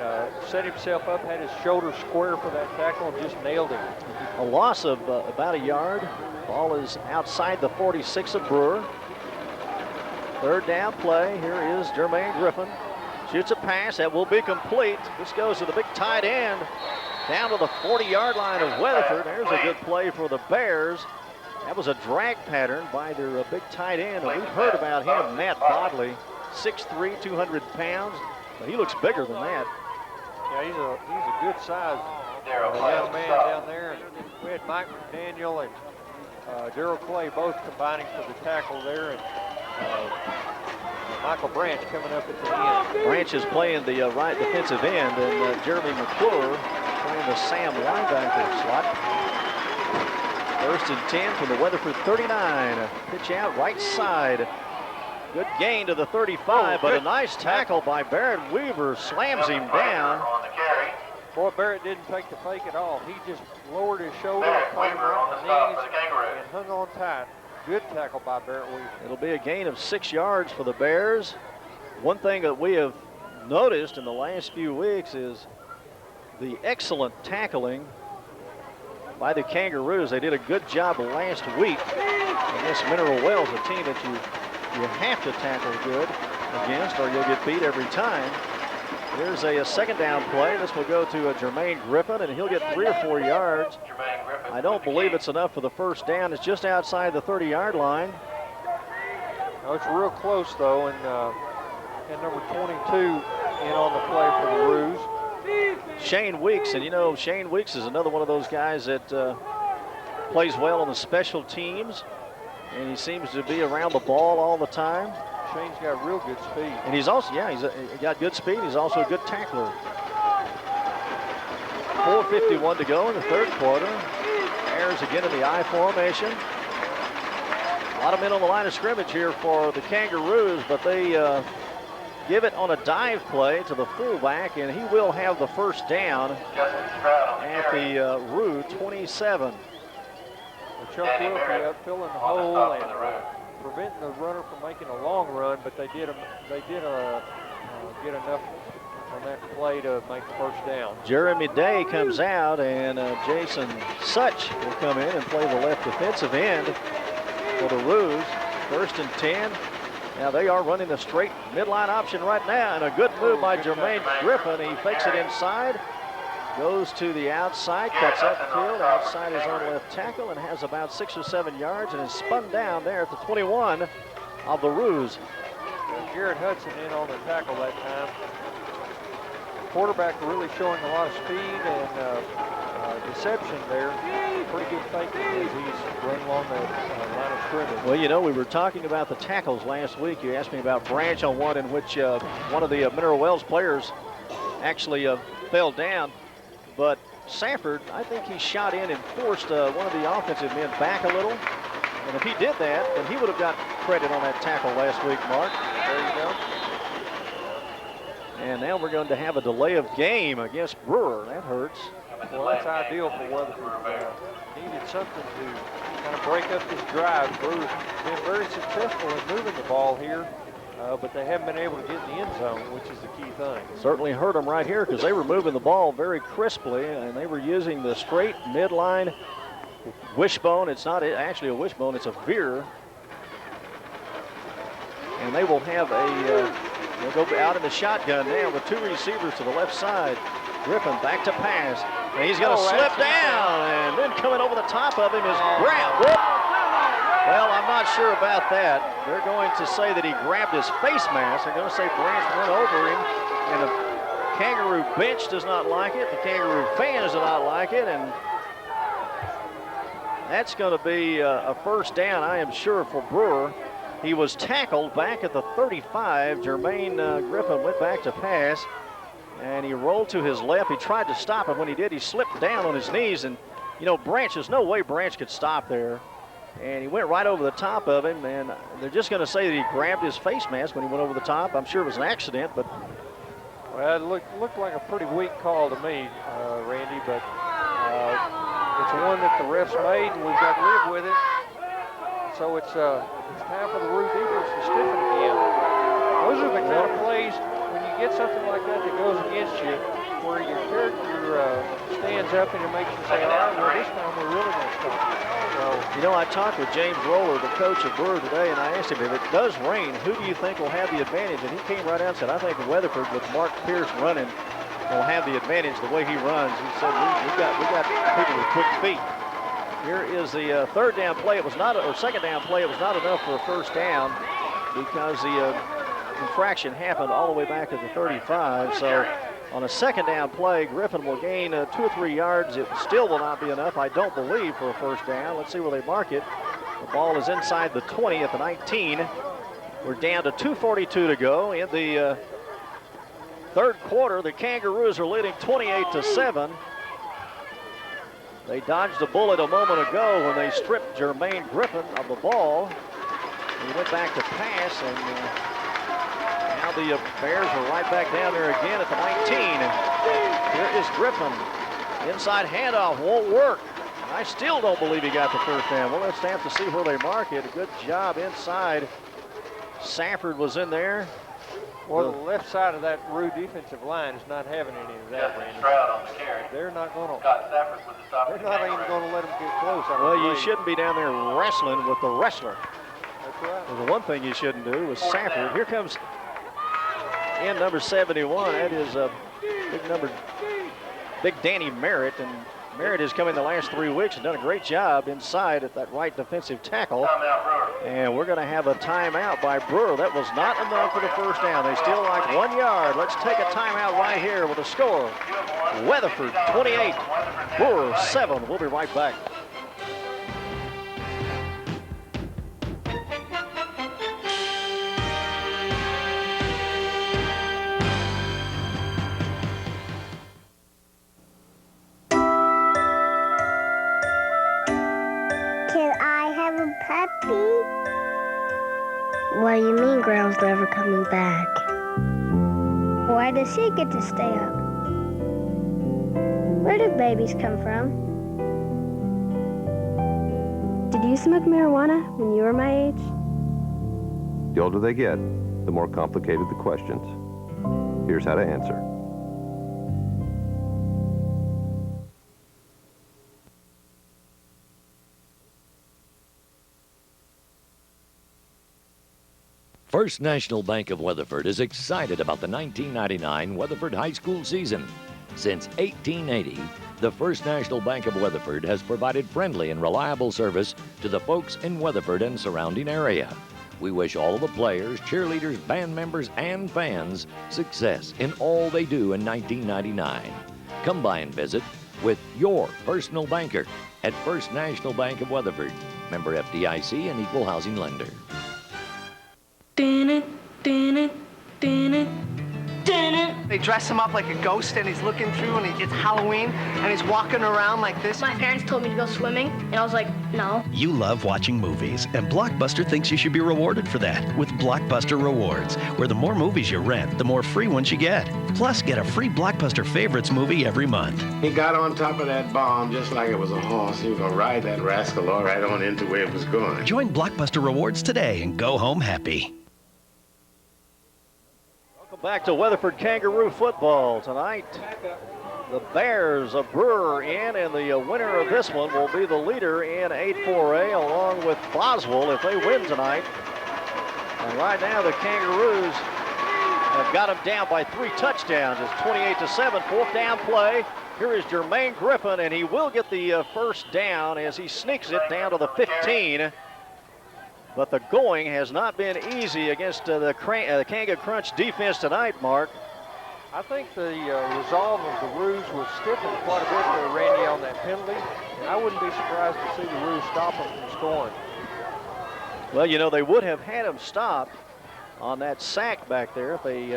set himself up, had his shoulder square for that tackle, and just nailed him. A loss of about a yard. Ball is outside the 46 of Brewer. Third down play. Here is Jermaine Griffin. Shoots a pass that will be complete. This goes to the big tight end down to the 40-yard line of Weatherford. There's a good play for the Bears. That was a drag pattern by their big tight end. And we've heard about him, Matt Bodley, 6'3", 200 pounds, but he looks bigger than that. Yeah, he's a good size young man down there. And we had Mike McDaniel and Darrell Clay both combining for the tackle there, and Michael Branch coming up at the end. Branch is playing the right defensive end, and Jeremy McClure playing the Sam linebacker slot. First and 10 from the Weatherford 39. Pitch out right side. Good gain to the 35, but a nice tackle by Barrett Weaver slams him down. Boy, Barrett didn't take the fake at all. He just lowered his shoulder and caught him right in the knees and hung on tight. Good tackle by Barrett Weaver. It'll be a gain of 6 yards for the Bears. One thing that we have noticed in the last few weeks is the excellent tackling by the Kangaroos. They did a good job last week against Mineral Wells, a team that you have to tackle good against or you'll get beat every time. Here's a second down play. This will go to Jermaine Griffin, and he'll get 3 or 4 yards. I don't believe it's enough for the first down. It's just outside the 30-yard line. No, it's real close, though, and number 22 in on the play for the Roos. Shane Weeks, and you know, Shane Weeks is another one of those guys that plays well on the special teams, and he seems to be around the ball all the time. Shane's got real good speed. And he's also, he's got good speed. He's also a good tackler. 4:51 to go in the third quarter. Bears again in the I formation. A lot of men on the line of scrimmage here for the Kangaroos, but they give it on a dive play to the fullback, and he will have the first down at the Roo 27. Chuck Wilkie up filling the hole and preventing the runner from making a long run, but they did get enough on that play to make the first down. Jeremy Day comes out, and Jason Such will come in and play the left defensive end for the Roos. First and 10. Now they are running the straight midline option right now, and a good move by Jermaine Griffin. He fakes it inside, goes to the outside, cuts upfield, outside his own left tackle, and has about 6 or 7 yards, and is spun down there at the 21 of the Roos. Garrett Hudson in on the tackle that time. Quarterback really showing a lot of speed and deception there. Pretty good fake as he's running along the line of scrimmage. Well, you know, we were talking about the tackles last week. You asked me about Branch on one in which one of the Mineral Wells players actually fell down. But Safford, I think he shot in and forced one of the offensive men back a little. And if he did that, then he would have got credit on that tackle last week, Mark. There you go. And now we're going to have a delay of game against Brewer. That hurts. Well, that's ideal for Weatherford. Needed something to kind of break up this drive. Brewer's been very successful in moving the ball here, but they haven't been able to get in the end zone, which is the key thing. Certainly hurt them right here because they were moving the ball very crisply, and they were using the straight midline wishbone. It's not actually a wishbone, it's a veer. And they will have they'll go out in the shotgun now with 2 receivers to the left side. Griffin back to pass. And he's going to slip down, and then coming over the top of him is Grant. Well, I'm not sure about that. They're going to say that he grabbed his face mask. They're going to say Branch went over him, and the Kangaroo bench does not like it. The Kangaroo fans do not like it. And that's going to be a first down, I am sure, for Brewer. He was tackled back at the 35. Jermaine Griffin went back to pass, and he rolled to his left. He tried to stop him. When he did, he slipped down on his knees. And, you know, Branch, there's no way Branch could stop there. And he went right over the top of him, and they're just going to say that he grabbed his face mask when he went over the top. I'm sure it was an accident, but... Well, it looked like a pretty weak call to me, Randy, but it's one that the refs made, and we've got to live with it. So it's time for the Rue defense to stiffen again. Those are the kind of plays, when you get something like that that goes against you, where your character stands up and it makes you say, all right, well, this time we're really going to stop you. So, you know, I talked with James Roller, the coach of Brewer, today, and I asked him, if it does rain, who do you think will have the advantage? And he came right out and said, I think Weatherford, with Mark Pierce running, will have the advantage the way he runs. He said, we got people with quick feet. Here is the third down play. It was not, or second down play. It was not enough for a first down because the infraction happened all the way back at the 35. So on a second down play, Griffin will gain 2 or 3 yards. It still will not be enough, I don't believe, for a first down. Let's see where they mark it. The ball is inside the 20 at the 19. We're down to 2:42 to go in the third quarter. The Kangaroos are leading 28-7. They dodged a bullet a moment ago when they stripped Jermaine Griffin of the ball. He went back to pass, and now the Bears are right back down there again at the 19. Here is Griffin. Inside handoff won't work. I still don't believe he got the first down. Well, let's have to see where they mark it. A good job inside. Safford was in there. Well, the left side of that Rue defensive line is not having any of that, Randy. They're not going to. They're not even going to let them get close. Well, you shouldn't be down there wrestling with the wrestler. That's right. Well, the one thing you shouldn't do was Safford. Here comes in number 71. That is big Danny Merritt, and Merritt has come in the last 3 weeks and done a great job inside at that right defensive tackle. And we're going to have a timeout by Brewer. That was not enough for the first down. They still like 1 yard. Let's take a timeout right here with a score. Weatherford 28, Brewer 7. We'll be right back. What do you mean Ground's never coming back? Why does she get to stay up? Where do babies come from? Did you smoke marijuana when you were my age? The older they get, the more complicated the questions. Here's how to answer. First National Bank of Weatherford is excited about the 1999 Weatherford High School season. Since 1880, the First National Bank of Weatherford has provided friendly and reliable service to the folks in Weatherford and surrounding area. We wish all of the players, cheerleaders, band members, and fans success in all they do in 1999. Come by and visit with your personal banker at First National Bank of Weatherford, member FDIC and equal housing lender. They dress him up like a ghost and he's looking through and it's Halloween and he's walking around like this. My parents told me to go swimming and I was like, no. You love watching movies and Blockbuster thinks you should be rewarded for that with Blockbuster Rewards, where the more movies you rent, the more free ones you get. Plus, get a free Blockbuster Favorites movie every month. He got on top of that bomb just like it was a horse. He was going to ride that rascal all right on into where it was going. Join Blockbuster Rewards today and go home happy. Back to Weatherford Kangaroo football tonight. The Bears of Brewer in, and the winner of this one will be the leader in 8-4A along with Boswell if they win tonight. And right now the Kangaroos have got them down by 3 touchdowns. It's 28-7, fourth down play. Here is Jermaine Griffin, and he will get the first down as he sneaks it down to the 15. But the going has not been easy against the Kanga Crunch defense tonight, Mark. I think the resolve of the Roos was stiffened quite a bit there, Randy, on that penalty, and I wouldn't be surprised to see the Roos stop them from scoring. Well, you know, they would have had him stopped on that sack back there if they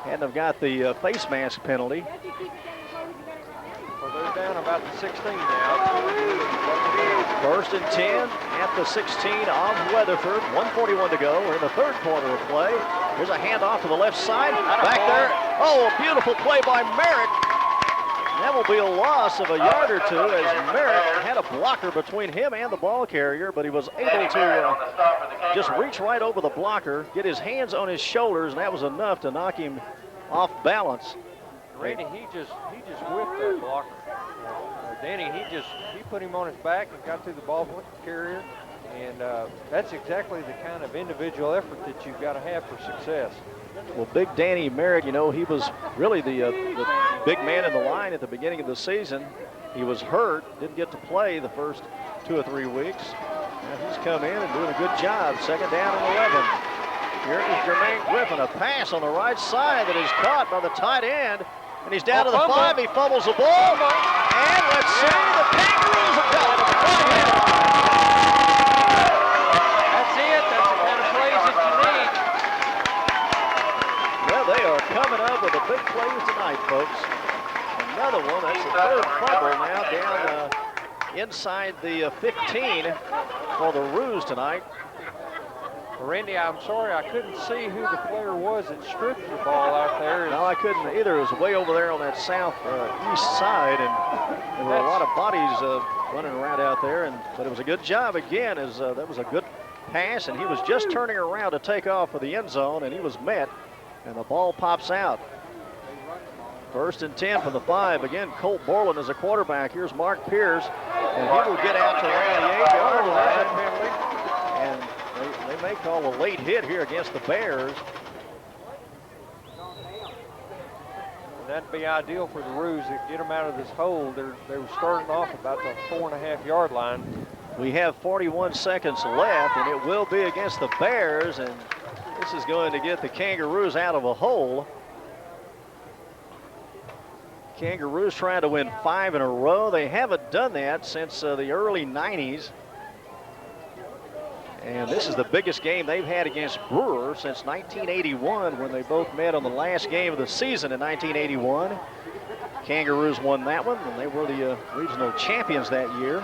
hadn't have got the face mask penalty. Well, they're down about the 16 now. First and 10 at the 16 of Weatherford. 1:41 to go. We're in the third quarter of play. Here's a handoff to the left side. Back there. Oh, a beautiful play by Merrick. That will be a loss of a yard or two as Merrick had a blocker between him and the ball carrier, but he was able to just reach right over the blocker, get his hands on his shoulders, and that was enough to knock him off balance. Randy, he just whipped that blocker. Danny, he put him on his back and got to the ball carrier, and that's exactly the kind of individual effort that you've got to have for success. Well, Big Danny Merritt, you know, he was really the big man in the line at the beginning of the season. He was hurt, didn't get to play the first 2 or 3 weeks. Now he's come in and doing a good job. Second down and 11. Here is Jermaine Griffin, a pass on the right side that is caught by the tight end. And he's down to the 5. He fumbles the ball. And let's see, the Kangaroos have got it. That's it. That's the kind of plays that you need. Well, they are coming up with the big plays tonight, folks. Another one. That's the third fumble now down inside the 15 for the Roos tonight. Randy, I'm sorry I couldn't see who the player was that stripped the ball out there. No, I couldn't either. It was way over there on that south east side, and there were a lot of bodies running around out there. But it was a good job again, as that was a good pass, and he was just turning around to take off for the end zone, and he was met, and the ball pops out. First and 10 from the 5. Again, Colt Borland is a quarterback. Here's Mark Pierce, and he will get out to around the 8-yard line. And they may call a late hit here against the Bears. And that'd be ideal for the Roos to get them out of this hole. They were starting off about the 4.5-yard line. We have 41 seconds left, and it will be against the Bears, and this is going to get the Kangaroos out of a hole. Kangaroos trying to win 5 in a row. They haven't done that since the early 90s. And this is the biggest game they've had against Brewer since 1981, when they both met on the last game of the season in 1981. Kangaroos won that one, and they were the regional champions that year.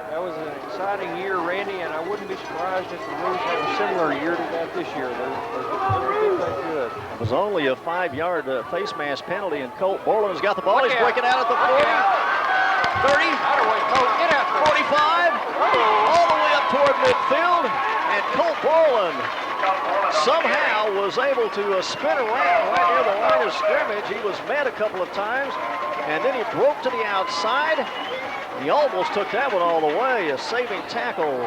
That was an exciting year, Randy, and I wouldn't be surprised if the Roos have a similar year to that this year. They're good. It was only a 5-yard face mask penalty, and Colt Borland's got the ball. He's breaking out at the 40, 30, get out there. 45, all the way up toward midfield, and Colt Borland somehow was able to spin around right near the line of scrimmage. He was met a couple of times, and then he broke to the outside. He almost took that one all the way. A saving tackle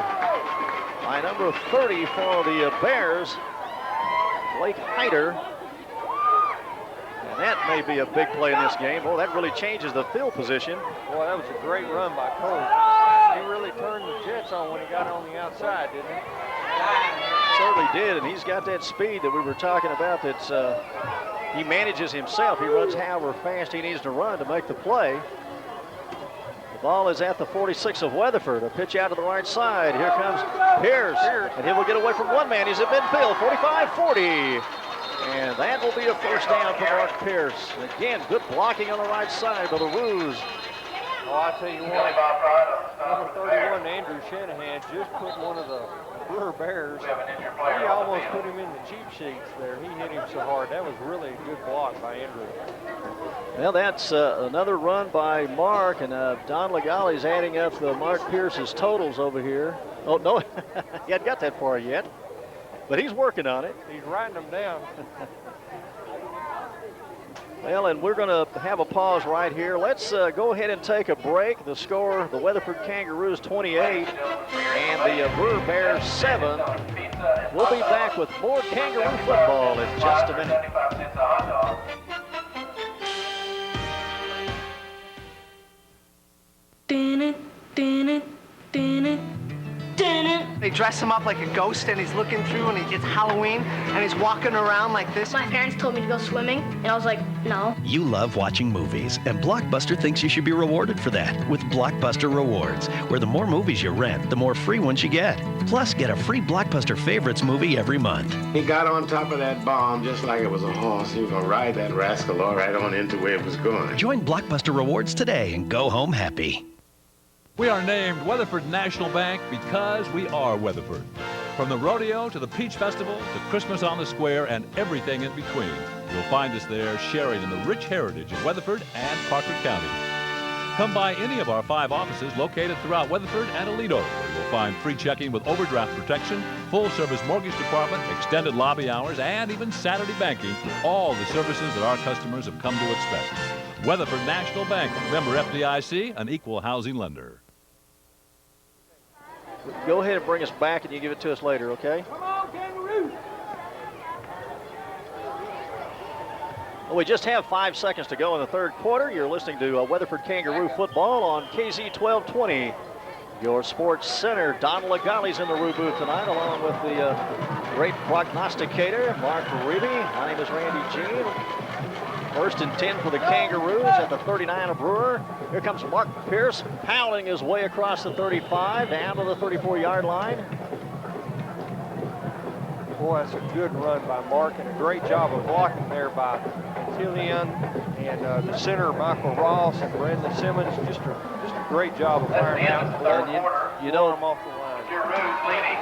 by number 30 for the Bears, Blake Hyder. And that may be a big play in this game. Boy, that really changes the field position. Boy, that was a great run by Colt. He really turned the Jets on when he got on the outside, didn't he? Certainly did, and he's got that speed that we were talking about. That's he manages himself. He runs however fast he needs to run to make the play. The ball is at the 46 of Weatherford. A pitch out to the right side. Here comes Pierce, and he will get away from one man. He's at midfield, 45-40. And that will be a first down for Mark Pierce. Again, good blocking on the right side by the Roos. Oh, I tell you what, number 31, Andrew Shanahan, just put one of the Brewer Bears. He almost put him in the cheap sheets there. He hit him so hard. That was really a good block by Andrew. Well, that's another run by Mark, and Don Legali's adding up the Mark Pierce's totals over here. Oh, no, he hadn't got that far yet, but he's working on it. He's writing them down. Well, and we're going to have a pause right here. Let's go ahead and take a break. The score, the Weatherford Kangaroos 28 and the Brewer Bears 7. We'll be back with more Kangaroo football in just a minute. Dun it, dun it, dun it, dun it. They dress him up like a ghost, and he's looking through, and it's Halloween, and he's walking around like this. My parents told me to go swimming, and I was like, no. You love watching movies, and Blockbuster thinks you should be rewarded for that with Blockbuster Rewards, where the more movies you rent, the more free ones you get. Plus, get a free Blockbuster Favorites movie every month. He got on top of that bomb just like it was a horse. He was going to ride that rascal all right on into where it was going. Join Blockbuster Rewards today and go home happy. We are named Weatherford National Bank because we are Weatherford. From the rodeo to the Peach Festival to Christmas on the Square and everything in between, you'll find us there sharing in the rich heritage of Weatherford and Parker County. Come by any of our 5 offices located throughout Weatherford and Aledo, where you'll find free checking with overdraft protection, full-service mortgage department, extended lobby hours, and even Saturday banking, all the services that our customers have come to expect. Weatherford National Bank, member FDIC, an equal housing lender. Go ahead and bring us back, and you give it to us later, okay? Come on, Kangaroo! Well, we just have 5 seconds to go in the third quarter. You're listening to Weatherford Kangaroo football on KZ 1220. Your sports center. Don Legali's in the Roo booth tonight, along with the great prognosticator, Mark Reeby. My name is Randy Jean. 1st and 10 for the Kangaroos at the 39 of Brewer. Here comes Mark Pierce, pounding his way across the 35, down to the 34-yard line. Boy, that's a good run by Mark, and a great job of blocking there by Antillian and the center, Michael Ross, and Brandon Simmons. Just a great job of firing out. You know, him off the line.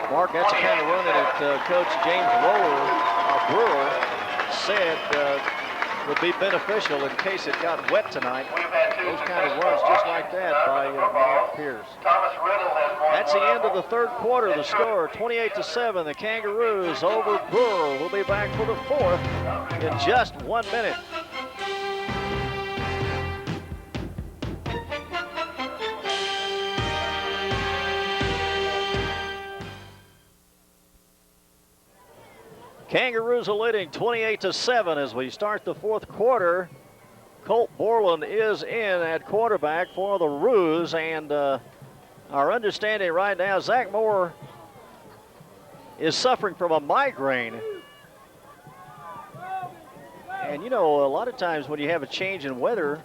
Mark, that's the kind of run that Coach James Roller of Brewer said would be beneficial in case it got wet tonight. Those kind of runs just like that by Mark Pierce. That's the end of the third quarter. The score 28-7. The Kangaroos over Brewer. We'll be back for the fourth in just 1 minute. Kangaroos are leading 28-7 as we start the fourth quarter. Colt Borland is in at quarterback for the Roos, and our understanding right now, Zach Moore is suffering from a migraine. And you know, a lot of times when you have a change in weather,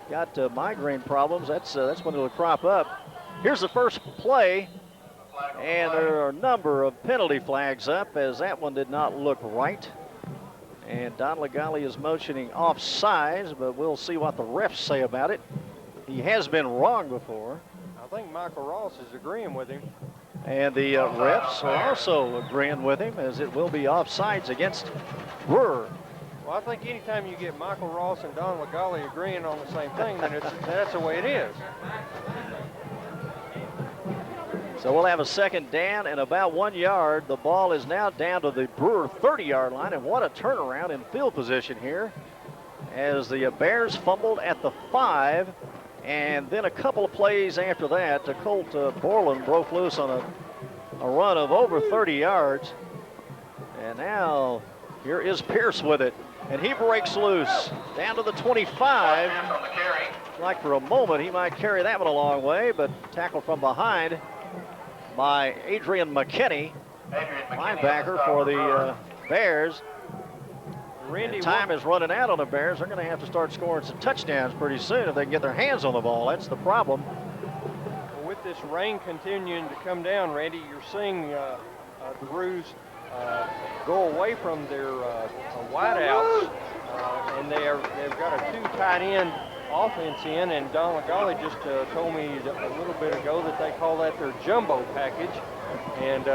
got migraine problems, that's when it'll crop up. Here's the first play. And there are a number of penalty flags up, as that one did not look right. And Don Legale is motioning offsides, but we'll see what the refs say about it. He has been wrong before. I think Michael Ross is agreeing with him. And the refs are also agreeing with him, as it will be offsides against Brewer. Well, I think anytime you get Michael Ross and Don Legale agreeing on the same thing, then that's the way it is. So we'll have a second down and about 1 yard. The ball is now down to the Brewer 30-yard line, and what a turnaround in field position here as the Bears fumbled at the 5, and then a couple of plays after that, Colt Borland broke loose on a run of over 30 yards. And now here is Pierce with it, and he breaks loose down to the 25. Like for a moment he might carry that one a long way, but tackled from behind by Adrian McKinney, linebacker for the Bears. And time is running out on the Bears. They're going to have to start scoring some touchdowns pretty soon if they can get their hands on the ball. That's the problem. Well, with this rain continuing to come down, Randy, you're seeing the Roos go away from their wideouts, and they've got a 2 tight end offense in, and Don Legale just told me a little bit ago that they call that their jumbo package. And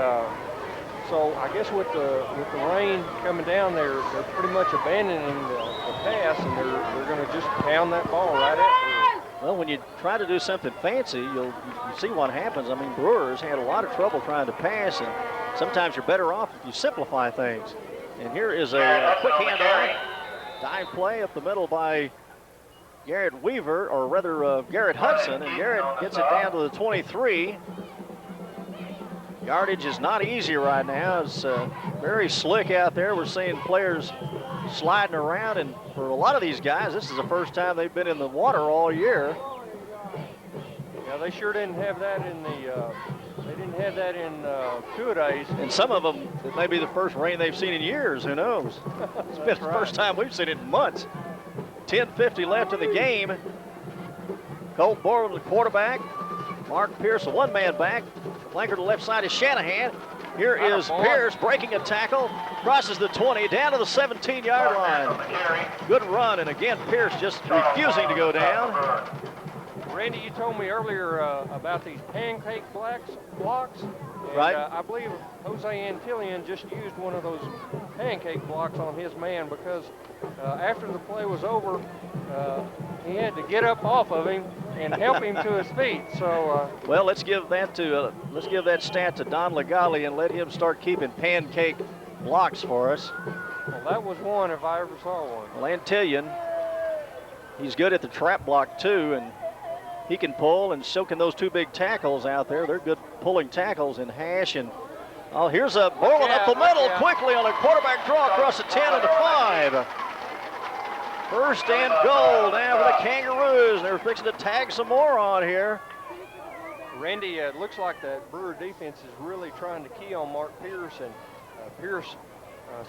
so I guess with the rain coming down, they're pretty much abandoning the pass, and they're going to just pound that ball right at Brewer. Well, when you try to do something fancy, you see what happens. I mean, Brewers had a lot of trouble trying to pass, and sometimes you're better off if you simplify things. And here is a quick handoff, dive play up the middle by Garrett Weaver, or rather Garrett Hudson, and Garrett gets it down to the 23. Yardage is not easy right now. It's very slick out there. We're seeing players sliding around, and for a lot of these guys, this is the first time they've been in the water all year. Yeah, they sure didn't have that in the. They didn't hadn't had that in 2 days. And some of them, it may be the first rain they've seen in years. Who knows? It's been the first time we've seen it in months. 10:50 left in the game. Colt Borland, the quarterback. Mark Pierce, a one-man back. Flanker to the left side is Shanahan. Here is Pierce breaking a tackle, crosses the 20, down to the 17-yard line. Good run, and again, Pierce just refusing to go down. Randy, you told me earlier about these pancake blocks. And, right. I believe Jose Antillion just used one of those pancake blocks on his man because after the play was over, he had to get up off of him and help him to his feet. So well, let's give that stat to Don Legale and let him start keeping pancake blocks for us. Well, that was one if I ever saw one. Well, Antillion, he's good at the trap block too, and he can pull, and so can those two big tackles out there. They're good pulling tackles in Hash. And oh, here's a Borland up the middle quickly on a quarterback draw across the 10 and the 5. First and goal now for the Kangaroos. They're fixing to tag some more on here. Randy, it looks like that Brewer defense is really trying to key on Mark Pierce, and Pierce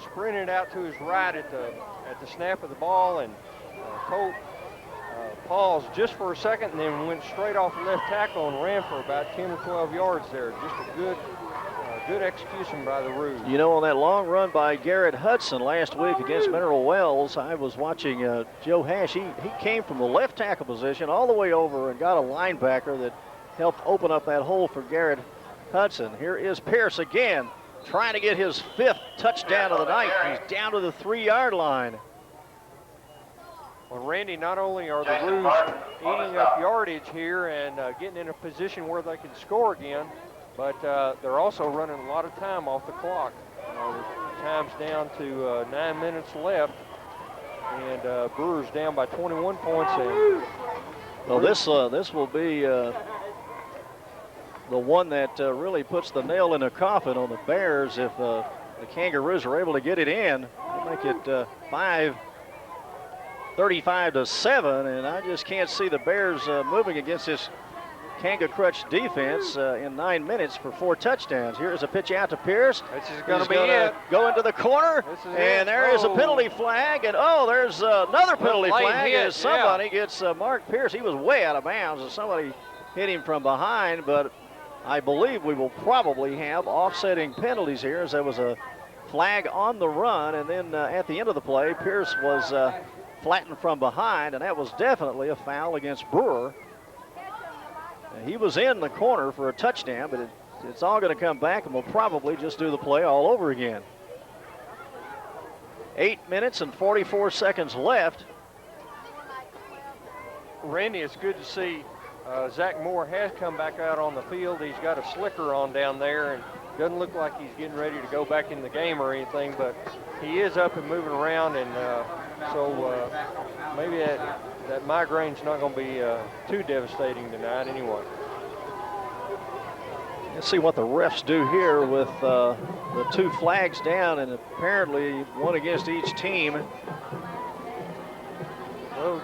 sprinted out to his right at the snap of the ball, and Colt paused just for a second and then went straight off the left tackle and ran for about 10 or 12 yards there. Just a good execution by the Roos. You know, on that long run by Garrett Hudson last week against Mineral Wells, I was watching Joe Hash. He came from the left tackle position all the way over and got a linebacker that helped open up that hole for Garrett Hudson. Here is Pierce again, trying to get his 5th touchdown of the night. He's down to the 3-yard line. Well, Randy, not only are the Roos eating up yardage here and getting in a position where they can score again, but they're also running a lot of time off the clock. The time's down to 9 minutes left, and Brewers down by 21 points. And well, this will be the one that really puts the nail in the coffin on the Bears if the Kangaroos are able to get it in. They'll make it 35-7, and I just can't see the Bears moving against this Kanga Crutch defense in 9 minutes for 4 touchdowns. Here is a pitch out to Pierce. This is going to be it. Go into the corner, and there is a penalty flag, and there's another penalty flag as somebody gets Mark Pierce. He was way out of bounds, and somebody hit him from behind, but I believe we will probably have offsetting penalties here, as there was a flag on the run, and then at the end of the play, Pierce was flattened from behind, and that was definitely a foul against Brewer. He was in the corner for a touchdown, but it's all going to come back, and we'll probably just do the play all over again. 8 minutes and 44 seconds left. Randy, it's good to see Zach Moore has come back out on the field. He's got a slicker on down there, and doesn't look like he's getting ready to go back in the game or anything, but he is up and moving around, and so maybe that migraine's not going to be too devastating tonight anyway. Let's see what the refs do here with the 2 flags down, and apparently one against each team.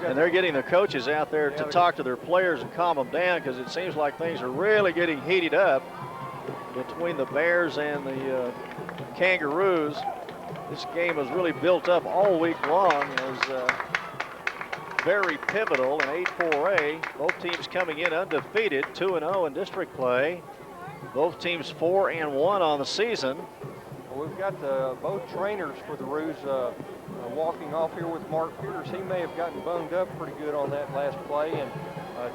And they're getting the coaches out there to talk to their players and calm them down, because it seems like things are really getting heated up between the Bears and the Kangaroos. This game has really built up all week long as very pivotal in 8-4A. Both teams coming in undefeated, 2-0 in district play. Both teams 4-1 on the season. Well, we've got both trainers for the Roos walking off here with Mark Pierce. He may have gotten bunged up pretty good on that last play. And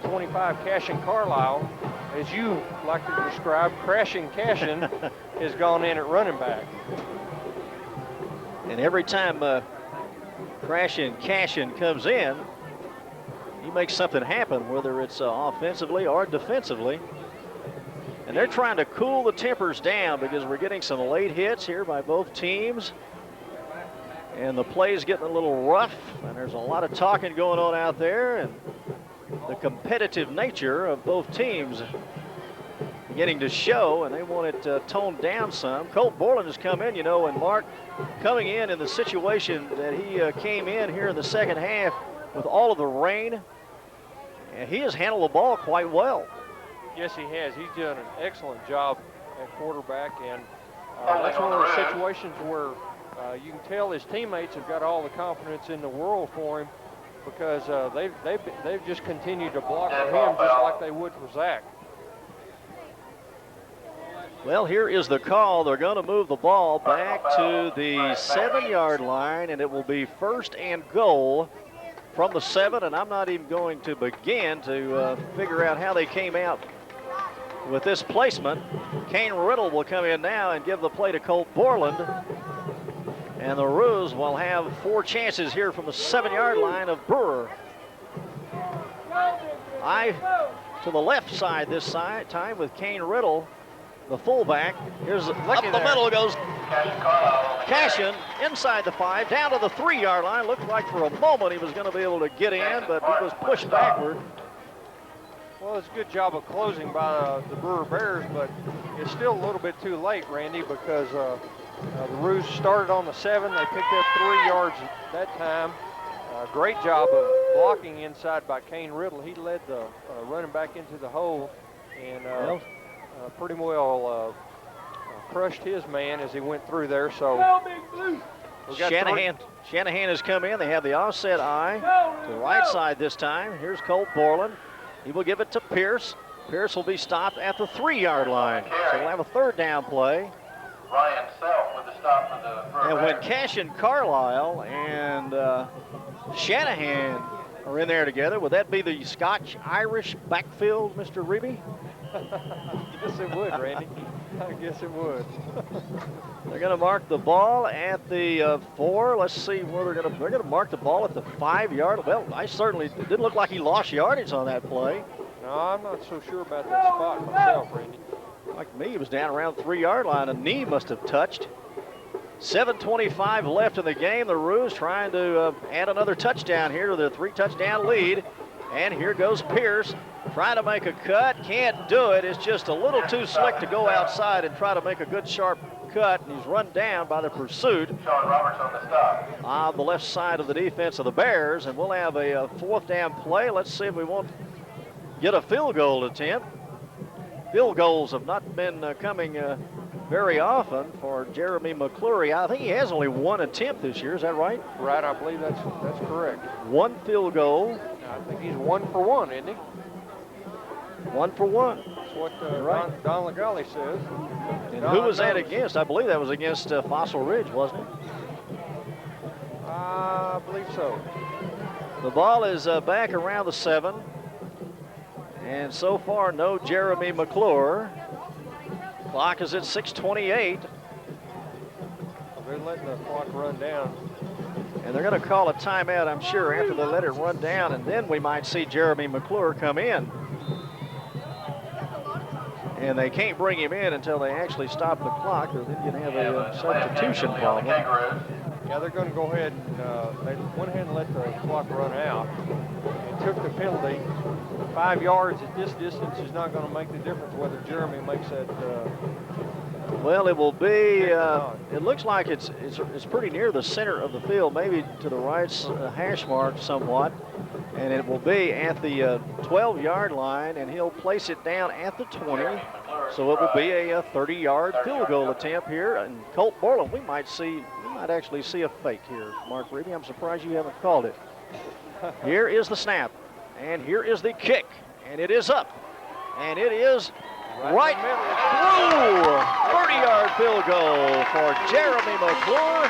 25 Cashin Carlisle, as you like to describe, Crashing Cashin, has gone in at running back. And every time Crashing Cashin comes in, he makes something happen, whether it's offensively or defensively. And they're trying to cool the tempers down because we're getting some late hits here by both teams. And the play's getting a little rough, and there's a lot of talking going on out there, and the competitive nature of both teams beginning to show, and they want it toned down some. Colt Borland has come in, and Mark coming in the situation that he came in here in the second half with all of the rain, and he has handled the ball quite well. Yes, he has. He's done an excellent job at quarterback, and that's one of those situations where you can tell his teammates have got all the confidence in the world for him, because they've just continued to block for him just like they would for Zach. Well, here is the call. They're going to move the ball back to the 7-yard line, and it will be 1st and goal from the 7, and I'm not even going to begin to figure out how they came out with this placement. Kane Riddle will come in now and give the play to Colt Borland, and the Roos will have 4 chances here from the 7-yard line of Brewer. To the left side this time with Kane Riddle, the fullback. Here's up the middle goes Cashin inside the 5, down to the 3-yard line. Looked like for a moment he was going to be able to get in, but he was pushed backward. Well, it's a good job of closing by the Brewer Bears, but it's still a little bit too late, Randy, because the Roos started on the 7. They picked up 3 yards that time. Great job of blocking inside by Kane Riddle. He led the running back into the hole, and pretty well crushed his man as he went through there. So Shanahan has come in. They have the offset eye to the right side this time. Here's Colt Borland. He will give it to Pierce. Pierce will be stopped at the 3-yard line. So we'll have a 3rd down play. Ryan Self with the stop for the And when Cash and Carlisle and Shanahan are in there together, would that be the Scotch-Irish backfield, Mr. Reeby? I guess it would, Randy. I guess it would. They're going to mark the ball at the 4. Let's see where they're going to mark the ball at the 5-yard. Well, it didn't look like he lost yardage on that play. No, I'm not so sure about that spot myself, Randy. Like me, he was down around the 3-yard line. A knee must have touched. 7:25 left in the game. The Roos trying to add another touchdown here to their 3-touchdown lead. And here goes Pierce trying to make a cut. Can't do it. It's just a little too slick to go outside and try to make a good sharp cut. And he's run down by the pursuit on the left side of the defense of the Bears. And we'll have a 4th down play. Let's see if we won't get a field goal attempt. Field goals have not been coming very often for Jeremy McClure. I think he has only 1 attempt this year. Is that right? Right, I believe that's correct. 1 field goal. I think he's 1 for 1, isn't he? 1 for 1. That's what Don Legale says. And who was that against? I believe that was against Fossil Ridge, wasn't it? I believe so. The ball is back around the 7. And so far, no Jeremy McClure. Clock is at 6:28. They're letting the clock run down. And they're going to call a timeout, I'm sure, after they let it run down, and then we might see Jeremy McClure come in. And they can't bring him in until they actually stop the clock, or then you're going to have a substitution problem. Yeah, they're going to go ahead and they went ahead and let the clock run out and took the penalty. 5 yards at this distance is not going to make the difference whether Jeremy makes that. Well, it will be. It looks like it's pretty near the center of the field, maybe to the right hash mark somewhat, and it will be at the 12-yard line, and he'll place it down at the 20. So it will be a 30-yard field goal attempt here. And Colt Borland, we might actually see a fake here, Mark Reeby. I'm surprised you haven't called it. Here is the snap, and here is the kick, and it is up, and it is right through. 30-yard field goal for Jeremy McClure,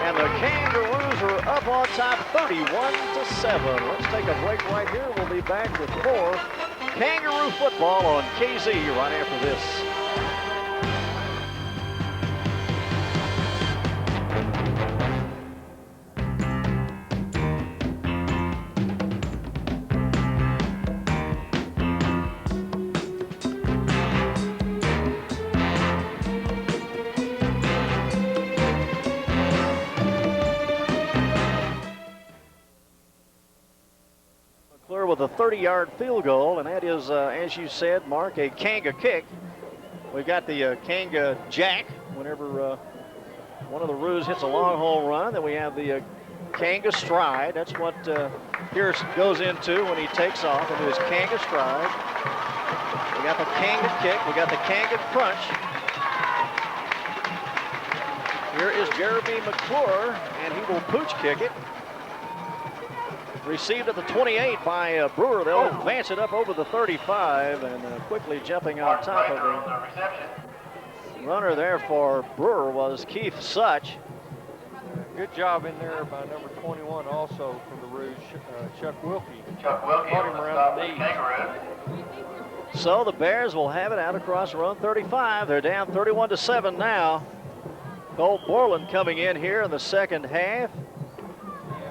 and the Kangaroos are up on top 31-7. Let's take a break right here. We'll be back with more Kangaroo football on KZ right after this. With a 30-yard field goal, and that is, as you said, Mark, a Kanga kick. We've got the Kanga jack whenever one of the Roos hits a long hole run. Then we have the Kanga stride. That's what Pierce goes into when he takes off into his Kanga stride. We got the Kangan kick. We got the Kangan crunch. Here is Jeremy McClure, and he will pooch kick it. Received at the 28 by Brewer. They'll advance it up over the 35, and quickly jumping on top of the runner there for Brewer was Keith Such. Good job in there by number 21 also for the Rouge, Chuck Wilkie. Caught him around the knees. So the Bears will have it out across run 35. They're down 31-7 now. Colt Borland coming in here in the second half,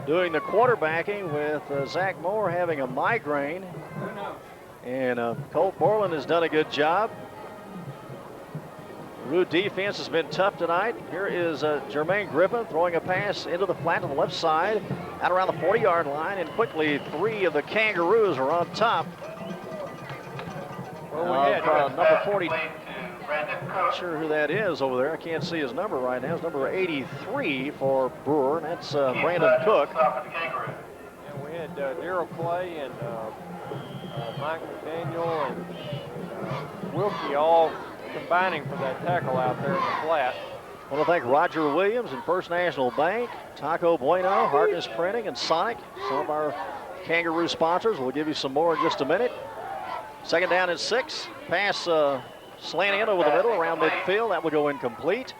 doing the quarterbacking with Zach Moore having a migraine. And Colt Borland has done a good job. Root defense has been tough tonight. Here is Jermaine Griffin throwing a pass into the flat on the left side, out around the 40-yard line, and quickly 3 of the Kangaroos are on top. Well, we had number 40. Not sure who that is over there. I can't see his number right now. It's number 83 for Brewer, and that's Brandon Cook. And we had Darryl Clay and Mike McDaniel and Wilkie all combining for that tackle out there in the flat. I want to thank Roger Williams and First National Bank, Taco Bueno, Harkness Printing, and Sonic, some of our Kangaroo sponsors. We'll give you some more in just a minute. Second down and 6. Pass slant in over the middle around midfield. That will go incomplete.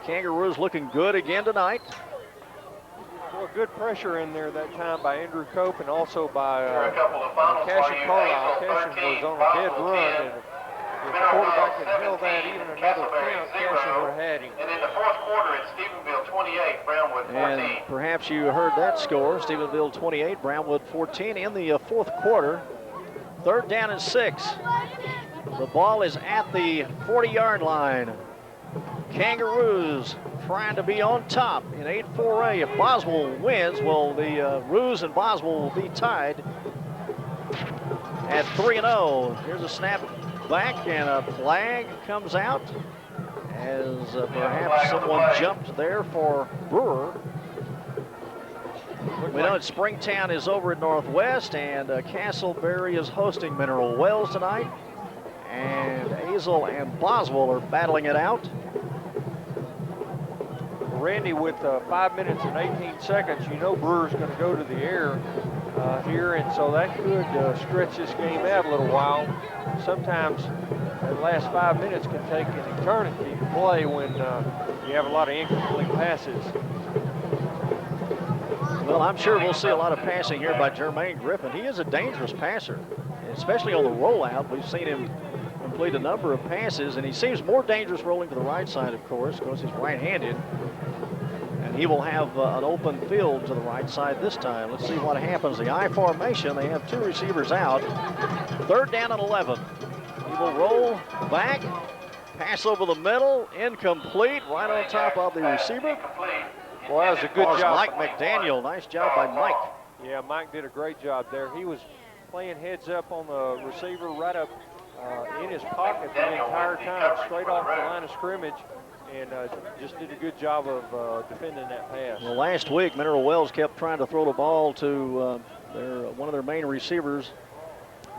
Kangaroos looking good again tonight. Well, good pressure in there that time by Andrew Cope and also by Cashin Carlisle. Cashin was on a dead run, and if the quarterback had held that even another count, Cashin would have had him. And in the fourth quarter, it's Stephenville 28, Brownwood 14. And perhaps you heard that score. Stephenville 28, Brownwood 14 in the fourth quarter. Third down and 6. The ball is at the 40-yard line. Kangaroos trying to be on top in 8-4A. If Boswell wins, well, the Roos and Boswell will be tied at 3-0. Here's a snap back, and a flag comes out as perhaps someone jumped there for Brewer. We know that Springtown is over at Northwest, and Castleberry is hosting Mineral Wells tonight. And Azle and Boswell are battling it out. Randy, with 5 minutes and 18 seconds, you know Brewer's going to go to the air here, and so that could stretch this game out a little while. Sometimes the last 5 minutes can take an eternity to play when you have a lot of incomplete passes. Well, I'm sure we'll see a lot of passing here by Jermaine Griffin. He is a dangerous passer, especially on the rollout. We've seen him complete a number of passes, and he seems more dangerous rolling to the right side, of course, because he's right-handed. And he will have an open field to the right side this time. Let's see what happens. The I formation, they have 2 receivers out. Third down and 11. He will roll back, pass over the middle, incomplete, right on top of the receiver. Well, that was a good job. Mike McDaniel. Nice job by Mike. Yeah, Mike did a great job there. He was playing heads up on the receiver, right up in his pocket the entire time, straight off the line of scrimmage, and just did a good job of defending that pass. Well, last week, Mineral Wells kept trying to throw the ball to one of their main receivers,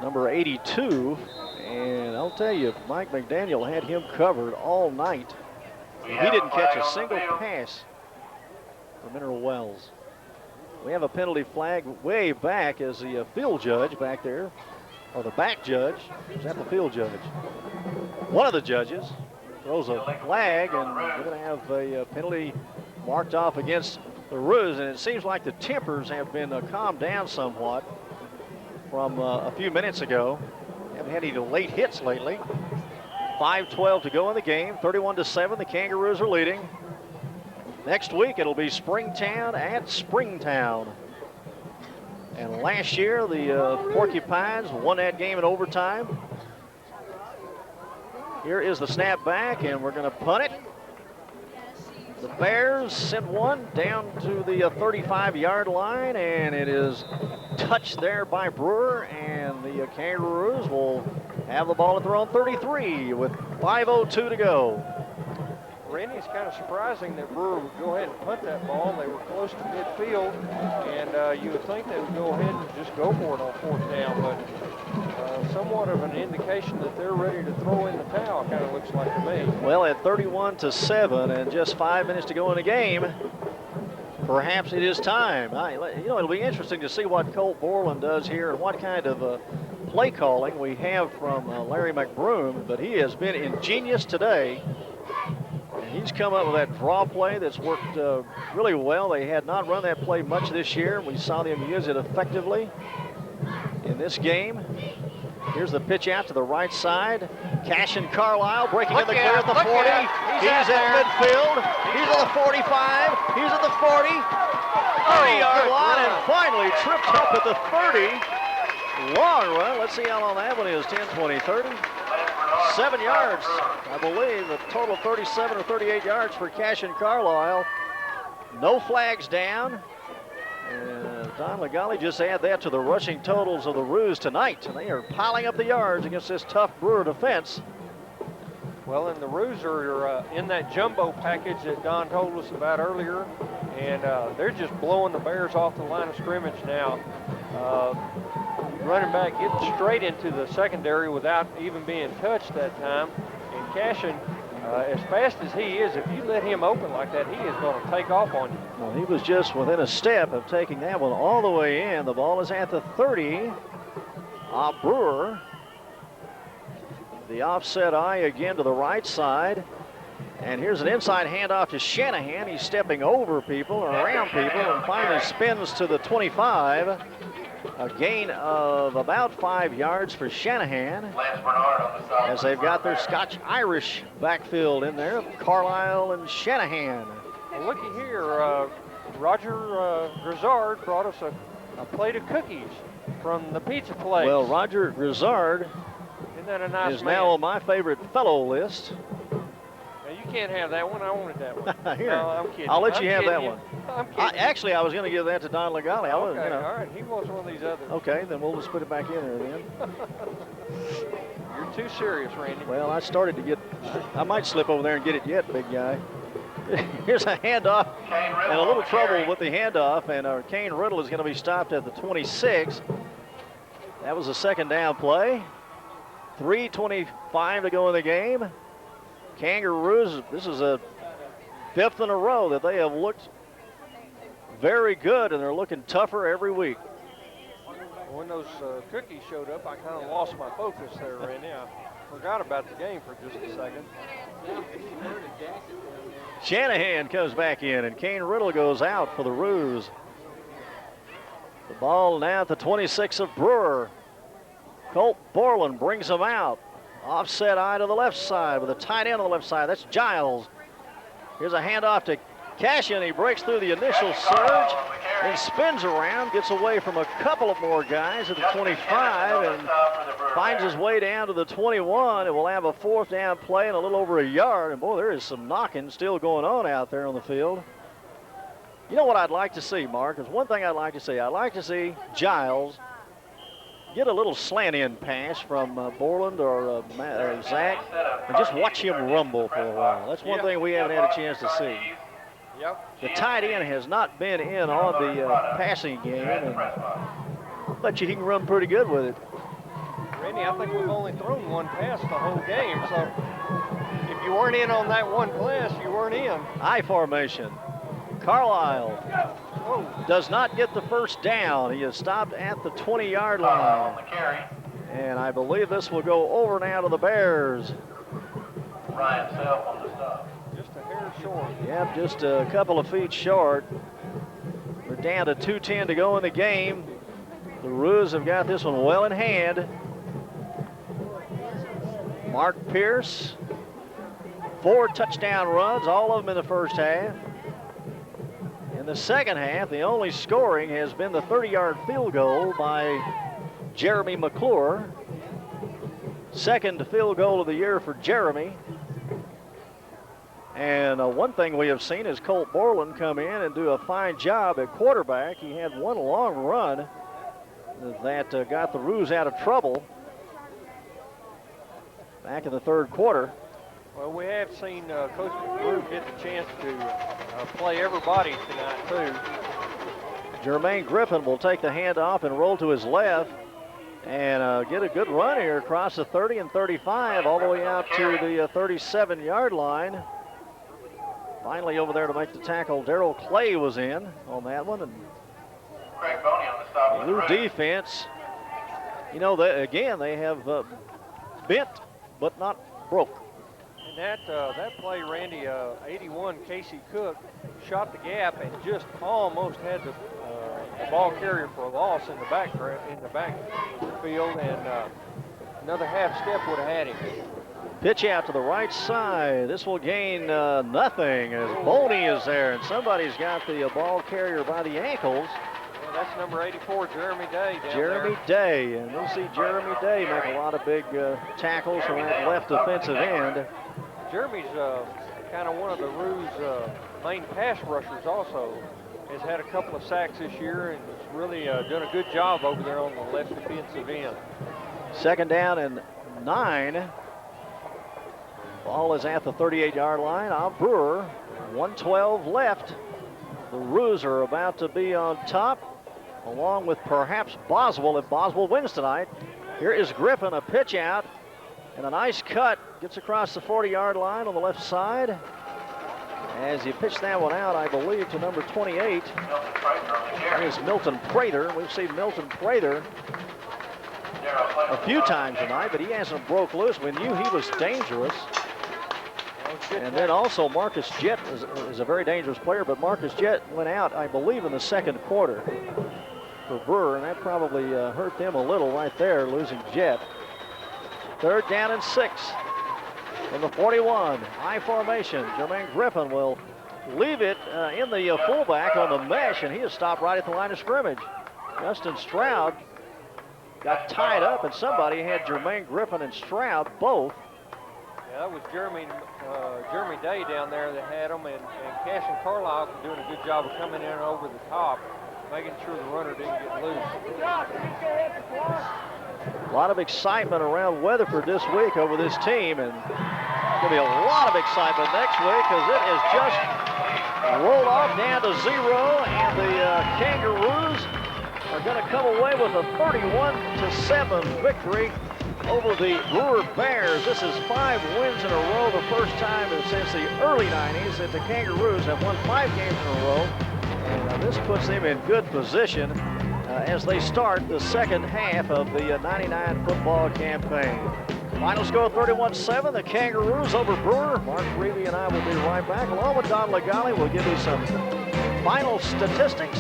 number 82, and I'll tell you, Mike McDaniel had him covered all night. He didn't catch a single pass for Mineral Wells. We have a penalty flag way back as the field judge back there, or the back judge. Is that the field judge? One of the judges throws a flag, and we're going to have a penalty marked off against the Roos, and it seems like the tempers have been calmed down somewhat from a few minutes ago. Haven't had any late hits lately. 5:12 to go in the game. 31-7. The Kangaroos are leading. Next week, it'll be Springtown at Springtown. And last year, the Porcupines won that game in overtime. Here is the snap back, and we're going to punt it. The Bears send one down to the 35-yard line, and it is touched there by Brewer, and the Kangaroos will have the ball at their own 33 with 5:02 to go. Randy, it's kind of surprising that Brewer would go ahead and punt that ball. They were close to midfield, and you would think they would go ahead and just go for it on 4th down, but somewhat of an indication that they're ready to throw in the towel, kind of looks like to me. Well, at 31-7 and just 5 minutes to go in the game, perhaps it is time. You know, it'll be interesting to see what Colt Borland does here and what kind of play calling we have from Larry McBroom, but he has been ingenious today. And he's come up with that draw play that's worked really well. They had not run that play much this year. We saw them use it effectively in this game. Here's the pitch out to the right side. Cash and Carlisle breaking in the clear at the 40. He's at midfield. He's at the 45. He's at the 40. 30-yard line and finally tripped up at the 30. Long run. Let's see how long that one is. 10, 20, 30. 7 yards, I believe. A total of 37 or 38 yards for Cash and Carlisle. No flags down. Don Legale just add that to the rushing totals of the Roos tonight. And they are piling up the yards against this tough Brewer defense. Well, and the Roos are in that jumbo package that Don told us about earlier. And they're just blowing the Bears off the line of scrimmage now. Running back getting straight into the secondary without even being touched that time. And Cashin, as fast as he is, if you let him open like that, he is going to take off on you. Well, he was just within a step of taking that one all the way in. The ball is at the 30 of Brewer. The offset eye again to the right side. And here's an inside handoff to Shanahan. He's stepping over people or around people and finally spins to the 25. A gain of about 5 yards for Shanahan as they've got their Scotch-Irish backfield in there, Carlisle and Shanahan. Well, looky here, Roger Grizzard brought us a plate of cookies from the pizza place. Well, Roger Grizzard Isn't that a nice is man? now on my favorite fellow list. Now, you can't have that one. I wanted that one. Here, no, I'm kidding. I'll let you I'm have that kidding one. I'm kidding. Actually, I was going to give that to Don Legale. Okay, you know. all right. He wants one of these others. Okay, then we'll just put it back in there then. You're too serious, Randy. Well, I started to get, I might slip over there and get it yet, big guy. Here's a handoff and a little trouble with the handoff, and Kane Riddle is going to be stopped at the 26. That was a 2nd down play. 3:25 to go in the game. Kangaroos, this is a 5th in a row that they have looked very good, and they're looking tougher every week. When those cookies showed up, I kind of lost my focus there, Randy. I forgot about the game for just a second. Shanahan comes back in, and Kane Riddle goes out for the Roos. The ball now at the 26 of Brewer. Colt Borland brings him out. Offset eye to the left side with a tight end on the left side. That's Giles. Here's a handoff to Cashin. He breaks through the initial surge and spins around, gets away from a couple of more guys at the 25 and finds his way down to the 21. It will have a 4th down play and a little over a yard. And boy, there is some knocking still going on out there on the field. You know what I'd like to see, Mark? There's one thing I'd like to see. I'd like to see Giles get a little slant-in pass from Borland or Zach and just watch him rumble for a while. That's one thing we haven't had a chance to see. Yep. The tight end has not been in on the passing game, and I bet you he can run pretty good with it. Randy, I think we've only thrown one pass the whole game, so if you weren't in on that one pass, you weren't in. I formation. Carlisle does not get the 1st down. He is stopped at the 20-yard line. And I believe this will go over now to the Bears. Ryan Self on the stop. Just a hair short. Yep, just a couple of feet short. We're down to 2:10 to go in the game. The Roos have got this one well in hand. Mark Pierce, 4 touchdown runs, all of them in the 1st half. In the 2nd half, the only scoring has been the 30-yard field goal by Jeremy McClure. 2nd field goal of the year for Jeremy. And one thing we have seen is Colt Borland come in and do a fine job at quarterback. He had one long run that got the Roos out of trouble back in the 3rd quarter. Well, we have seen Coach Brewer get the chance to play everybody tonight, too. Jermaine Griffin will take the handoff and roll to his left and get a good run here across the 30 and 35 all the way out to the 37-yard line. Finally over there to make the tackle, Darrell Clay was in on that one. And Craig Boney on the stop. Blue defense, you know, they have bent but not broke. And that play, Randy, 81 Casey Cook shot the gap and just almost had the ball carrier for a loss in the backfield, and another half step would have had him. Pitch out to the right side. This will gain nothing as Boney is there, and somebody's got the ball carrier by the ankles. Well, that's number 84, Jeremy Day. Jeremy Day, and we'll see Jeremy Day make a lot of big tackles from that left defensive end. Jeremy's kind of one of the Roos' main pass rushers also. Has had a couple of sacks this year and has really done a good job over there on the left defensive end. Second down and 9. Ball is at the 38-yard line. Brewer, 1:12 left. The Roos are about to be on top, along with perhaps Boswell if Boswell wins tonight. Here is Griffin, a pitch out, and a nice cut. Gets across the 40-yard line on the left side. As he pitched that one out, I believe, to number 28. There's Milton Prather. We've seen Milton Prather a few times tonight, but he hasn't broke loose. We knew he was dangerous. And then also Marcus Jett is a very dangerous player, but Marcus Jett went out, I believe, in the second quarter for Brewer, and that probably hurt them a little right there, losing Jett. Third down and 6. From the 41, high formation. Jermaine Griffin will leave it in the fullback on the mesh, and he is stopped right at the line of scrimmage. Justin Stroud got tied up, and somebody had Jermaine Griffin and Stroud both. Yeah, that was Jeremy Day down there that had him, and Cashin Carlisle doing a good job of coming in over the top, making sure the runner didn't get loose. A lot of excitement around Weatherford this week over this team, and there's going to be a lot of excitement next week because it is just rolled off down to 0, and the Kangaroos are going to come away with a 31-7 victory over the Brewer Bears. This is 5 wins in a row, the first time since the early 90s that the Kangaroos have won 5 games in a row, and this puts them in good position as they start the second half of the 99 football campaign. Final score 31-7, the Kangaroos over Brewer. Mark Reevy and I will be right back. Along with Don Legale, we'll give you some final statistics,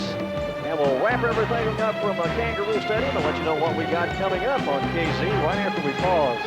and we'll wrap everything up from Kangaroo Stadium and let you know what we got coming up on KZ right after we pause.